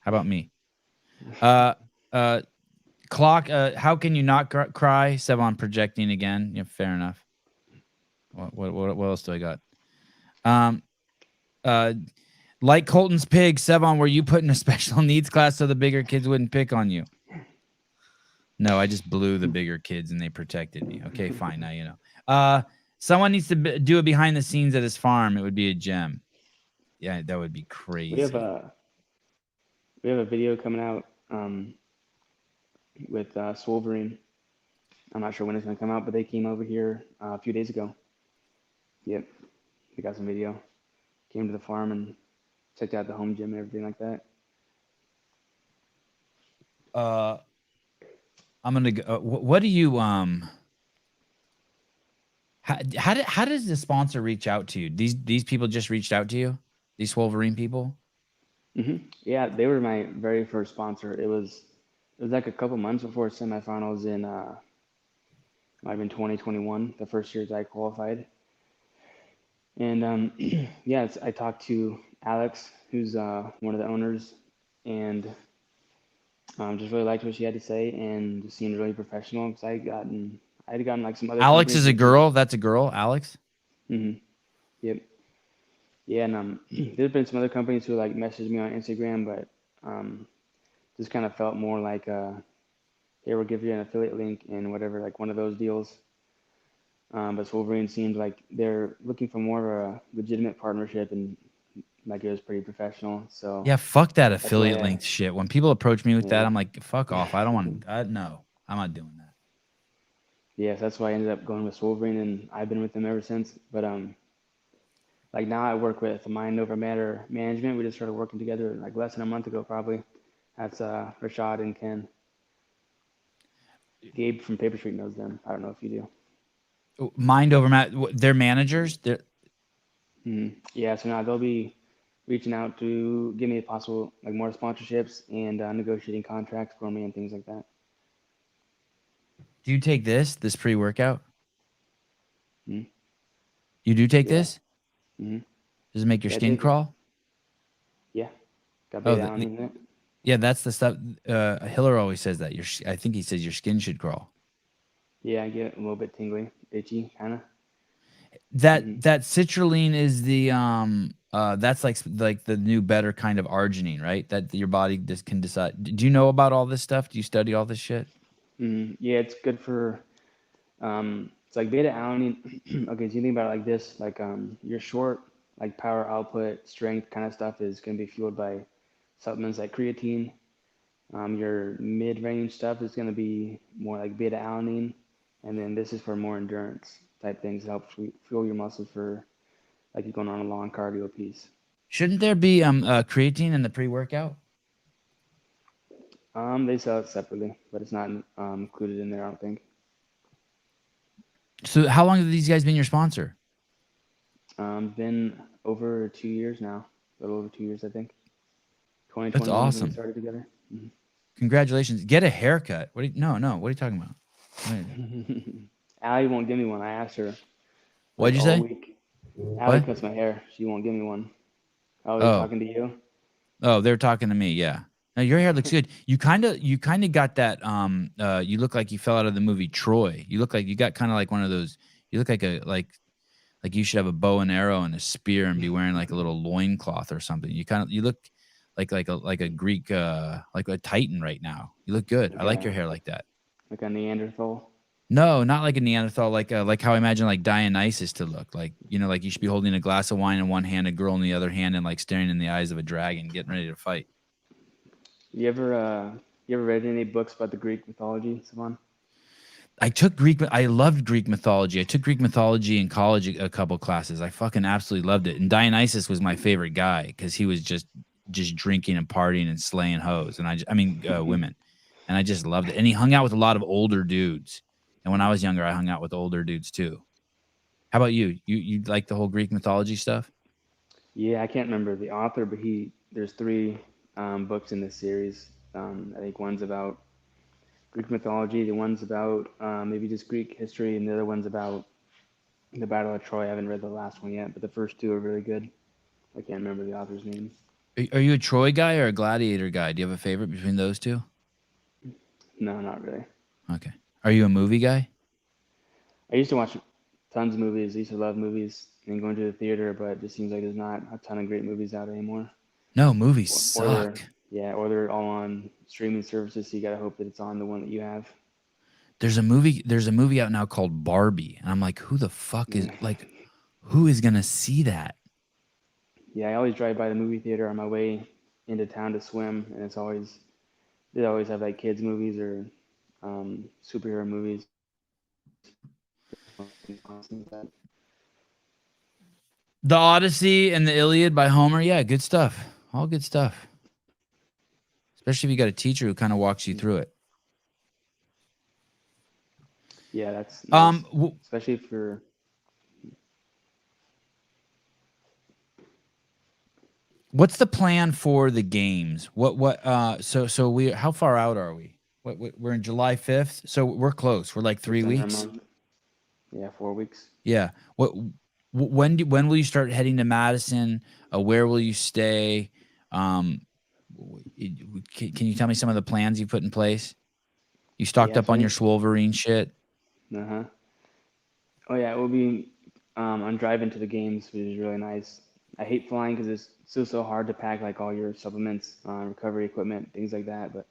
How about me? Clock. How can you not cry? Sevan projecting again. Yeah, fair enough. What else do I got? Like Colton's pig, Sevan, were you put in a special needs class so the bigger kids wouldn't pick on you? No, I just blew the bigger kids and they protected me. Okay, fine. Now you know. Someone needs to do it behind the scenes at his farm. It would be a gem. Yeah, that would be crazy. We have a video coming out with Swolverine. I'm not sure when it's gonna come out, but they came over here a few days ago. Yep, we got some video. Came to the farm and checked out the home gym and everything like that. I'm gonna go. What do you How does the sponsor reach out to you? These people just reached out to you. These Wolverine people. Yeah, they were my very first sponsor. It was like a couple months before semifinals in might have been 2021, the first years I qualified. And yeah, I talked to Alex, who's one of the owners, and just really liked what she had to say, and just seemed really professional. Because I had gotten like some other. Alex is a girl. That's a girl, Alex. Yep. Yeah, and there's been some other companies who like messaged me on Instagram, but just kind of felt more like, hey, we'll give you an affiliate link and whatever, like one of those deals. But Wolverine seemed like they're looking for more of a legitimate partnership, and like it was pretty professional. So yeah, fuck that affiliate link shit. When people approach me with that, I'm like, fuck off. I don't want to. No, I'm not doing that. Yeah, so that's why I ended up going with Wolverine, and I've been with them ever since. But like now I work with Mind Over Matter Management. We just started working together like less than a month ago, probably. That's Rashad and Ken. Gabe from Paper Street knows them. I don't know if you do. Mind Over Matter. They're managers. Yeah, so now they'll be reaching out to give me possible like more sponsorships and negotiating contracts for me and things like that. Do you take this pre-workout? You do take this? Does it make your skin crawl? Yeah. Got beta-alanine in it. Yeah, that's the stuff. Hiller always says that. I think he says your skin should crawl. Yeah, I get a little bit tingly, itchy, kind of. That citrulline is the that's like the new better kind of arginine, right? That your body just can decide. Do you know about all this stuff? Do you study all this shit? Yeah, it's good for it's like beta-alanine. Okay, so you think about it like this, like your short like power output strength kind of stuff is going to be fueled by supplements like creatine. Your mid-range stuff is going to be more like beta-alanine, and then this is for more endurance type things to help fuel your muscles for like you're going on a long cardio piece. Shouldn't there be creatine in the pre-workout? They sell it separately, but it's not included in there, I don't think. So how long have these guys been your sponsor? Been over 2 years now. A little over 2 years, I think. 2021 That's awesome. we started together. Congratulations. Get a haircut. What are you talking about? Allie won't give me one. I asked her. What'd you say? Week. Allie cuts my hair. She won't give me one. Oh, they're talking to you? Oh, they're talking to me. Yeah. Now your hair looks good. You kind of got that. You look like you fell out of the movie Troy. You look like you got kind of like one of those. You look like like you should have a bow and arrow and a spear and be wearing like a little loincloth or something. You look like a Greek like a Titan right now. You look good. I like your hair like that. Like a Neanderthal. No, not like a Neanderthal. Like how I imagine like Dionysus to look. Like like you should be holding a glass of wine in one hand, a girl in the other hand, and like staring in the eyes of a dragon, getting ready to fight. You ever read any books about the Greek mythology, Sevan? I loved Greek mythology. I took Greek mythology in college a couple classes. I fucking absolutely loved it. And Dionysus was my favorite guy because he was just drinking and partying and slaying hoes. And I mean women. And I just loved it. And he hung out with a lot of older dudes. And when I was younger, I hung out with older dudes too. How about you? You like the whole Greek mythology stuff? Yeah, I can't remember the author, but there's 3 books in this series. I think one's about Greek mythology, the one's about maybe just Greek history, and the other one's about The Battle of Troy. I haven't read the last one yet, but the first two are really good. I can't remember the author's name. Are you a Troy guy or a Gladiator guy? Do you have a favorite between those two? No, not really. Okay. Are you a movie guy? I used to watch tons of movies. I used to love movies and going to the theater, but it just seems like there's not a ton of great movies out anymore. No, movies Or suck. or they're all on streaming services, so you gotta hope that it's on the one that you have. There's a movie out now called Barbie, and I'm like, who the fuck is Yeah. like, who is gonna see that? Yeah, I always drive by the movie theater on my way into town to swim, and they always have like kids movies or superhero movies. The Odyssey and the Iliad by Homer. Yeah, good stuff. All good stuff. Especially if you got a teacher who kind of walks you through it. Yeah, that's nice. Um, Especially for What's the plan for the games? So we how far out are we? We're in July 5th, so we're close. We're like 3 just under a weeks. month. Yeah, 4 weeks. Yeah. When will you start heading to Madison? Where will you stay? Can you tell me some of the plans you put in place? You stocked Yeah, up so on your Swolverine shit. uh-huh. Oh yeah, it will be on driving to the games, which is really nice. I hate flying because it's so hard to pack like all your supplements, recovery equipment, things like that. But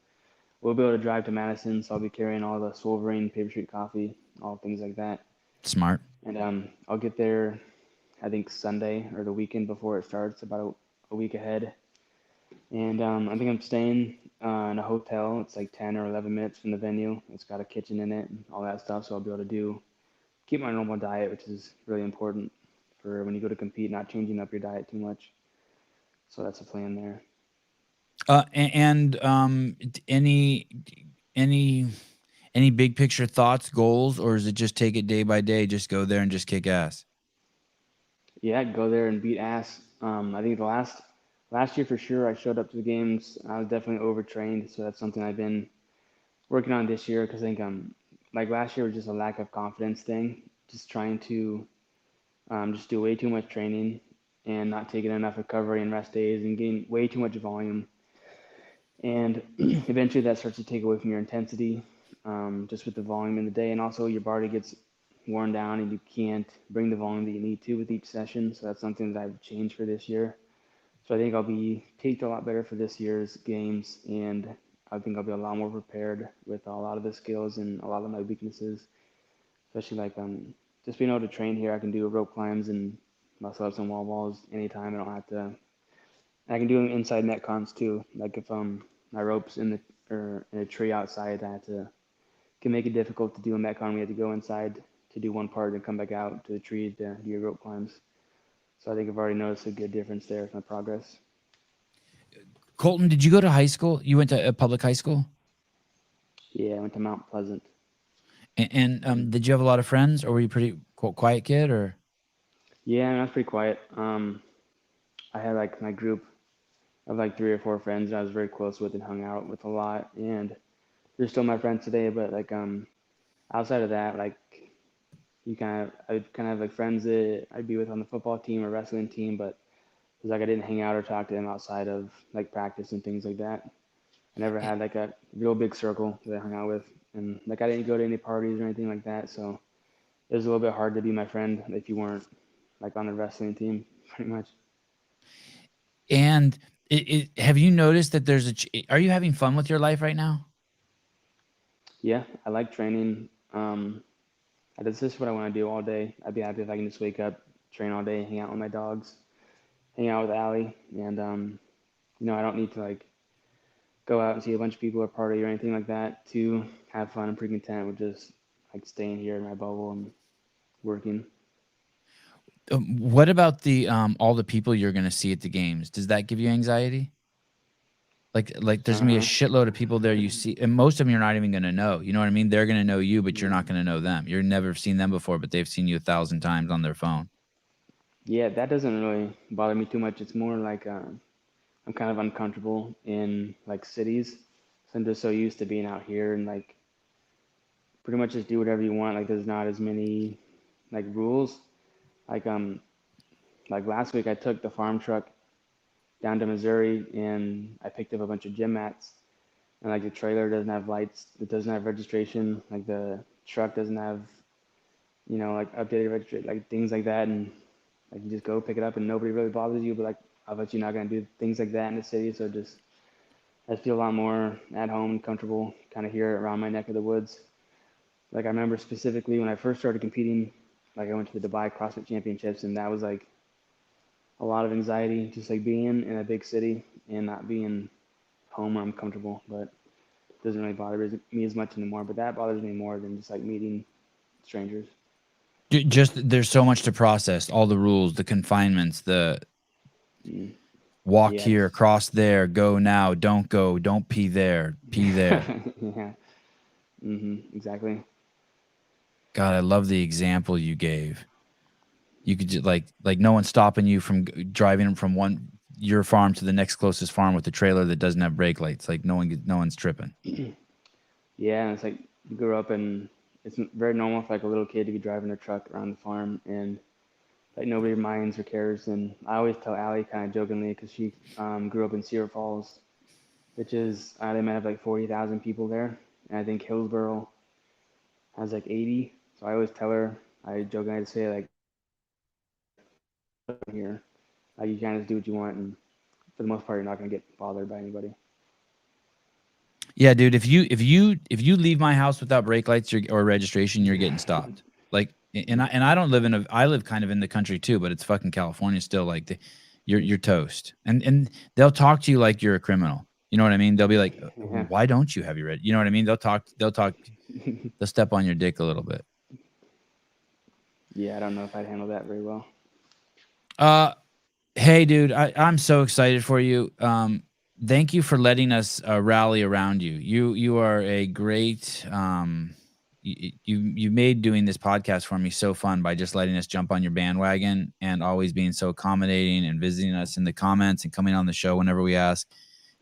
we'll be able to drive to Madison, so I'll be carrying all the Wolverine, Paper Street Coffee, all things like that. Smart. And I'll get there, I think Sunday or the weekend before it starts, about a week ahead. And I think I'm staying in a hotel. It's like 10 or 11 minutes from the venue. It's got a kitchen in it and all that stuff, so I'll be able to keep my normal diet, which is really important for when you go to compete, not changing up your diet too much. So that's a plan there. Any big picture thoughts, goals, or is it just take it day by day, just go there and just kick ass? Yeah, go there and beat ass. I think the last year for sure, I showed up to the games. I was definitely overtrained, so that's something I've been working on this year because I think like last year was just a lack of confidence thing, just trying to just do way too much training and not taking enough recovery and rest days and getting way too much volume. And eventually that starts to take away from your intensity, just with the volume in the day. And also your body gets worn down and you can't bring the volume that you need to with each session. So that's something that I've changed for this year. So I think I'll be taped a lot better for this year's games. And I think I'll be a lot more prepared with a lot of the skills and a lot of my weaknesses, especially like just being able to train here. I can do rope climbs and muscle ups and wall balls anytime. I don't have to. I can do them inside metcons too. Like if my ropes in a tree outside, can make it difficult to do a metcon. We have to go inside to do one part and come back out to the tree to do your rope climbs. So I think I've already noticed a good difference there with my progress. Colten, did you go to high school? You went to a public high school? Yeah, I went to Mount Pleasant. And did you have a lot of friends, or were you pretty quiet kid, or? Yeah, I was pretty quiet. I had like my group of like 3 or 4 friends that I was very close with and hung out with a lot, and they're still my friends today. But like outside of that, like I would kind of have like friends that I'd be with on the football team or wrestling team, but it's like I didn't hang out or talk to them outside of like practice and things like that. I never had like a real big circle that I hung out with, and like I didn't go to any parties or anything like that. So it was a little bit hard to be my friend if you weren't like on the wrestling team, pretty much. And have you noticed that are you having fun with your life right now? Yeah, I like training. This is what I want to do all day. I'd be happy if I can just wake up, train all day, hang out with my dogs, hang out with Allie, and I don't need to like go out and see a bunch of people or party or anything like that to have fun. I'm pretty content with just like staying here in my bubble and working. What about the all the people you're going to see at the games? Does that give you anxiety? Like there's gonna be a shitload of people there you see, and most of them you're not even gonna know. You know what I mean? They're gonna know you, but you're not gonna know them. You've never seen them before, but they've seen you 1,000 times on their phone. Yeah, that doesn't really bother me too much. It's more like I'm kind of uncomfortable in like cities. So I'm just so used to being out here and like pretty much just do whatever you want. Like there's not as many like rules. Like like last week I took the farm truck down to Missouri and I picked up a bunch of gym mats. And like the trailer doesn't have lights, it doesn't have registration, like the truck doesn't have, like updated registration, like things like that. And like you just go pick it up and nobody really bothers you. But like I bet you're not gonna do things like that in the city. So just I feel a lot more at home and comfortable kind of here around my neck of the woods. Like I remember specifically when I first started competing, like I went to the Dubai CrossFit Championships, and that was like a lot of anxiety, just like being in a big city and not being home where I'm comfortable. But it doesn't really bother me as much anymore. But that bothers me more than just like meeting strangers. Just there's so much to process. All the rules, the confinements, the walk Yeah, here, cross there, go now, don't go, don't pee there, pee there. yeah. Exactly. God, I love the example you gave. You could just like no one's stopping you from driving from your farm to the next closest farm with a trailer that doesn't have brake lights. Like no one's tripping. Yeah, and it's like you grew up and it's very normal for like a little kid to be driving a truck around the farm and like nobody minds or cares. And I always tell Allie kind of jokingly because she grew up in Cedar Falls, which is they might have like 40,000 people there, and I think Hillsboro has like 80. So I always tell her, I jokingly say like here, you kind of just do what you want, and for the most part, you're not gonna get bothered by anybody. Yeah, dude. If you leave my house without brake lights or registration, you're getting stopped. Like, and I don't live I live kind of in the country too, but it's fucking California still. Like, you're toast, and they'll talk to you like you're a criminal. You know what I mean? They'll be like, Yeah. "Why don't you have your red?" You know what I mean? They'll talk. They'll step on your dick a little bit. Yeah, I don't know if I'd handle that very well. Hey, dude, I'm so excited for you. Thank you for letting us rally around you. You are a great. You made doing this podcast for me so fun by just letting us jump on your bandwagon and always being so accommodating and visiting us in the comments and coming on the show whenever we ask.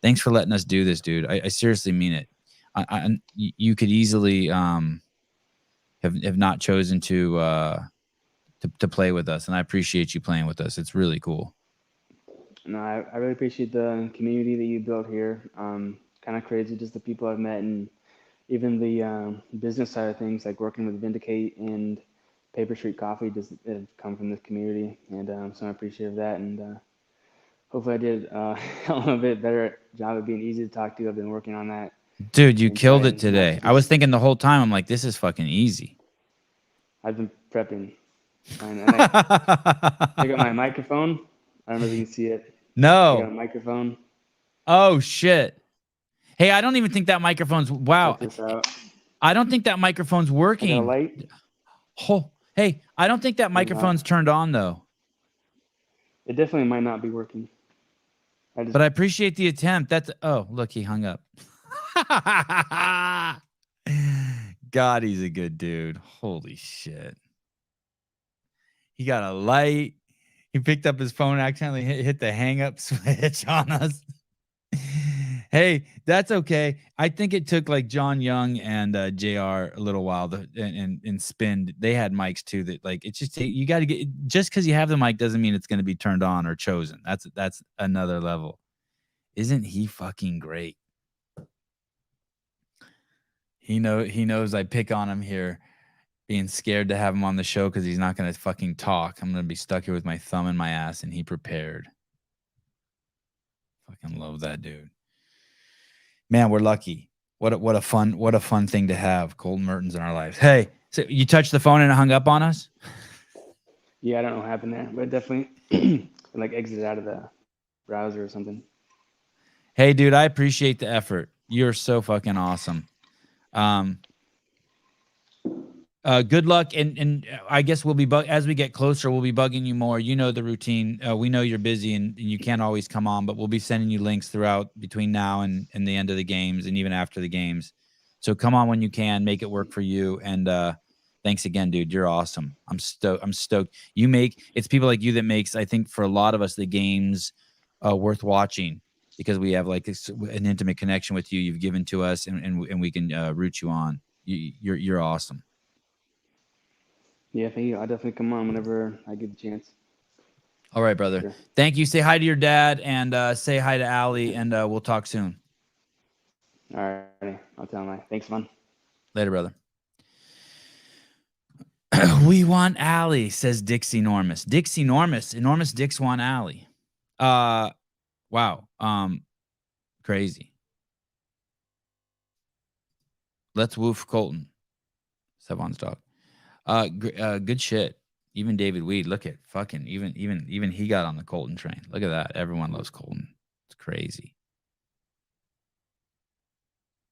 Thanks for letting us do this, dude. I seriously mean it. You could easily have not chosen to play with us, and I appreciate you playing with us. It's really cool. No, I really appreciate the community that you built here. Kind of crazy, just the people I've met, and even the business side of things, like working with Vindicate and Paper Street Coffee, just have come from this community, and so I appreciate that. And hopefully, I did a little bit better job of being easy to talk to. I've been working on that. Dude, you killed it today. I was thinking the whole time, I'm like, this is fucking easy. I've been prepping. And I pick up my microphone. I don't know if you can see it. No. I got a microphone. Oh, shit. Hey, I don't even think that microphone's... Wow. Check this out. I don't think that microphone's working. I got a light. Oh, hey, I don't think that microphone's turned on, though. It definitely might not be working. But I appreciate the attempt. Oh, look, he hung up. God, he's a good dude. Holy shit. He got a light. He picked up his phone, accidentally hit the hang up switch on us. Hey, that's okay. I think it took like John Young and JR a little while and Spin. They had mics too. That like it's just you got to get just because you have the mic doesn't mean it's going to be turned on or chosen. That's another level. Isn't he fucking great? He knows I pick on him here, being scared to have him on the show because he's not going to fucking talk. I'm going to be stuck here with my thumb in my ass, and he prepared. Fucking love that dude. Man, we're lucky. What a fun thing to have, Colten Mertens in our lives. Hey, so you touched the phone and it hung up on us? Yeah, I don't know what happened there, but it definitely like exited out of the browser or something. Hey, dude, I appreciate the effort. You're so fucking awesome. Good luck, and I guess we'll be as we get closer, we'll be bugging you more. You know the routine. We know you're busy and you can't always come on, but we'll be sending you links throughout between now and the end of the games and even after the games. So come on when you can, make it work for you. And thanks again, dude. You're awesome. I'm stoked. It's people like you that makes, I think, for a lot of us, the games worth watching because we have like an intimate connection with you. You've given to us, and we can root you on. You're awesome. Yeah, thank you. I'll definitely come on whenever I get the chance. All right, brother. Sure. Thank you. Say hi to your dad and say hi to Allie, and we'll talk soon. All right. I'll tell him. Thanks, man. Later, brother. We want Allie, says Dixie Enormous. Dixie Enormous. Enormous Dicks want Allie. Wow. Crazy. Let's woof Colten. Sevan's dog. Good shit. Even David Weed. Look at fucking even he got on the Colten train. Look at that. Everyone loves Colten. It's crazy.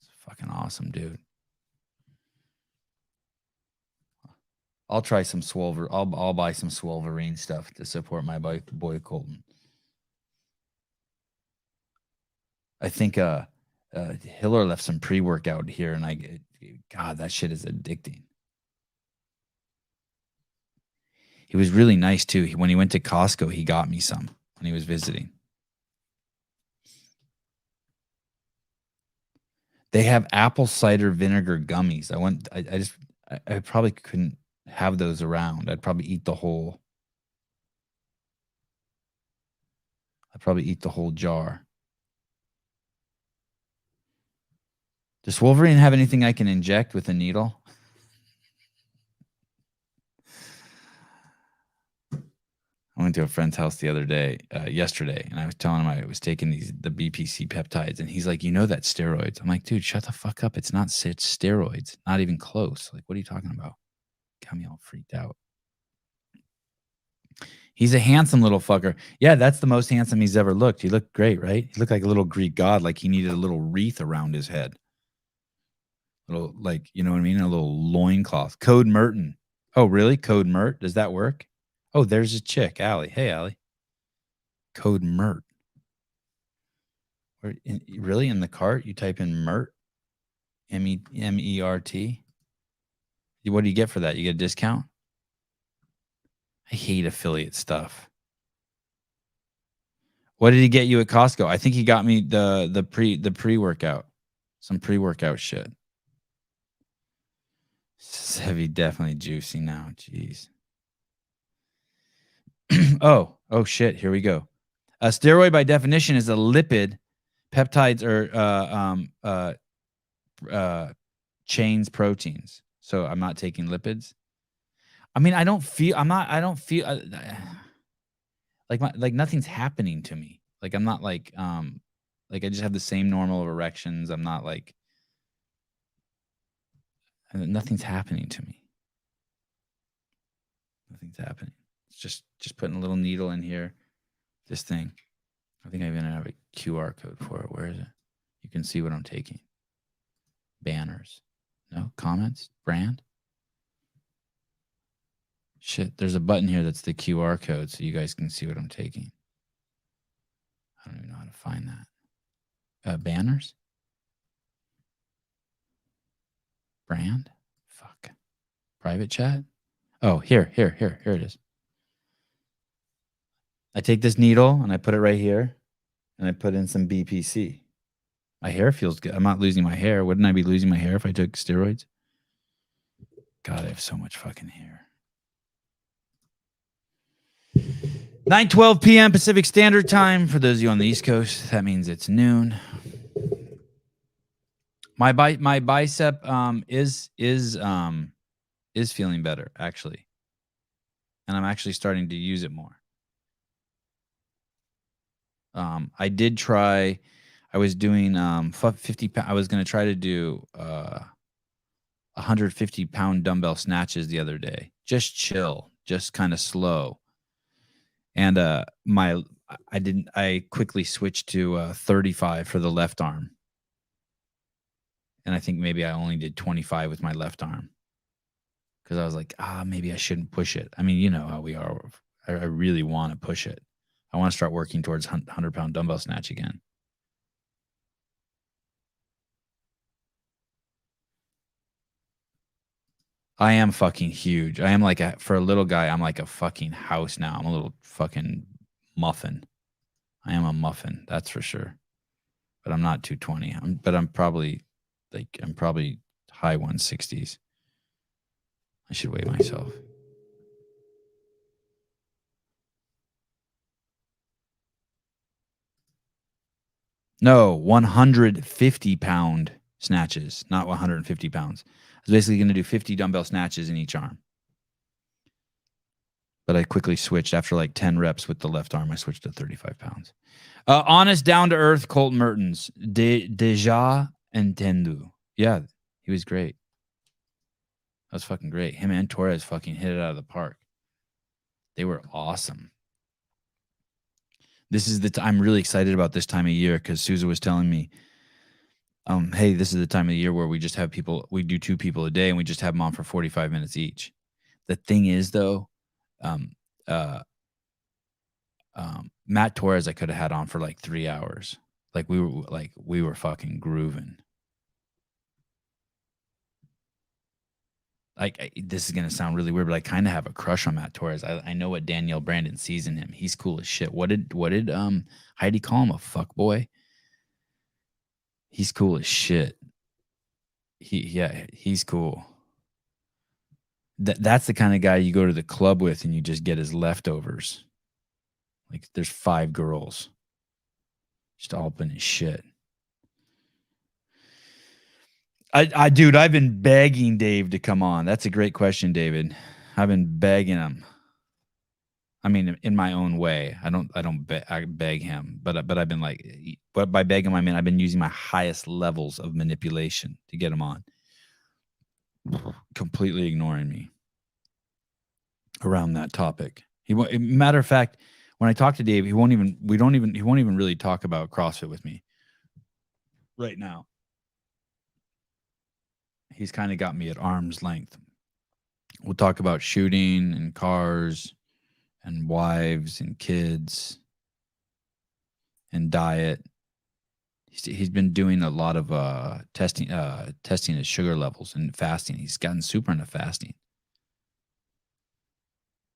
It's fucking awesome, dude. I'll try some Swolver. I'll buy some Swolverine stuff to support my boy Colten. I think Hiller left some pre-workout here, and God, that shit is addicting. He was really nice too. When he went to Costco, he got me some when he was visiting. They have apple cider vinegar gummies. I probably couldn't have those around. I'd probably eat the whole jar. Does Wolverine have anything I can inject with a needle? I went to a friend's house yesterday, and I was telling him I was taking the BPC peptides, and he's like, that's steroids. I'm like, dude, shut the fuck up. It's steroids. Not even close. Like, what are you talking about? Got me all freaked out. He's a handsome little fucker. Yeah, that's the most handsome he's ever looked. He looked great, right? He looked like a little Greek god, like he needed a little wreath around his head. Little, like, you know what I mean? A little loincloth. Code Merton. Oh, really? Code Mert? Does that work? Oh, there's a chick, Allie. Hey, Allie. Code Mert. Really? In the cart, you type in Mert? MERT? What do you get for that? You get a discount? I hate affiliate stuff. What did he get you at Costco? I think he got me the pre-workout. Some pre-workout shit. Heavy, definitely juicy now. Jeez. oh shit. Here we go. A steroid by definition is a lipid. Peptides are chains proteins. So I'm not taking lipids. I mean, I don't feel like nothing's happening to me. Like I'm not like I just have the same normal erections. I'm not like nothing's happening to me. Nothing's happening. It's just putting a little needle in here. This thing. I think I even have a QR code for it. Where is it? You can see what I'm taking. Banners. No comments? Brand? Shit, there's a button here that's the QR code so you guys can see what I'm taking. I don't even know how to find that. Banners? Brand? Fuck. Private chat? Oh, here it is. I take this needle and I put it right here and I put in some BPC. My hair feels good. I'm not losing my hair. Wouldn't I be losing my hair if I took steroids? God, I have so much fucking hair. 9:12 p.m. Pacific Standard Time. For those of you on the East Coast, that means it's noon. My bicep is feeling better, actually. And I'm actually starting to use it more. I did try, I was doing 50 I was going to try to do 150-pound dumbbell snatches the other day. Just chill, just kind of slow. And I quickly switched to 35 for the left arm. And I think maybe I only did 25 with my left arm. Because I was like, maybe I shouldn't push it. I mean, you know how we are. I really want to push it. I want to start working towards 100-pound dumbbell snatch again. I am fucking huge. I am like for a little guy, I'm like a fucking house now. I'm a little fucking muffin. I am a muffin, that's for sure. But I'm not 220. I'm probably high 160s. I should weigh myself. No, 150 pound snatches, not 150 pounds. I was basically going to do 50 dumbbell snatches in each arm. But I quickly switched after like 10 reps with the left arm. I switched to 35 pounds. Honest, down to earth, Colten Mertens. Deja entendu. Yeah, he was great. That was fucking great. Him and Torres fucking hit it out of the park. They were awesome. This is I'm really excited about this time of year because Sousa was telling me, hey, this is the time of the year where we just have people, we do 2 people a day and we just have them on for 45 minutes each. The thing is, though, Matt Torres I could have had on for like 3 hours. Like we were fucking grooving. Like this is gonna sound really weird, but I kind of have a crush on Matt Torres. I know what Danielle Brandon sees in him. He's cool as shit. What did Heidi call him? A fuck boy? He's cool as shit. He's cool. That's the kind of guy you go to the club with and you just get his leftovers. Like there's 5 girls just all up in his shit. Dude, I've been begging Dave to come on. That's a great question, David. I've been begging him. I mean, in my own way. I beg him, but I've been like, but by beg him, I mean I've been using my highest levels of manipulation to get him on. Completely ignoring me around that topic. Matter of fact, when I talk to Dave, he won't even really talk about CrossFit with me right now. He's kind of got me at arm's length. We'll talk about shooting and cars and wives and kids and diet. He's been doing a lot of testing his sugar levels and fasting. He's gotten super into fasting.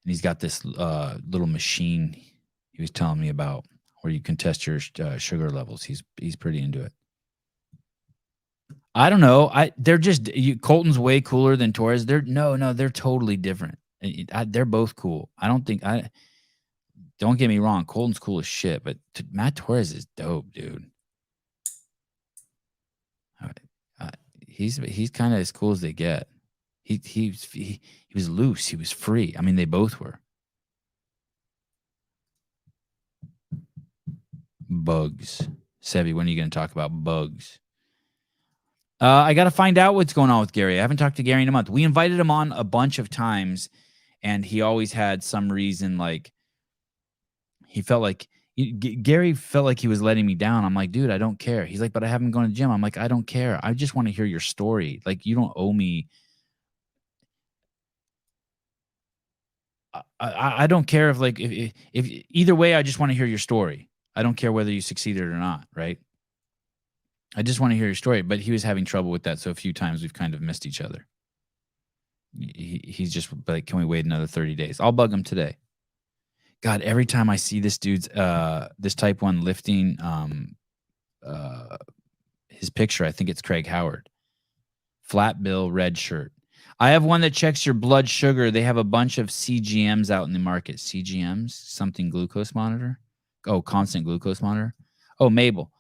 And he's got this little machine he was telling me about where you can test your sugar levels. He's pretty into it. I don't know. They're just Colten's way cooler than Torres. They're totally different. They're both cool. Don't get me wrong. Colten's cool as shit, but Matt Torres is dope, dude. He's kind of as cool as they get. He was loose. He was free. I mean, they both were. Bugs. Sevi, when are you going to talk about bugs? I got to find out what's going on with Gary. I haven't talked to Gary in a month. We invited him on a bunch of times, and he always had some reason, like he felt like Gary felt like he was letting me down. I'm like, dude, I don't care. He's like, but I haven't gone to the gym. I'm like, I don't care. I just want to hear your story. Like, you don't owe me. I don't care if either way, I just want to hear your story. I don't care whether you succeeded or not, right? I just want to hear your story. But he was having trouble with that, so a few times we've kind of missed each other. He's just like, can we wait another 30 days? I'll bug him today. God, every time I see this dude's this type 1 lifting his picture, I think it's Craig Howard. Flat bill, red shirt. I have one that checks your blood sugar. They have a bunch of CGMs out in the market. CGMs, something glucose monitor. Oh, constant glucose monitor. Oh, Mabel.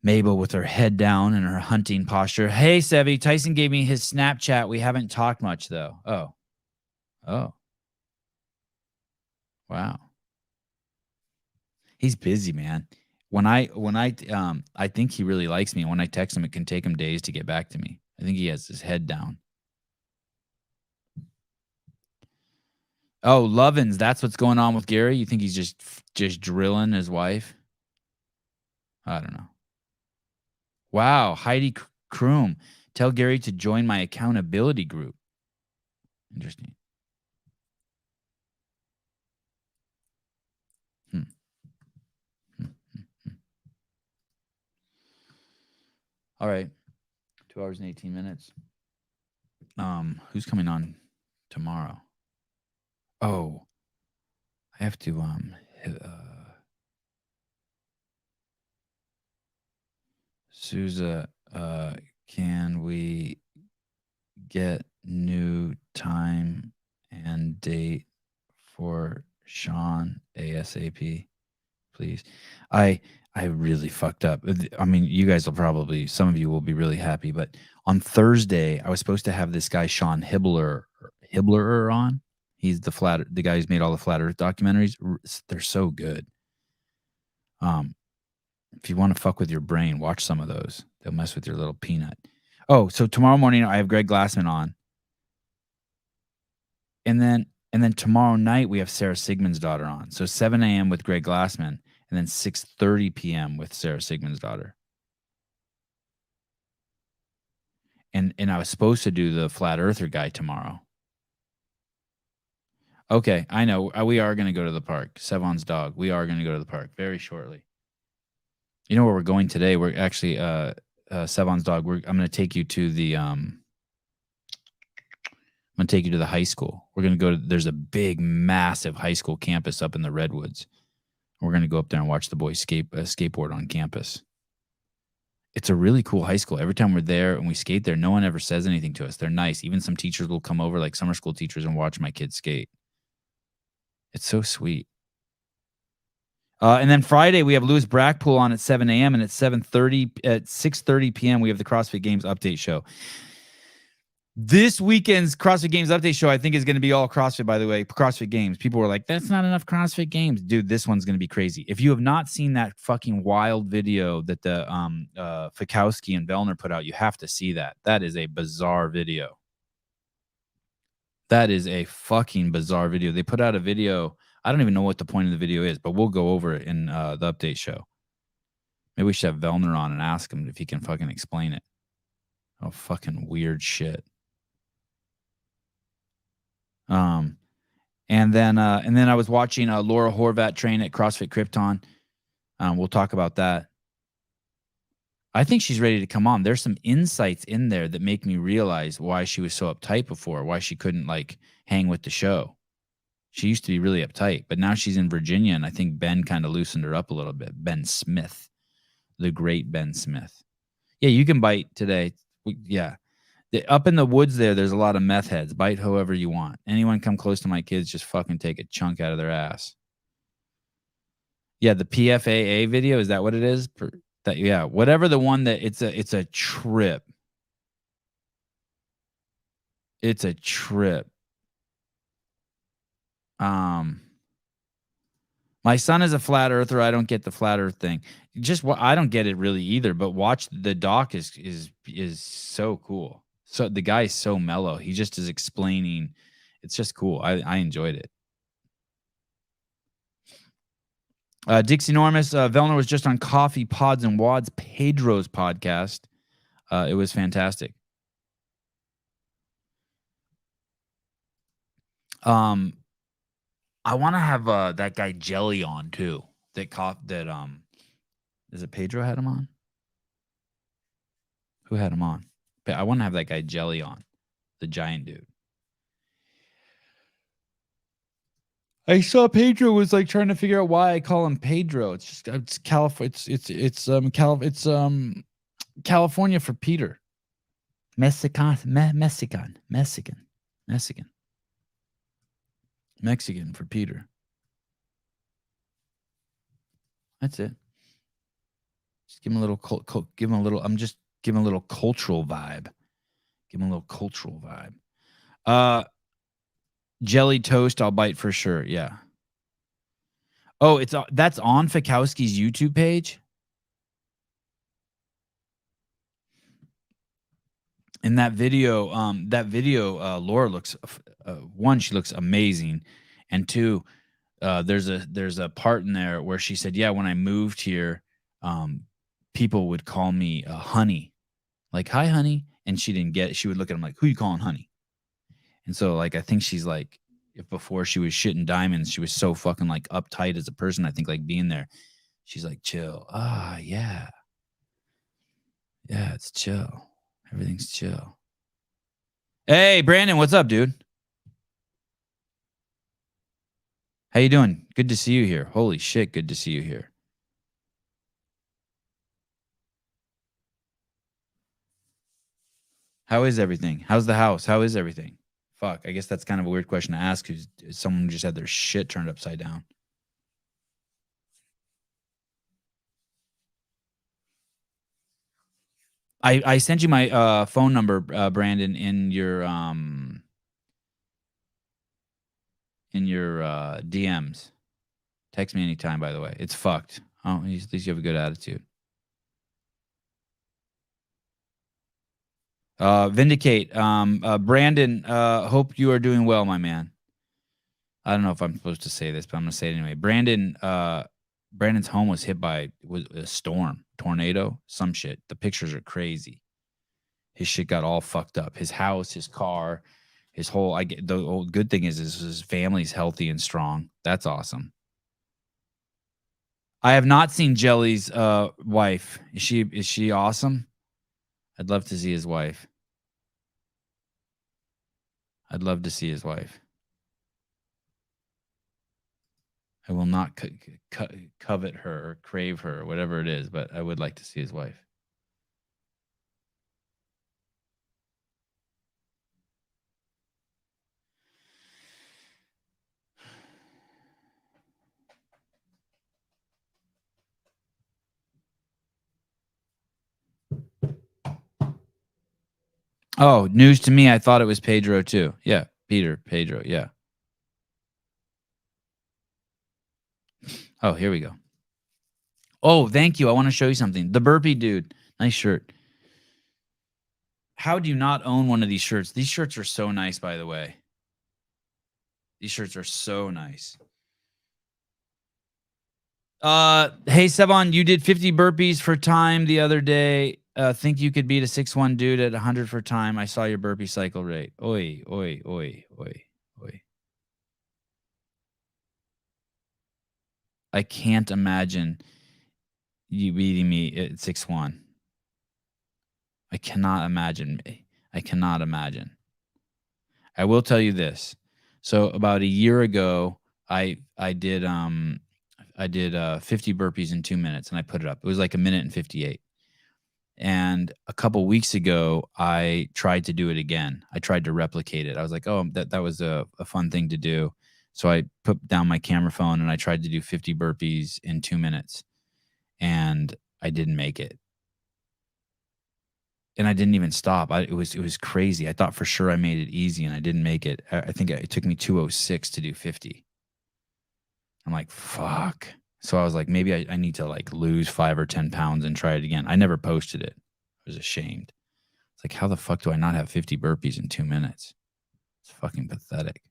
Mabel with her head down and her hunting posture. Hey, Sevi, Tyson gave me his Snapchat. We haven't talked much, though. Oh. Wow. He's busy, man. When I think he really likes me. When I text him, it can take him days to get back to me. I think he has his head down. Oh, Lovins, that's what's going on with Gary? You think he's just drilling his wife? I don't know. Wow, Heidi Kroom. Tell Gary to join my accountability group. Interesting. All right. 2 hours and 18 minutes. Who's coming on tomorrow? Oh, I have to Sousa, can we get new time and date for Sean ASAP, please? I I really fucked up. I mean, you guys will probably, some of you will be really happy, but on Thursday, I was supposed to have this guy, Sean Hibbler on. He's the guy who's made all the Flat Earth documentaries. They're so good. If you want to fuck with your brain, watch some of those. They'll mess with your little peanut. Oh, so tomorrow morning I have Greg Glassman on. And then tomorrow night we have Sarah Sigmund's daughter on. So 7 a.m. with Greg Glassman, and then 6:30 p.m. with Sarah Sigmund's daughter. And I was supposed to do the Flat Earther guy tomorrow. Okay, I know. We are going to go to the park. Sevan's dog. We are going to go to the park very shortly. You know where we're going today? We're actually Sevan's dog. I'm going to take you to the I'm going to take you to the high school. We're going to go to, there's a big, massive high school campus up in the Redwoods. We're going to go up there and watch the boys skateboard on campus. It's a really cool high school. Every time we're there and we skate there, no one ever says anything to us. They're nice. Even some teachers will come over, like summer school teachers, and watch my kids skate. It's so sweet. And then Friday, we have Louis Brackpool on at 7 a.m. and at 6:30 p.m., we have the CrossFit Games update show. This weekend's CrossFit Games update show, I think, is going to be all CrossFit, by the way. CrossFit Games. People were like, that's not enough CrossFit Games. Dude, this one's going to be crazy. If you have not seen that fucking wild video that the Fikowski and Vellner put out, you have to see that. That is a bizarre video. That is a fucking bizarre video. They put out a video. I don't even know what the point of the video is, but we'll go over it in the update show. Maybe we should have Vellner on and ask him if he can fucking explain it. Oh, fucking weird shit. And then I was watching Laura Horvat train at CrossFit Krypton. We'll talk about that. I think she's ready to come on. There's some insights in there that make me realize why she was so uptight before, why she couldn't like hang with the show. She used to be really uptight, but now she's in Virginia, and I think Ben kind of loosened her up a little bit. Ben Smith, the great Ben Smith. Yeah, you can bite today. Yeah. Up in the woods there's a lot of meth heads. Bite however you want. Anyone come close to my kids, just fucking take a chunk out of their ass. Yeah, the PFAA video, is that what it is? Yeah, whatever the one that it's a trip. It's a trip. My son is a flat earther. I don't get the flat earth thing. I don't get it really either, but watch the doc is so cool. So the guy is so mellow. He just is explaining. It's just cool. I enjoyed it. Dixie Normus, Vellner was just on Coffee, Pods, and Wads, Pedro's podcast. It was fantastic. I want to have that guy Jelly on too. Is it Pedro had him on? Who had him on? I want to have that guy Jelly on, the giant dude. I saw Pedro was like trying to figure out why I call him Pedro. It's California. It's California for Peter. Mexican for Peter. That's it. Just give him a little. Give him a little. I'm just giving a little cultural vibe. Give him a little cultural vibe. Jelly toast, I'll bite for sure. Yeah. Oh, that's on Fikowski's YouTube page. In that video, Laura looks one, she looks amazing, and two, there's a part in there where she said, "Yeah, when I moved here, people would call me honey, like hi honey," and she didn't get it. She would look at him like, "Who you calling honey?" And so, like, I think she's like, if before she was shitting diamonds, she was so fucking like uptight as a person. I think like being there, she's like, chill. Yeah, it's chill. Everything's chill. Hey, Brandon, what's up, dude? How you doing? Good to see you here. Holy shit, good to see you here. How is everything? How's the house? How is everything? Fuck, I guess that's kind of a weird question to ask, because someone just had their shit turned upside down. I sent you my phone number, Brandon, in your DMs. Text me anytime, by the way. It's fucked. Oh, at least you have a good attitude. Vindicate. Brandon, hope you are doing well, my man. I don't know if I'm supposed to say this, but I'm gonna say it anyway. Brandon's home was hit by a storm, tornado, some shit. The pictures are crazy. His shit got all fucked up. His house, his car, his whole. The whole good thing is his family's healthy and strong. That's awesome. I have not seen Jelly's wife. Is she awesome? I'd love to see his wife. I'd love to see his wife. I will not covet her or crave her or whatever it is, but I would like to see his wife. Oh, news to me. I thought it was Pedro too. Yeah, Pedro. Yeah. Oh, here we go. Oh, thank you. I want to show you something. The burpee dude. Nice shirt. How do you not own one of these shirts? These shirts are so nice, by the way. These shirts are so nice. Hey, Sevan, you did 50 burpees for time the other day. Think you could beat a 6'1" dude at 100 for time. I saw your burpee cycle rate. Oi. I can't imagine you beating me at 6'1". I cannot imagine. I will tell you this. So about a year ago, I did 50 burpees in 2 minutes, and I put it up. It was like 1 minute and 58. And a couple weeks ago, I tried to do it again. I tried to replicate it. I was like, oh, that was a fun thing to do. So I put down my camera phone and I tried to do 50 burpees in 2 minutes, and I didn't make it. And I didn't even stop. It was crazy. I thought for sure I made it easy, and I didn't make it. I think it took me 2:06 to do 50. I'm like, fuck. So I was like, maybe I need to like lose 5 or 10 pounds and try it again. I never posted it. I was ashamed. It's like, how the fuck do I not have 50 burpees in 2 minutes? It's fucking pathetic.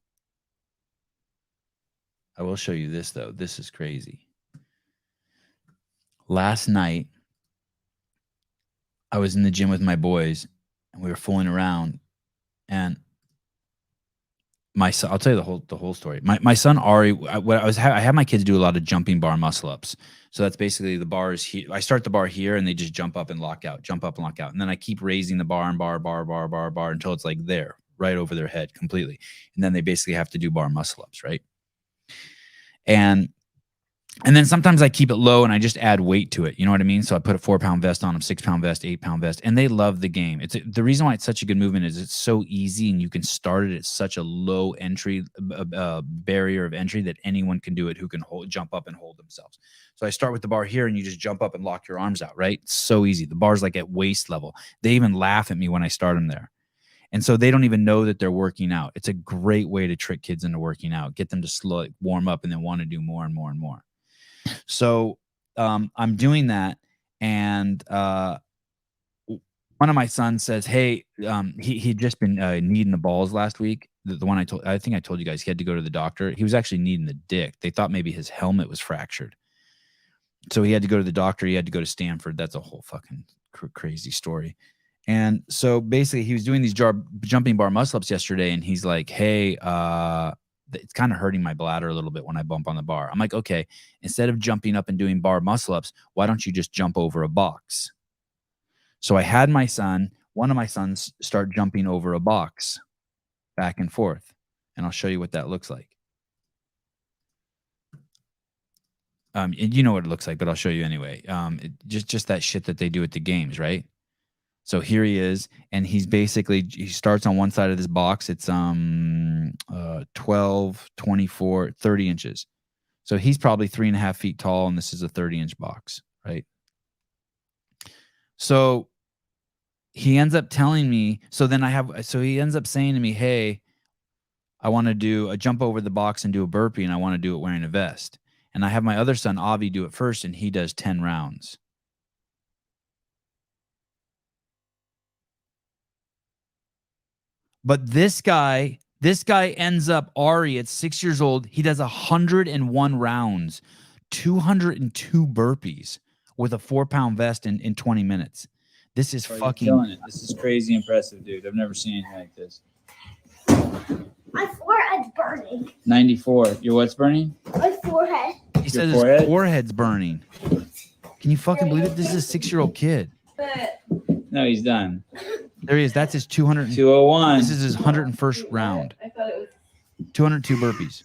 I will show you this, though. This is crazy. Last night, I was in the gym with my boys, and we were fooling around, and my son, I'll tell you the whole story. My son Ari, I have my kids do a lot of jumping bar muscle ups. So that's basically the bar is here. I start the bar here, and they just jump up and lock out, and then I keep raising the bar and bar until it's like there, right over their head completely, and then they basically have to do bar muscle ups, right? And then sometimes I keep it low and I just add weight to it. You know what I mean? So I put a 4-pound vest on them, 6-pound vest, 8-pound vest, and they love the game. The reason why it's such a good movement is it's so easy, and you can start it at such a low entry barrier of entry that anyone can do it who can jump up and hold themselves. So I start with the bar here, and you just jump up and lock your arms out, right? It's so easy. The bar's like at waist level. They even laugh at me when I start them there. And so they don't even know that they're working out. It's a great way to trick kids into working out, get them to warm up and then want to do more and more and more. So I'm doing that, and one of my sons says, "Hey, he'd just been kneading the balls last week. The one I think I told you guys, he had to go to the doctor. He was actually kneading the dick. They thought maybe his helmet was fractured, so he had to go to the doctor. He had to go to Stanford. That's a whole fucking crazy story." And so basically, he was doing these jumping bar muscle ups yesterday, and he's like, "Hey, it's kind of hurting my bladder a little bit when I bump on the bar." I'm like, okay, instead of jumping up and doing bar muscle ups, why don't you just jump over a box? So I had one of my sons start jumping over a box back and forth. And I'll show you what that looks like. And you know what it looks like, but I'll show you anyway. Just that shit that they do at the games, right? So here he is, and he starts on one side of this box. It's 12, 24, 30 inches. So he's probably 3.5 feet tall, and this is a 30-inch box, right? So he ends up telling me, so he ends up saying to me, hey, I want to do a jump over the box and do a burpee, and I want to do it wearing a vest. And I have my other son, Avi, do it first, and he does 10 rounds. But this guy ends up, Ari, at 6 years old, he does 101 rounds, 202 burpees with a 4-pound vest in 20 minutes. This is fucking killing it. This is crazy impressive, dude. I've never seen anything like this. My forehead's burning. 94. Your what's burning? My forehead. He says his forehead's burning. Can you fucking believe it? This is a 6-year-old kid. No, he's done. There he is. That's his 201. This is his 101st round. I thought it was 202 burpees.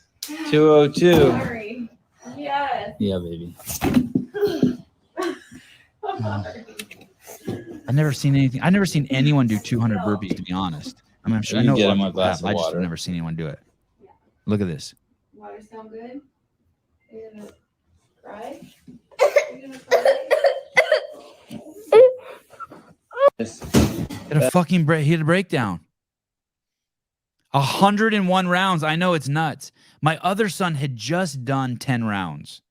202. sorry. Yes. Yeah, baby. Sorry. I've never seen anyone do 200 burpees, to be honest. I mean, I'm sure You I know get a lot him of a people glass have. of I just water. have never seen anyone do it. Look at this. Water sound good? Are you gonna cry? Are you gonna cry? He had a breakdown. 101 rounds. I know it's nuts. My other son had just done 10 rounds.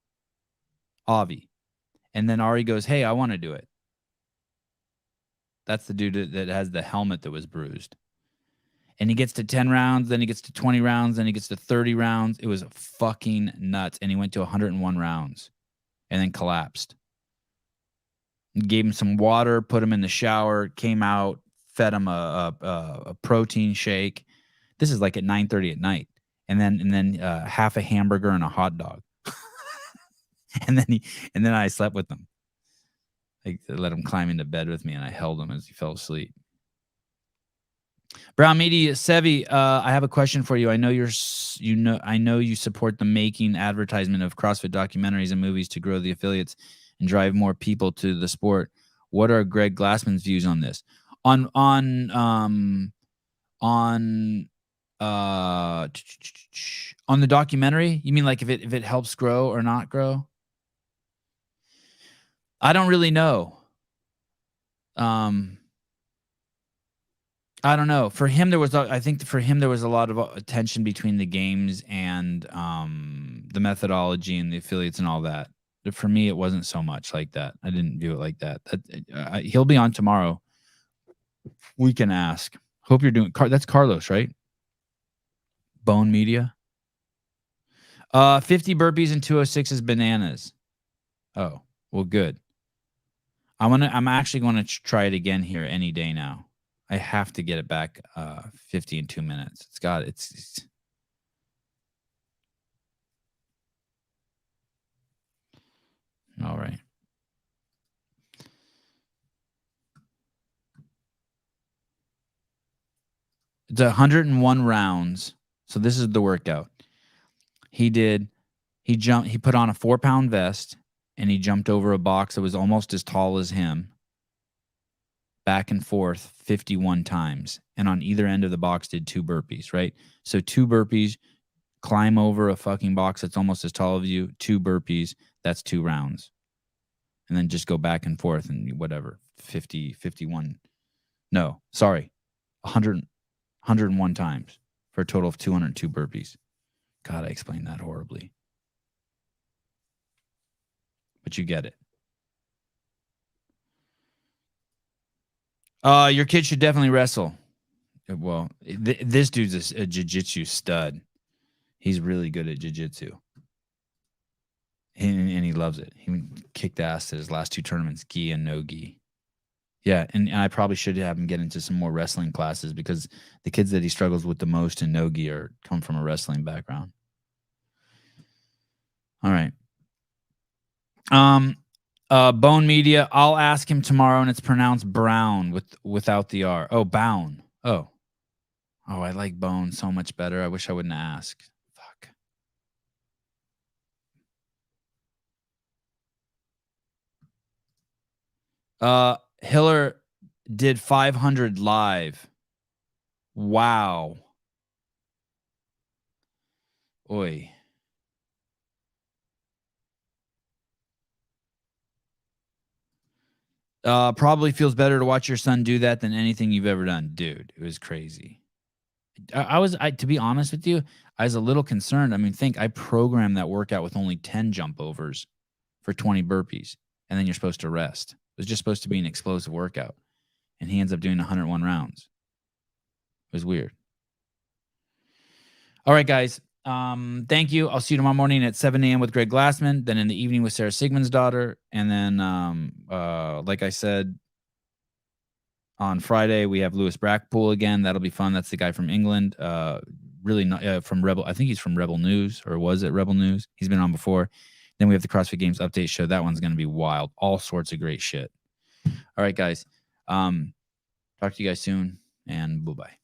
Avi. And then Ari goes, hey, I want to do it. That's the dude that has the helmet that was bruised. And he gets to 10 rounds, then he gets to 20 rounds, then he gets to 30 rounds. It was fucking nuts. And he went to 101 rounds and then collapsed. Gave him some water, put him in the shower, came out, fed him a protein shake. This is like at 9:30 at night. And then half a hamburger and a hot dog. and then I slept with him. I let him climb into bed with me, and I held him as he fell asleep. Brown Media, Sevi, I have a question for you. I know you support the making advertisement of CrossFit documentaries and movies to grow the affiliates and drive more people to the sport. What are Greg Glassman's views on this? On the documentary? You mean like if it helps grow or not grow? I don't really know. I don't know. I think for him there was a lot of tension between the games and the methodology and the affiliates and all that. But for me, it wasn't so much like that. I didn't view it like that. He'll be on tomorrow. We can ask. Hope you're doing. That's Carlos, right? Bone Media. 50 burpees and 206 is bananas. Oh, well, good. I'm actually going to try it again here any day now. I have to get it back 50 in 2 minutes. It's all right. It's 101 rounds. So this is the workout. He put on a 4-pound vest and he jumped over a box that was almost as tall as him. Back and forth 51 times. And on either end of the box did 2 burpees, right? So 2 burpees, climb over a fucking box that's almost as tall as you, 2 burpees, that's 2 rounds. And then just go back and forth and whatever, 50, 51. No, sorry, 101 times for a total of 202 burpees. God, I explained that horribly. But you get it. Your kid should definitely wrestle. Well, this dude's a jiu-jitsu stud. He's really good at jiu-jitsu. And he loves it. He kicked ass at his last 2 tournaments, gi and no gi. Yeah, and I probably should have him get into some more wrestling classes because the kids that he struggles with the most in no gi come from a wrestling background. All right. Bone Media, I'll ask him tomorrow, and it's pronounced Brown without the R. Oh, Bound. Oh, I like Bone so much better. I wish I wouldn't ask. Fuck. Hiller did 500 live. Wow. Oi. Probably feels better to watch your son do that than anything you've ever done. Dude, it was crazy. To be honest with you, I was a little concerned. I mean, I programmed that workout with only 10 jump overs for 20 burpees, and then you're supposed to rest. It was just supposed to be an explosive workout, and he ends up doing 101 rounds. It was weird. All right, guys. Thank you. I'll see you tomorrow morning at 7 a.m. with Greg Glassman, then in the evening with Sarah Sigmund's daughter. And then, like I said, on Friday, we have Lewis Brackpool again. That'll be fun. That's the guy from England. Really not from Rebel. I think he's from Rebel News, or was it Rebel News? He's been on before. Then we have the CrossFit Games update show. That one's going to be wild. All sorts of great shit. All right, guys. Talk to you guys soon, and bye-bye.